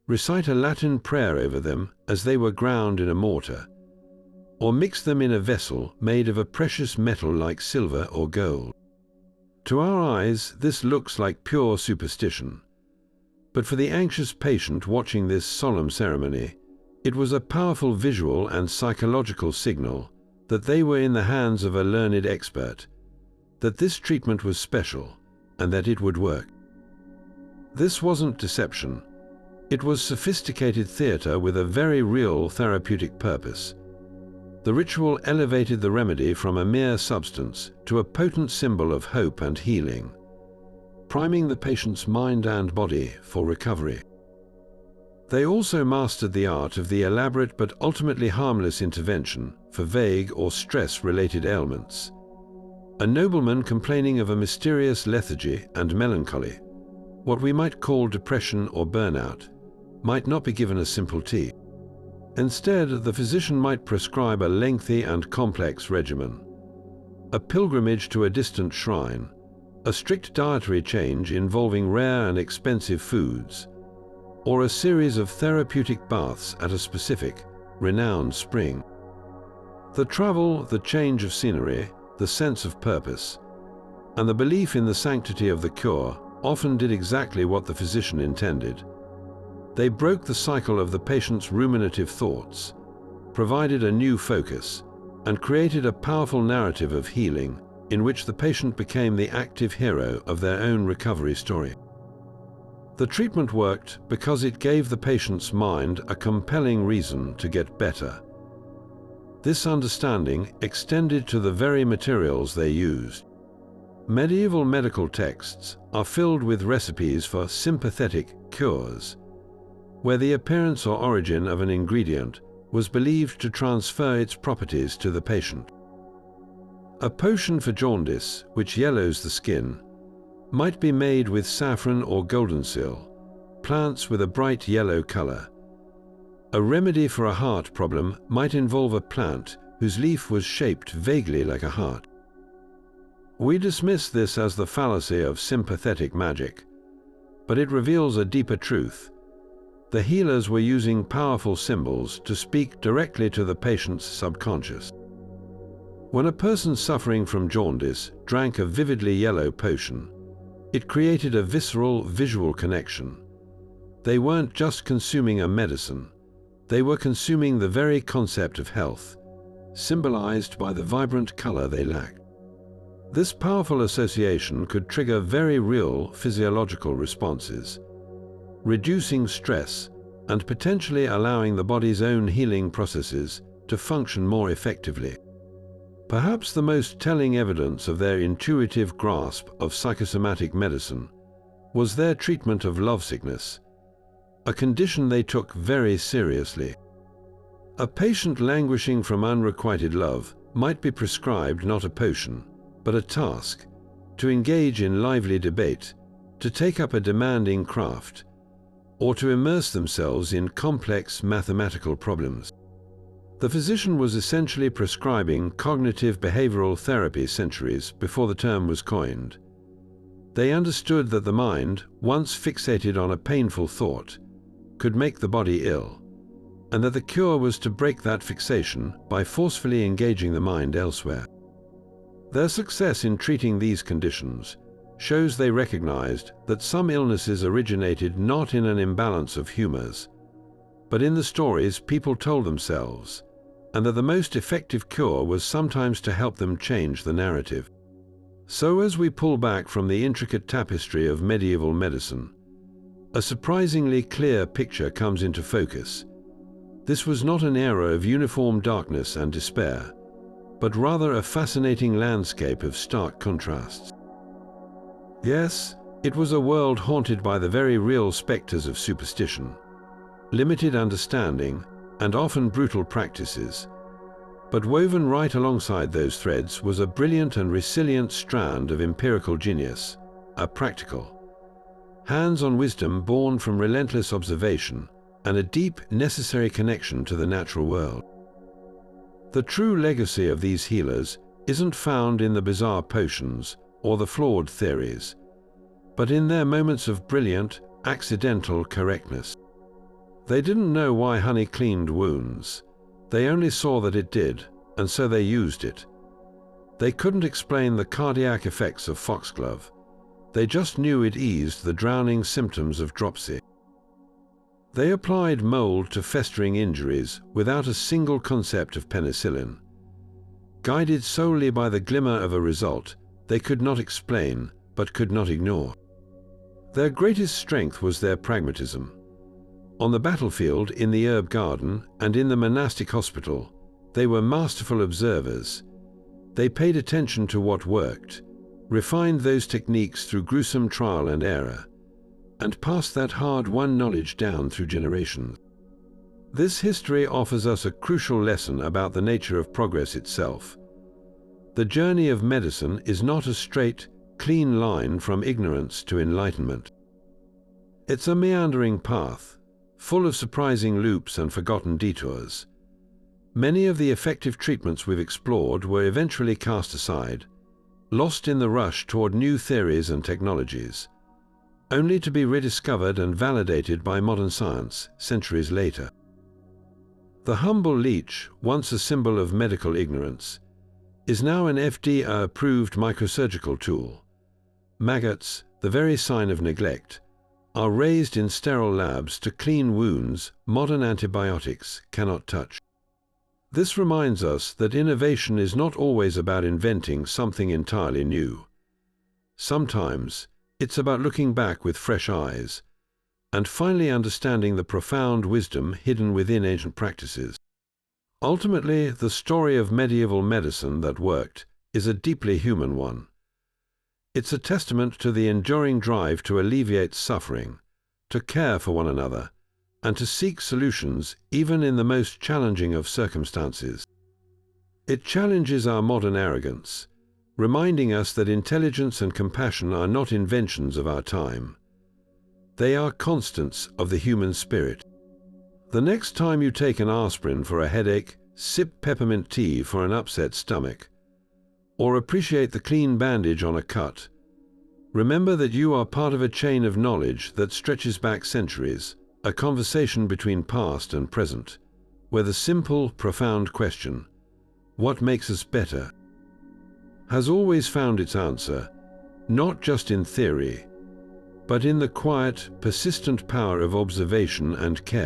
recite a Latin prayer over them as they were ground in a mortar, or mix them in a vessel made of a precious metal like silver or gold. To our eyes, this looks like pure superstition. But for the anxious patient watching this solemn ceremony, it was a powerful visual and psychological signal that they were in the hands of a learned expert, that this treatment was special, and that it would work. This wasn't deception. It was sophisticated theater with a very real therapeutic purpose. The ritual elevated the remedy from a mere substance to a potent symbol of hope and healing, priming the patient's mind and body for recovery. They also mastered the art of the elaborate but ultimately harmless intervention for vague or stress-related ailments. A nobleman complaining of a mysterious lethargy and melancholy, what we might call depression or burnout, might not be given a simple tea. Instead, the physician might prescribe a lengthy and complex regimen, a pilgrimage to a distant shrine, a strict dietary change involving rare and expensive foods, or a series of therapeutic baths at a specific, renowned spring. The travel, the change of scenery, the sense of purpose, and the belief in the sanctity of the cure often did exactly what the physician intended. They broke the cycle of the patient's ruminative thoughts, provided a new focus, and created a powerful narrative of healing in which the patient became the active hero of their own recovery story. The treatment worked because it gave the patient's mind a compelling reason to get better. This understanding extended to the very materials they used. Medieval medical texts are filled with recipes for sympathetic cures, where the appearance or origin of an ingredient was believed to transfer its properties to the patient. A potion for jaundice, which yellows the skin, might be made with saffron or goldensil, plants with a bright yellow color. A remedy for a heart problem might involve a plant whose leaf was shaped vaguely like a heart. We dismiss this as the fallacy of sympathetic magic, but it reveals a deeper truth. The healers were using powerful symbols to speak directly to the patient's subconscious. When a person suffering from jaundice drank a vividly yellow potion, it created a visceral, visual connection. They weren't just consuming a medicine, they were consuming the very concept of health, symbolized by the vibrant color they lacked. This powerful association could trigger very real physiological responses, reducing stress and potentially allowing the body's own healing processes to function more effectively. Perhaps the most telling evidence of their intuitive grasp of psychosomatic medicine was their treatment of lovesickness, a condition they took very seriously. A patient languishing from unrequited love might be prescribed not a potion, but a task, to engage in lively debate, to take up a demanding craft, or to immerse themselves in complex mathematical problems. The physician was essentially prescribing cognitive behavioral therapy centuries before the term was coined. They understood that the mind, once fixated on a painful thought, could make the body ill, and that the cure was to break that fixation by forcefully engaging the mind elsewhere. Their success in treating these conditions shows they recognized that some illnesses originated not in an imbalance of humors, but in the stories people told themselves, and that the most effective cure was sometimes to help them change the narrative. So as we pull back from the intricate tapestry of medieval medicine, a surprisingly clear picture comes into focus. This was not an era of uniform darkness and despair, but rather a fascinating landscape of stark contrasts. Yes, it was a world haunted by the very real specters of superstition, limited understanding, and often brutal practices. But woven right alongside those threads was a brilliant and resilient strand of empirical genius, a practical, hands-on wisdom born from relentless observation and a deep, necessary connection to the natural world. The true legacy of these healers isn't found in the bizarre potions or the flawed theories, but in their moments of brilliant, accidental correctness. They didn't know why honey cleaned wounds, They only saw that it did, and so they used it. They couldn't explain the cardiac effects of foxglove. They just knew it eased the drowning symptoms of dropsy. They applied mold to festering injuries without a single concept of penicillin. Guided solely by the glimmer of a result, they could not explain, but could not ignore. Their greatest strength was their pragmatism. On the battlefield, in the herb garden, and in the monastic hospital, they were masterful observers. They paid attention to what worked, refined those techniques through gruesome trial and error, and passed that hard-won knowledge down through generations. This history offers us a crucial lesson about the nature of progress itself. The journey of medicine is not a straight, clean line from ignorance to enlightenment. It's a meandering path, full of surprising loops and forgotten detours. Many of the effective treatments we've explored were eventually cast aside, lost in the rush toward new theories and technologies, only to be rediscovered and validated by modern science centuries later. The humble leech, once a symbol of medical ignorance, is now an FDA-approved microsurgical tool. Maggots, the very sign of neglect, are raised in sterile labs to clean wounds modern antibiotics cannot touch. This reminds us that innovation is not always about inventing something entirely new. Sometimes it's about looking back with fresh eyes and finally understanding the profound wisdom hidden within ancient practices. Ultimately, the story of medieval medicine that worked is a deeply human one. It's a testament to the enduring drive to alleviate suffering, to care for one another, and to seek solutions even in the most challenging of circumstances. It challenges our modern arrogance, reminding us that intelligence and compassion are not inventions of our time. They are constants of the human spirit. The next time you take an aspirin for a headache, sip peppermint tea for an upset stomach, or appreciate the clean bandage on a cut, remember that you are part of a chain of knowledge that stretches back centuries, a conversation between past and present, where the simple, profound question, "What makes us better?" has always found its answer, not just in theory, but in the quiet, persistent power of observation and care.